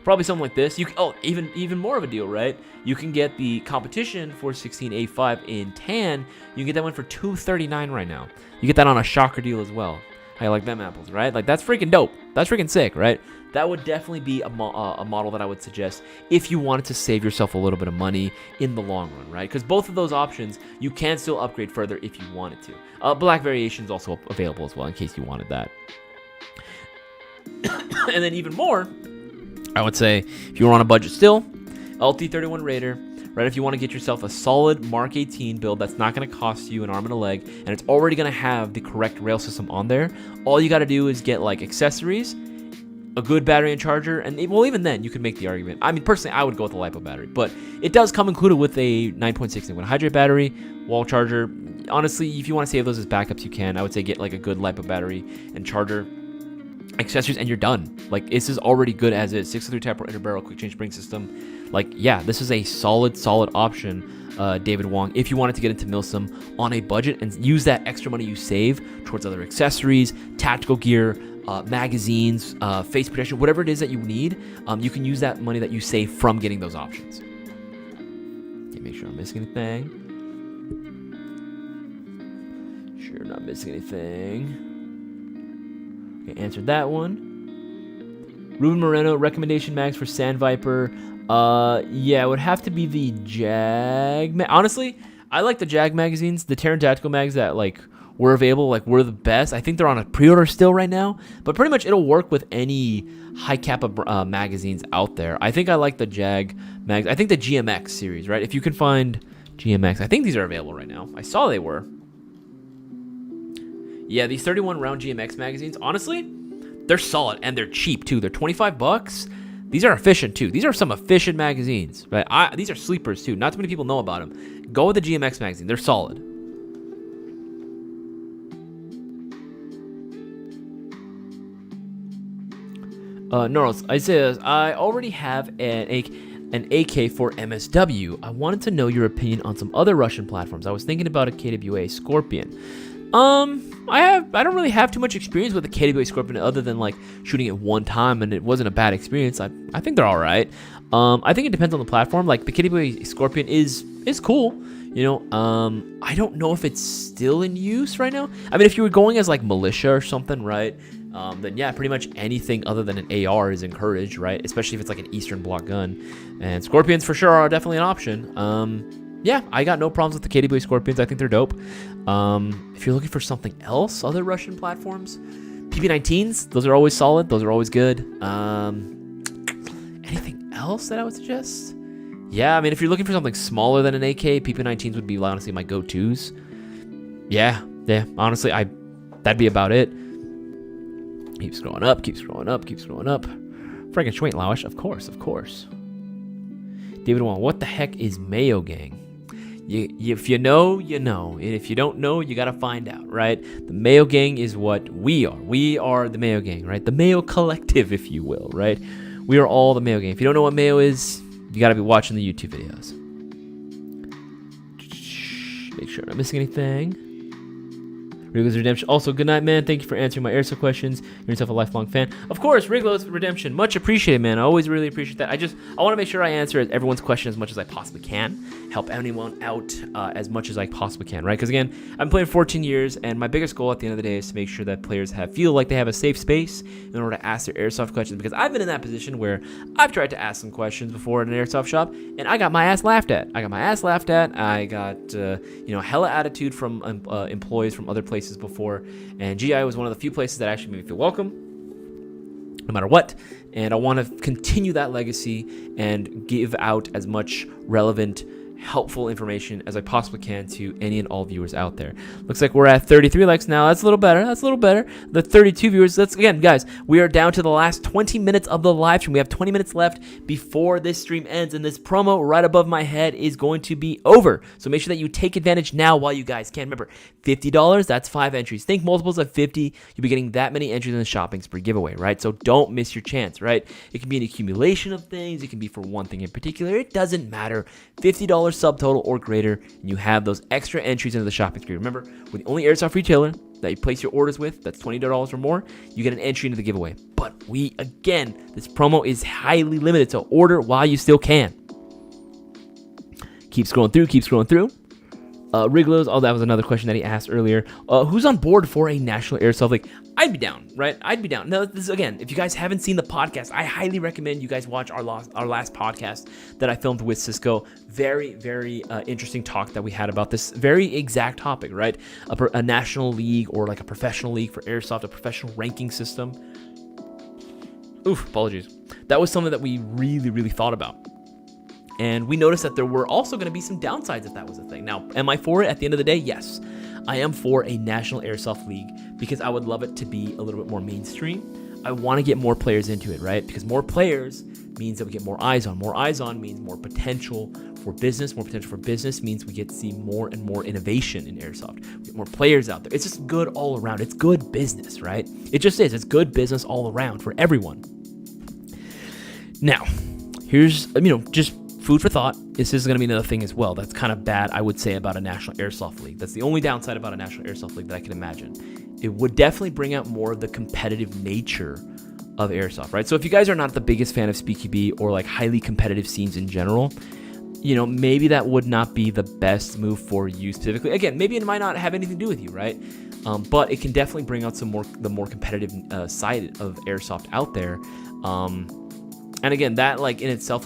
Probably something like this. You can, even more of a deal, right? You can get the competition 416A5 in tan. You can get that one for $239 right now. You get that on a shocker deal as well. How you like them apples, right? Like, that's freaking dope. That's freaking sick, right? That would definitely be a model that I would suggest if you wanted to save yourself a little bit of money in the long run, right? Because both of those options, you can still upgrade further if you wanted to. Black variation is also available as well in case you wanted that. And then even more, I would say if you were on a budget still, LT31 Raider, right? If you want to get yourself a solid Mark 18 build that's not going to cost you an arm and a leg, and it's already going to have the correct rail system on there, all you got to do is get like accessories, a good battery and charger, and well, even then you could make the argument. I mean, personally, I would go with the LiPo battery, but it does come included with a 9.6 liquid hydrate battery, wall charger. Honestly, if you want to save those as backups, you can. I would say get like a good LiPo battery and charger, accessories, and you're done. Like, this is already good as is. 603 taper interbarrel quick change spring system. Like, yeah, this is a solid option, David Wong, if you wanted to get into milsim on a budget and use that extra money you save towards other accessories, tactical gear, magazines, face protection, whatever it is that you need. You can use that money that you save from getting those options. Okay, make sure I'm missing anything. Sure, not missing anything. Okay, answered that one. Ruben Moreno, recommendation mags for Sand Viper. Yeah, it would have to be the Jag. Honestly, I like the Jag magazines. The Terran Tactical mags that like were available, like were the best. I think they're on a pre-order still right now, but pretty much it'll work with any high kappa magazines out there. I think I like the Jag mags. I think the GMX series, right? If you can find GMX, I think these are available right now. I saw they were. Yeah, these 31 round GMX magazines, honestly, they're solid and they're cheap too. They're $25. These are efficient too. These are some efficient magazines, right? These are sleepers too. Not too many people know about them. Go with the GMX magazine. They're solid. Norris, Isaias, I already have an AK for MSW. I wanted to know your opinion on some other Russian platforms. I was thinking about a KWA Scorpion. I don't really have too much experience with the KWA Scorpion other than like shooting it one time, and it wasn't a bad experience. I think they're all right. I think it depends on the platform. Like the KWA Scorpion is cool. You know, I don't know if it's still in use right now. I mean, if you were going as like militia or something, right? Then yeah, pretty much anything other than an AR is encouraged, right? Especially if it's like an Eastern Bloc gun. And Scorpions for sure are definitely an option. Yeah, I got no problems with the KWA Scorpions. I think they're dope. If you're looking for something else, other Russian platforms, PP19s, those are always solid. Those are always good. Anything else that I would suggest? Yeah, I mean, if you're looking for something smaller than an AK, PP19s would be honestly my go-tos. Yeah, honestly, that'd be about it. Keep scrolling up. Franken Schwaintlauish, of course. David Wong, what the heck is Mayo Gang? If you know, you know. And if you don't know, you gotta find out, right? The Mayo Gang is what we are. We are the Mayo Gang, right? The Mayo Collective, if you will, right? We are all the Mayo Gang. If you don't know what Mayo is, you gotta be watching the YouTube videos. Make sure I'm not missing anything. Wriggles Redemption. Also, good night, man. Thank you for answering my airsoft questions. You're yourself a lifelong fan. Of course, Wriggles Redemption. Much appreciated, man. I always really appreciate that. I want to make sure I answer everyone's question as much as I possibly can. Help anyone out as much as I possibly can, right? Because again, I've been playing 14 years, and my biggest goal at the end of the day is to make sure that players feel like they have a safe space in order to ask their airsoft questions. Because I've been in that position where I've tried to ask some questions before in an airsoft shop, and I got my ass laughed at. I got hella attitude from employees from other places before, and GI was one of the few places that actually made me feel welcome, no matter what. And I want to continue that legacy and give out as much relevant, helpful information as I possibly can to any and all viewers out there. Looks like we're at 33 likes now. That's a little better. The 32 viewers. Again, guys, we are down to the last 20 minutes of the live stream. We have 20 minutes left before this stream ends, and this promo right above my head is going to be over. So make sure that you take advantage now while you guys can. Remember, $50, that's 5 entries. Think multiples of 50. You'll be getting that many entries in the shopping spree giveaway, right? So don't miss your chance, right? It can be an accumulation of things. It can be for one thing in particular. It doesn't matter. $50 subtotal or greater, and you have those extra entries into the shopping spree. Remember, we're the only airsoft retailer that you place your orders with that's $20 or more, you get an entry into the giveaway. But this promo is highly limited, so order while you still can. Keep scrolling through. Wriggles, that was another question that he asked earlier. Who's on board for a national airsoft league? I'd be down, right? I'd be down. Now, this again, if you guys haven't seen the podcast, I highly recommend you guys watch our last podcast that I filmed with Cisco. Very, very interesting talk that we had about this very exact topic, right? A national league or like a professional league for airsoft, a professional ranking system. Oof, apologies. That was something that we really, really thought about. And we noticed that there were also going to be some downsides if that was a thing. Now, am I for it at the end of the day? Yes. I am for a national airsoft league because I would love it to be a little bit more mainstream. I want to get more players into it, right? Because more players means that we get more eyes on. More eyes on means more potential for business. More potential for business means we get to see more and more innovation in airsoft. We get more players out there. It's just good all around. It's good business, right? It just is. It's good business all around for everyone. Now, here's, just food for thought. This is going to be another thing as well that's kind of bad, I would say, about a national airsoft league. That's the only downside about a national airsoft league that I can imagine. It would definitely bring out more of the competitive nature of airsoft, right? So if you guys are not the biggest fan of SpeakyB or like highly competitive scenes in general, maybe that would not be the best move for you specifically. Again, maybe it might not have anything to do with you, right? But it can definitely bring out the more competitive side of airsoft out there. And again, that in itself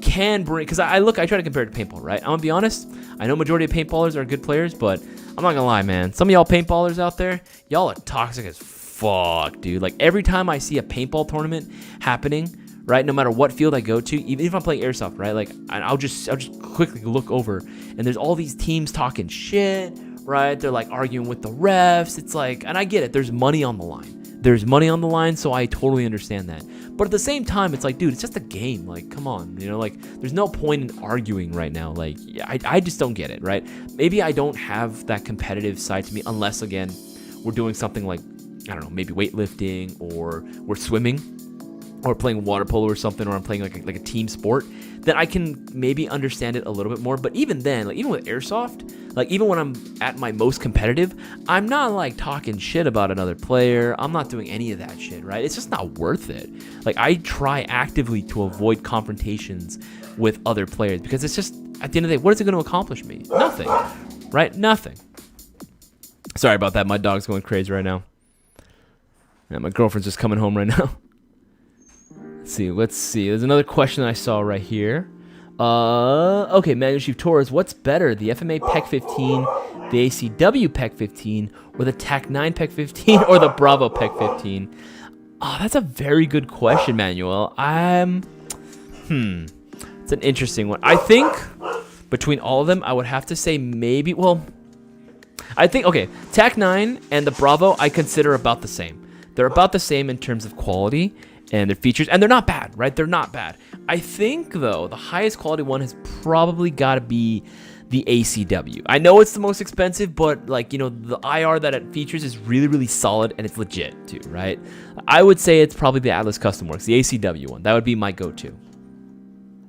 can bring, because I try to compare it to paintball, right? I'm gonna be honest, I know majority of paintballers are good players, but I'm not gonna lie, man. Some of y'all paintballers out there, y'all are toxic as fuck, dude. Every time I see a paintball tournament happening, right, no matter what field I go to, even if I'm playing airsoft, right, I'll just quickly look over, and there's all these teams talking shit, right? They're arguing with the refs. It's and I get it. There's money on the line. So I totally understand that. But at the same time, it's dude, it's just a game. Come on, there's no point in arguing right now. I just don't get it, right? Maybe I don't have that competitive side to me unless, again, we're doing something I don't know, maybe weightlifting, or we're swimming, or playing water polo or something, or I'm playing like a team sport, then I can maybe understand it a little bit more. But even then, even with airsoft, even when I'm at my most competitive, I'm not talking shit about another player. I'm not doing any of that shit, right? It's just not worth it. I try actively to avoid confrontations with other players because it's just, at the end of the day, what is it going to accomplish me? Nothing, right? Nothing. Sorry about that. My dog's going crazy right now. Yeah, my girlfriend's just coming home right now. Let's see. There's another question that I saw right here. Okay, Manuel Chief Torres, what's better, the FMA PEC 15, the ACW PEC 15, or the TAC-9 PEC 15, or the Bravo PEC 15? Oh, that's a very good question, Manuel. It's an interesting one. I think between all of them, I would have to say maybe, TAC-9 and the Bravo I consider about the same. They're about the same in terms of quality and their features, and they're not bad, right? They're not bad. I think, though, the highest quality one has probably got to be the ACW. I know it's the most expensive, but the IR that it features is really, really solid, and it's legit too, right? I would say it's probably the Atlas Custom Works, the ACW one. That would be my go-to.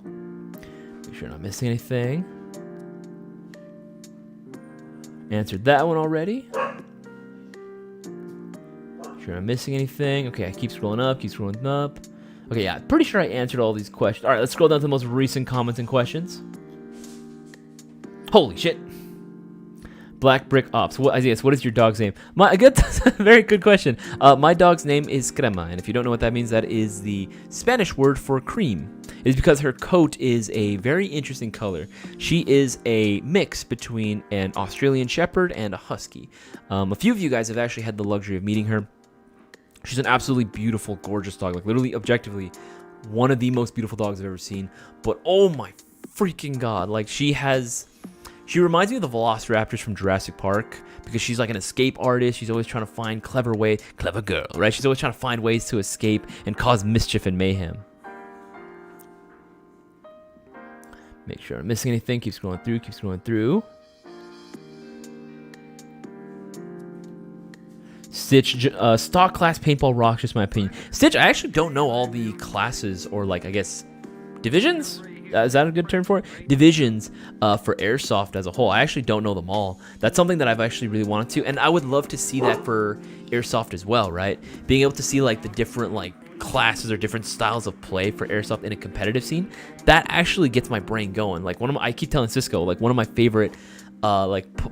Make sure I'm not missing anything. Answered that one already. sure I'm missing anything. Okay, I keep scrolling up, Okay, yeah, pretty sure I answered all these questions. All right, let's scroll down to the most recent comments and questions. Holy shit. Black Brick Ops. Isaias, what is your dog's name? That's a very good question. My dog's name is Crema, and if you don't know what that means, that is the Spanish word for cream. It is because her coat is a very interesting color. She is a mix between an Australian Shepherd and a Husky. A few of you guys have actually had the luxury of meeting her. She's an absolutely beautiful, gorgeous dog. Like, literally, objectively, one of the most beautiful dogs I've ever seen. But, oh my freaking God. Like, she reminds me of the Velociraptors from Jurassic Park because she's like an escape artist. She's always trying to find clever girl, right? She's always trying to find ways to escape and cause mischief and mayhem. Make sure I'm missing anything. Keep scrolling through. Stitch, stock class paintball rocks, just my opinion. Stitch, I actually don't know all the classes or, like, I guess, divisions? Is that a good term for it? Divisions for Airsoft as a whole. I actually don't know them all. That's something that I've actually really wanted to, and I would love to see that for Airsoft as well, right? Being able to see, like, the different, like, classes or different styles of play for Airsoft in a competitive scene, that actually gets my brain going. Like, I keep telling Cisco, like, one of my favorite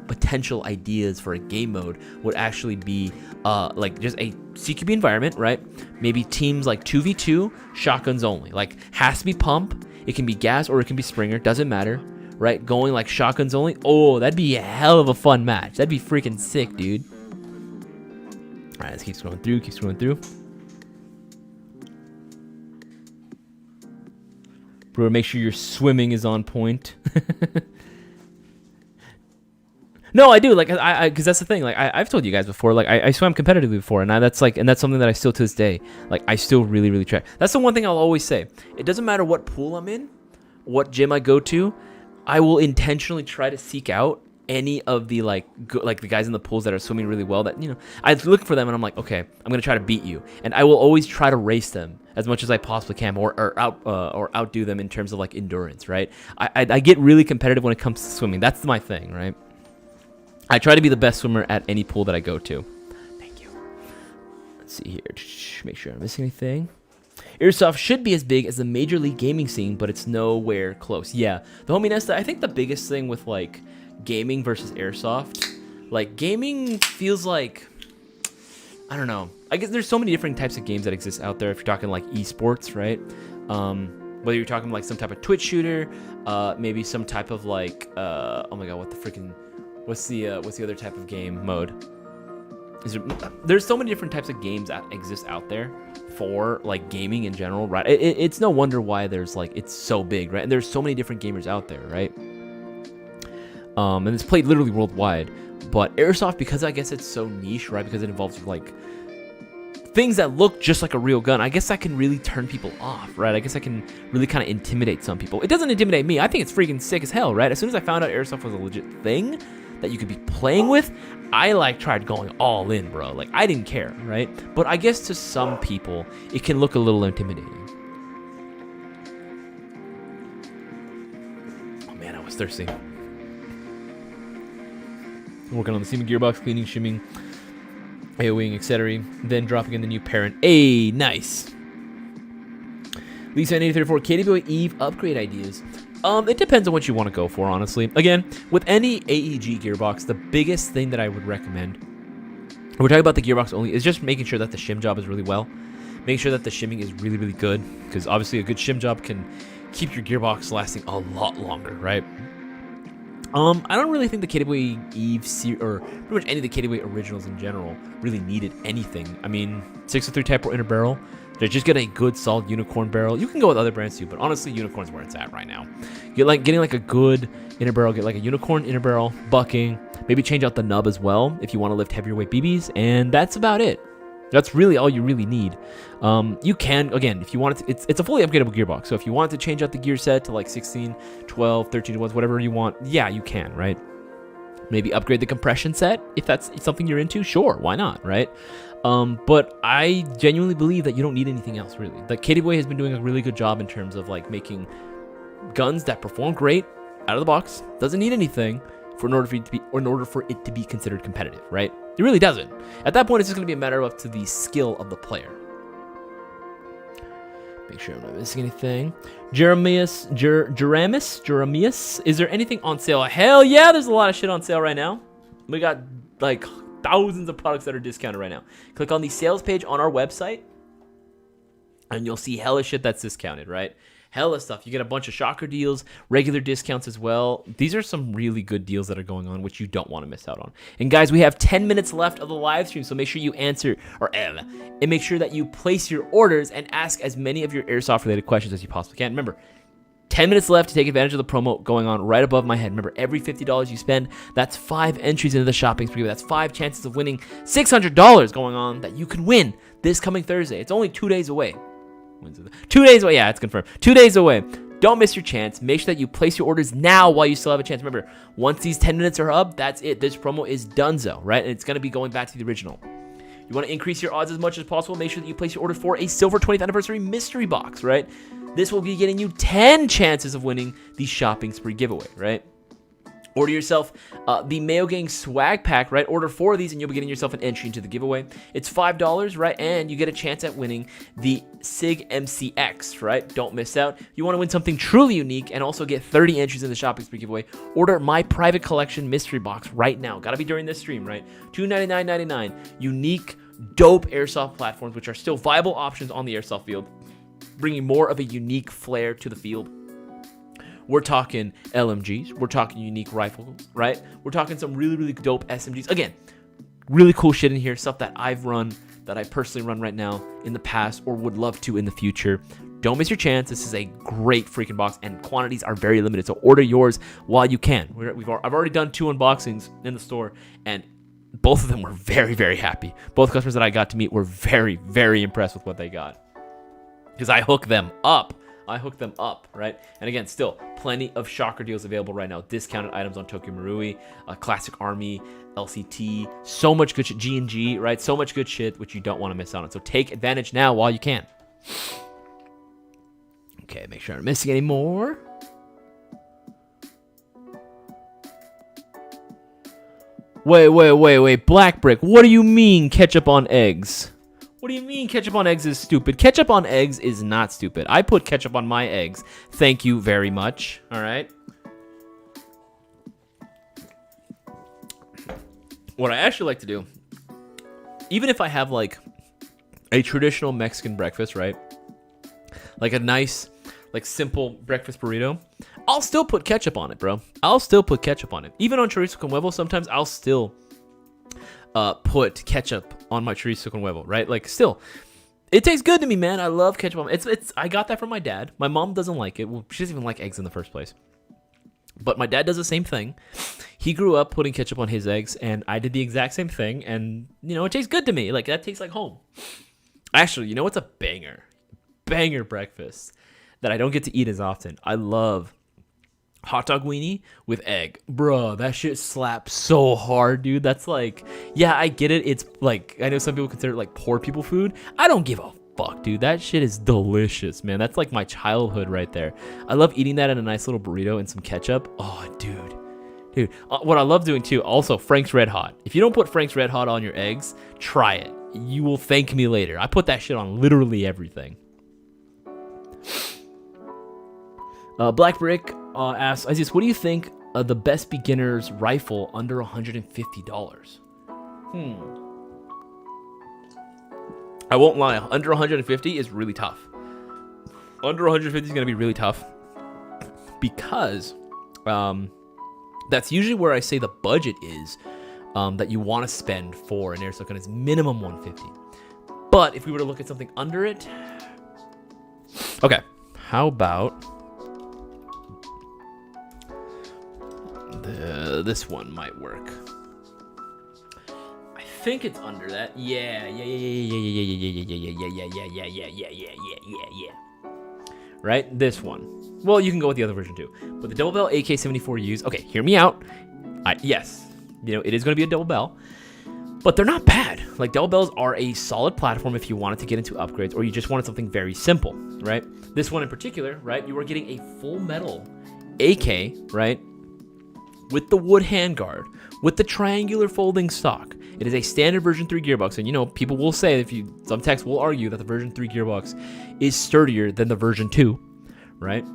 potential ideas for a game mode would actually be like just a CQB environment, right? Maybe teams like 2v2, shotguns only. Like, has to be pump. It can be gas or it can be Springer, doesn't matter, right? Going like shotguns only. Oh, that'd be a hell of a fun match. That'd be freaking sick, dude. All right, let's keep scrolling through. Bro, make sure your swimming is on point. No, I do. Like, because that's the thing. Like, I've told you guys before. Like, I swam competitively before, and that's something that I still to this day. Like, I still really, really try. That's the one thing I'll always say. It doesn't matter what pool I'm in, what gym I go to. I will intentionally try to seek out any of the like the guys in the pools that are swimming really well. That, you know, I look for them and I'm like, okay, I'm gonna try to beat you, and I will always try to race them as much as I possibly can, or outdo them in terms of like endurance. Right? I get really competitive when it comes to swimming. That's my thing. Right? I try to be the best swimmer at any pool that I go to. Thank you. Let's see here. Make sure I'm missing anything. Airsoft should be as big as the Major League Gaming scene, but it's nowhere close. Yeah, the homie Nesta, I think the biggest thing with like gaming versus Airsoft, like gaming feels like, I don't know. I guess there's so many different types of games that exist out there. If you're talking like esports, right? Whether you're talking like some type of Twitch shooter, maybe some type of like, oh my God, what's the other type of game mode? There's so many different types of games that exist out there for like gaming in general, right? It's no wonder why there's like, it's so big, right? And there's so many different gamers out there, right? And it's played literally worldwide. But Airsoft, because I guess it's so niche, right? Because it involves like things that look just like a real gun, I guess that can really turn people off, right? I guess I can really kind of intimidate some people. It doesn't intimidate me. I think it's freaking sick as hell, right? As soon as I found out Airsoft was a legit thing that you could be playing with, I like tried going all in, bro. Like, I didn't care, right? But I guess to some people, it can look a little intimidating. Oh man, I was thirsty. Working on the seaming gearbox, cleaning, shimming, AOEing, etc. Then dropping in the new parent. Hey, nice. Lisa 8034, Katie Boy Eve upgrade ideas. It depends on what you want to go for, honestly. Again, with any AEG gearbox, the biggest thing that I would recommend, and we're talking about the gearbox only, is just making sure that the shim job is really well. Making sure that the shimming is really, really good, because obviously a good shim job can keep your gearbox lasting a lot longer, right? I don't really think the K-Boy Eve or pretty much any of the K-Boy originals in general really needed anything. I mean, 603 Type inner barrel. They just get a good solid unicorn barrel. You can go with other brands too, but honestly, unicorn's where it's at right now. Getting like a good inner barrel, get like a unicorn inner barrel, bucking, maybe change out the nub as well if you want to lift heavier weight BBs, and that's about it. That's really all you really need. You can, again, if you want it to, it's a fully upgradable gearbox. So if you want to change out the gear set to like 16, 12, 13 to 1s, whatever you want, yeah, you can, right? Maybe upgrade the compression set if that's something you're into. Sure, why not, right? But I genuinely believe that you don't need anything else, really. Like, Katie Boy has been doing a really good job in terms of like making guns that perform great out of the box. Doesn't need anything. in order for it to be considered competitive, right? It really doesn't. At that point, it's just going to be a matter of to the skill of the player. Make sure I'm not missing anything. Jeremias, is there anything on sale? Hell yeah, there's a lot of shit on sale right now. We got like thousands of products that are discounted right now. Click on the sales page on our website, and you'll see hella shit that's discounted, right? Hella stuff. You get a bunch of shocker deals, regular discounts as well. These are some really good deals that are going on, which you don't want to miss out on. And guys, we have 10 minutes left of the live stream, so make sure you answer, and make sure that you place your orders and ask as many of your airsoft-related questions as you possibly can. Remember, 10 minutes left to take advantage of the promo going on right above my head. Remember, every $50 you spend, that's 5 entries into the shopping spree. That's 5 chances of winning $600 going on that you can win this coming Thursday. It's only 2 days away. 2 days away. Yeah, it's confirmed. 2 days away. Don't miss your chance. Make sure that you place your orders now while you still have a chance. Remember, once these 10 minutes are up, that's it. This promo is donezo, right? And it's going to be going back to the original. You want to increase your odds as much as possible, make sure that you place your order for a silver 20th anniversary mystery box, right? This will be getting you 10 chances of winning the shopping spree giveaway, right? Order yourself the Mayo Gang swag pack, right? Order 4 of these and you'll be getting yourself an entry into the giveaway. It's $5, right? And you get a chance at winning the SIG MCX, right? Don't miss out. You want to win something truly unique and also get 30 entries in the shopping spree giveaway. Order my private collection mystery box right now. Got to be during this stream, right? $299.99. Unique, dope airsoft platforms, which are still viable options on the airsoft field, bringing more of a unique flair to the field. We're talking LMGs. We're talking unique rifles, right? We're talking some really, really dope SMGs. Again, really cool shit in here. Stuff that I've run, that I personally run right now, in the past, or would love to in the future. Don't miss your chance. This is a great freaking box, and quantities are very limited. So order yours while you can. I've already done 2 unboxings in the store, and both of them were very, very happy. Both customers that I got to meet were very, very impressed with what they got. Because I hook them up, right? And again, still plenty of shocker deals available right now. Discounted items on Tokyo Marui, Classic Army, LCT, so much good shit, G&G, right? So much good shit, which you don't want to miss out on. So take advantage now while you can. Okay, make sure I'm not missing any more. Wait, Black Brick, what do you mean ketchup on eggs? What do you mean ketchup on eggs is stupid? Ketchup on eggs is not stupid. I put ketchup on my eggs. Thank you very much. All right. What I actually like to do, even if I have like a traditional Mexican breakfast, right? Like a nice, like simple breakfast burrito, I'll still put ketchup on it, bro. I'll still put ketchup on it. Even on chorizo con huevo, sometimes I'll still put ketchup on my chorizo con huevo, right? Like, still, it tastes good to me, man. I love ketchup on it. I got that from my dad. My mom doesn't like it. Well, she doesn't even like eggs in the first place. But my dad does the same thing. He grew up putting ketchup on his eggs, and I did the exact same thing. And, you know, it tastes good to me. Like, that tastes like home. Actually, you know what's a banger breakfast that I don't get to eat as often? I love hot dog weenie with egg. Bro, that shit slaps so hard, dude. That's like, yeah, I get it. It's like, I know some people consider it like poor people food. I don't give a fuck, dude. That shit is delicious, man. That's like my childhood right there. I love eating that in a nice little burrito and some ketchup. Oh, dude. What I love doing too, also Frank's Red Hot. If you don't put Frank's Red Hot on your eggs, try it. You will thank me later. I put that shit on literally everything. Black Brick asks, Isaias, what do you think of the best beginner's rifle under $150? I won't lie, under 150 is really tough. Under 150 is going to be really tough because that's usually where I say the budget is that you want to spend for an airsoft gun is minimum 150. But if we were to look at something under it, okay, how about this one might work. I think it's under that. Yeah. Right? This one. Well, you can go with the other version too. But the double bell AK-74Us, okay, hear me out. Yes, you know, it is going to be a double bell, but they're not bad. Like, double bells are a solid platform if you wanted to get into upgrades or you just wanted something very simple, right? This one in particular, right? You are getting a full metal AK, right? with the wood handguard, with the triangular folding stock. It is a standard version 3 gearbox, and people will say, some techs will argue that the version 3 gearbox is sturdier than the version 2, right?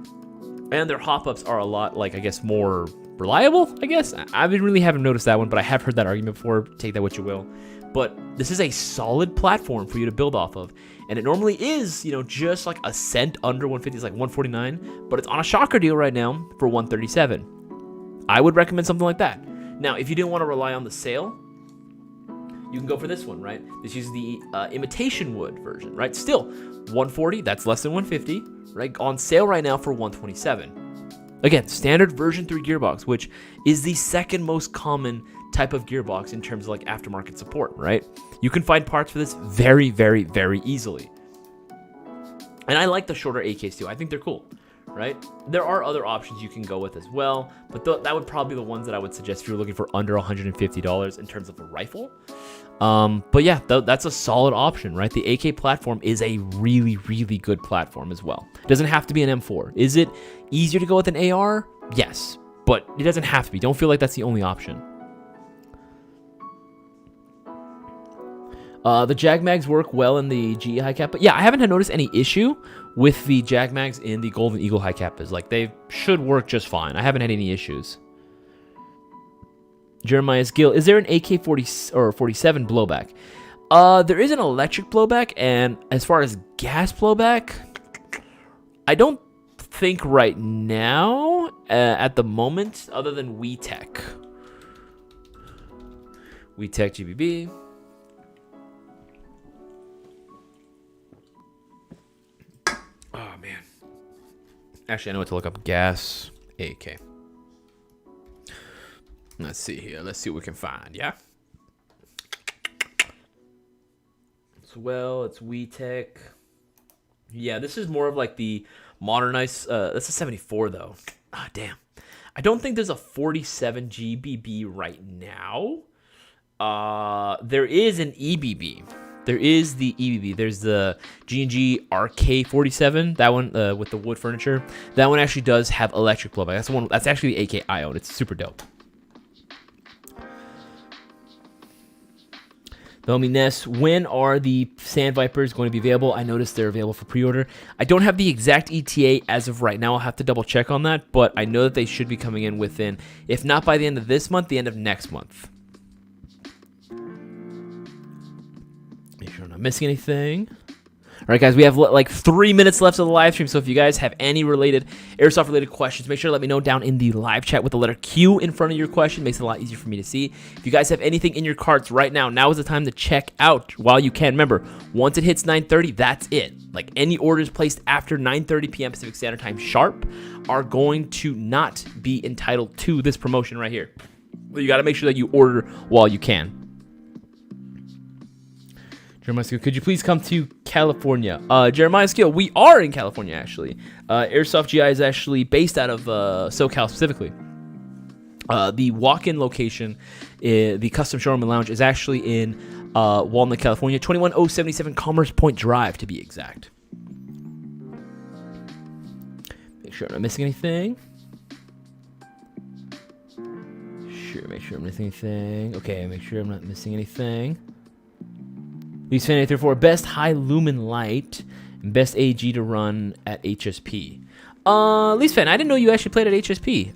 And their hop-ups are a lot, more reliable, I guess. I really haven't noticed that one, but I have heard that argument before. Take that what you will. But this is a solid platform for you to build off of. And it normally is, just like a cent under 150. It's like 149, but it's on a shocker deal right now for 137. I would recommend something like that. Now, if you didn't want to rely on the sale, you can go for this one, right? This is the imitation wood version, right? Still, 140, that's less than 150, right? On sale right now for 127. Again, standard version 3 gearbox, which is the second most common type of gearbox in terms of aftermarket support, right? You can find parts for this very, very, very easily. And I like the shorter AKs too. I think they're cool, right? There are other options you can go with as well, but that would probably be the ones that I would suggest if you're looking for under $150 in terms of a rifle. But yeah, that's a solid option, right? The AK platform is a really, really good platform as well. It doesn't have to be an M4. Is it easier to go with an AR? Yes, but it doesn't have to be. Don't feel like that's the only option. The Jag mags work well in the GE high cap, but yeah, I haven't noticed any issue with the Jag mags in the Golden Eagle high capas. They should work just fine. I haven't had any issues. Jeremiah's Gill, is there an AK-40 or 47 blowback? There is an electric blowback, and as far as gas blowback, I don't think right now, at the moment, other than WeTech. WeTech GBB. Oh, man. Actually, I know what to look up. Gas AK. Let's see here. Let's see what we can find, yeah? It's WeTech. Yeah, this is more of the modernized... that's a 74, though. Ah, damn. I don't think there's a 47 GBB right now. There is an EBB. There is the EBB. There's the G&G RK47. That one with the wood furniture. That one actually does have electric blowback. That's the one. That's actually the AK I own. It's super dope. The homie Ness, when are the Sand Vipers going to be available? I noticed they're available for pre-order. I don't have the exact ETA as of right now. I'll have to double check on that, but I know that they should be coming in within, if not by the end of this month, the end of next month. Make sure I'm not missing anything. All right, guys, we have 3 minutes left of the live stream, so if you guys have any Airsoft-related questions, make sure to let me know down in the live chat with the letter Q in front of your question. Makes it a lot easier for me to see. If you guys have anything in your carts right now is the time to check out while you can. Remember, once it hits 9:30, that's it. Any orders placed after 9:30 p.m. Pacific Standard Time sharp are going to not be entitled to this promotion right here. But you got to make sure that you order while you can. Jeremiah Skill, could you please come to California? Jeremiah Skill, we are in California, actually. Airsoft GI is actually based out of SoCal specifically. The walk-in location, the custom showroom and lounge, is actually in Walnut, California, 21077 Commerce Point Drive, to be exact. Make sure I'm not missing anything. Make sure I'm missing anything. Okay, make sure I'm not missing anything. Least Fan 834, best high lumen light and best AG to run at HSP. Least Fan, I didn't know you actually played at HSP.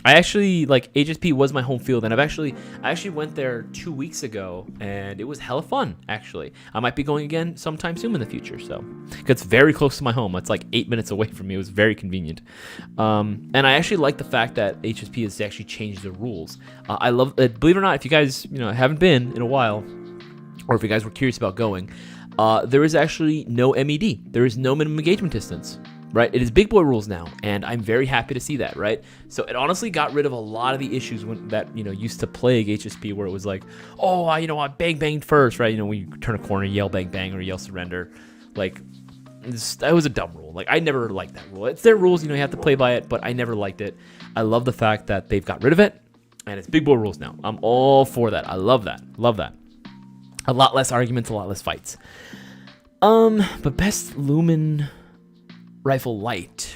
I actually, HSP was my home field, and I actually went there 2 weeks ago, and it was hella fun, actually. I might be going again sometime soon in the future, so. It's very close to my home. It's 8 minutes away from me. It was very convenient. And I actually like the fact that HSP has actually changed the rules. I love, believe it or not, if you guys, haven't been in a while, or if you guys were curious about going, there is actually no MED. There is no minimum engagement distance, right? It is big boy rules now, and I'm very happy to see that, right? So it honestly got rid of a lot of the issues that used to plague HSP, where it was I bang banged first, right? When you turn a corner, yell bang bang or yell surrender, that was a dumb rule. I never liked that rule. It's their rules, you have to play by it, but I never liked it. I love the fact that they've got rid of it, and it's big boy rules now. I'm all for that. I love that. Love that. A lot less arguments, a lot less fights. But best lumen rifle light.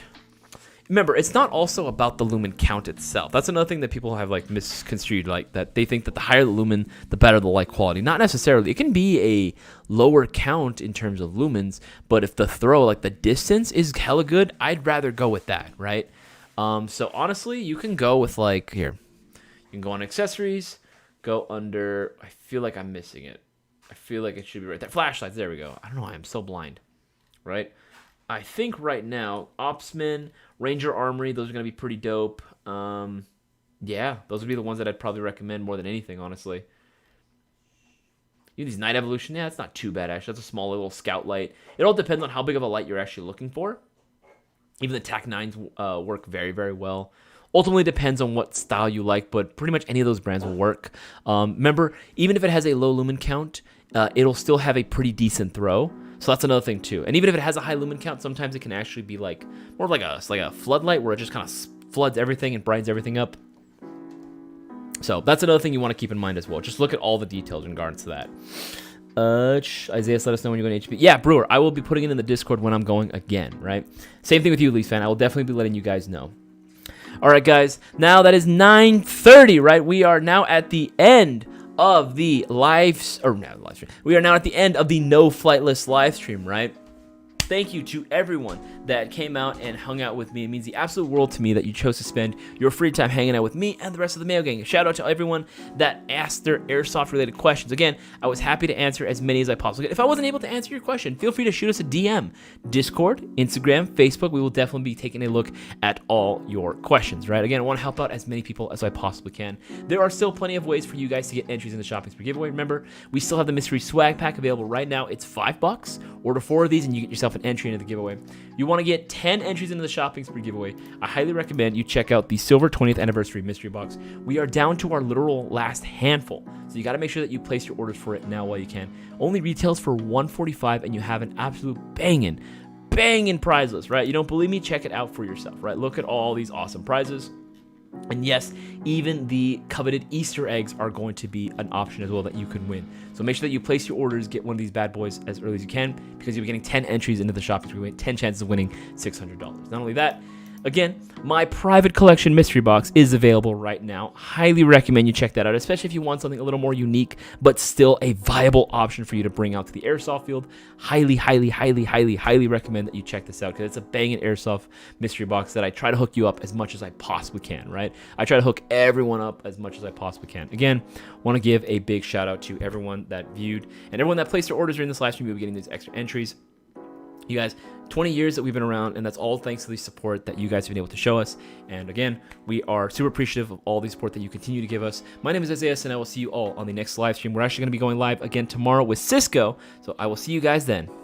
remember, it's not also about the lumen count itself. That's another thing that people have like misconstrued, like that they think that the higher the lumen, the better the light quality. Not necessarily. It can be a lower count in terms of lumens, but if the throw, like the distance is hella good, I'd rather go with that, right? So honestly, you can go with like, here, you can go on accessories, go under, I feel like I'm missing it. I feel like it should be right there. Flashlights, there we go. I don't know why I'm so blind, right? I think right now, Opsman, Ranger Armory, those are going to be pretty dope. Yeah, those would be the ones that I'd probably recommend more than anything, honestly. Even these Night Evolution, yeah, that's not too bad, actually. That's a small little scout light. It all depends on how big of a light you're actually looking for. Even the TAC-9s work very, very well. Ultimately depends on what style you like, but pretty much any of those brands will work. Remember, even if it has a low lumen count, it'll still have a pretty decent throw. So that's another thing too. And even if it has a high lumen count, sometimes it can actually be like more like a floodlight where it just kind of floods everything and brightens everything up. So that's another thing you want to keep in mind as well. Just look at all the details in regards to that. Isaias, let us know when you're going to HP. Yeah, Brewer, I will be putting it in the Discord when I'm going again, right? Same thing with you, Leaf fan. I will definitely be letting you guys know. All right, guys. Now that is 9:30, right? We are now at the end of the live stream. We are now at the end of the No Flight List live stream, right? Thank you to everyone that came out and hung out with me. It means the absolute world to me that you chose to spend your free time hanging out with me and the rest of the Mayo Gang. Shout out to everyone that asked their airsoft related questions. Again, I was happy to answer as many as I possibly could. If I wasn't able to answer your question, feel free to shoot us a DM. Discord, Instagram, Facebook, we will definitely be taking a look at all your questions, right? Again, I want to help out as many people as I possibly can. There are still plenty of ways for you guys to get entries in the shopping spree giveaway. Remember, we still have the mystery swag pack available right now. It's $5. Order 4 of these and you get yourself an entry into the giveaway. You want to get 10 entries into the shopping spree giveaway. I highly recommend you check out the Silver 20th Anniversary Mystery Box. We are down to our literal last handful, so you got to make sure that you place your orders for it now while you can. Only retails for $145, and you have an absolute banging prize list, right? You don't believe me? Check it out for yourself, right? Look at all these awesome prizes. And yes, even the coveted Easter eggs are going to be an option as well that you can win. So make sure that you place your orders, get one of these bad boys as early as you can, because you'll be getting 10 entries into the shopping spree, 10 chances of winning $600. Not only that, again, my private collection mystery box is available right now. Highly recommend you check that out, especially if you want something a little more unique, but still a viable option for you to bring out to the airsoft field. Highly recommend that you check this out, because it's a banging airsoft mystery box that I try to hook you up as much as I possibly can, right? I try to hook everyone up as much as I possibly can. Again, want to give a big shout out to everyone that viewed and everyone that placed their orders during this live stream. You'll be getting these extra entries. You guys, 20 years that we've been around, and that's all thanks to the support that you guys have been able to show us. And again, we are super appreciative of all the support that you continue to give us. My name is Isaias, and I will see you all on the next live stream. We're actually going to be going live again tomorrow with Cisco, so I will see you guys then.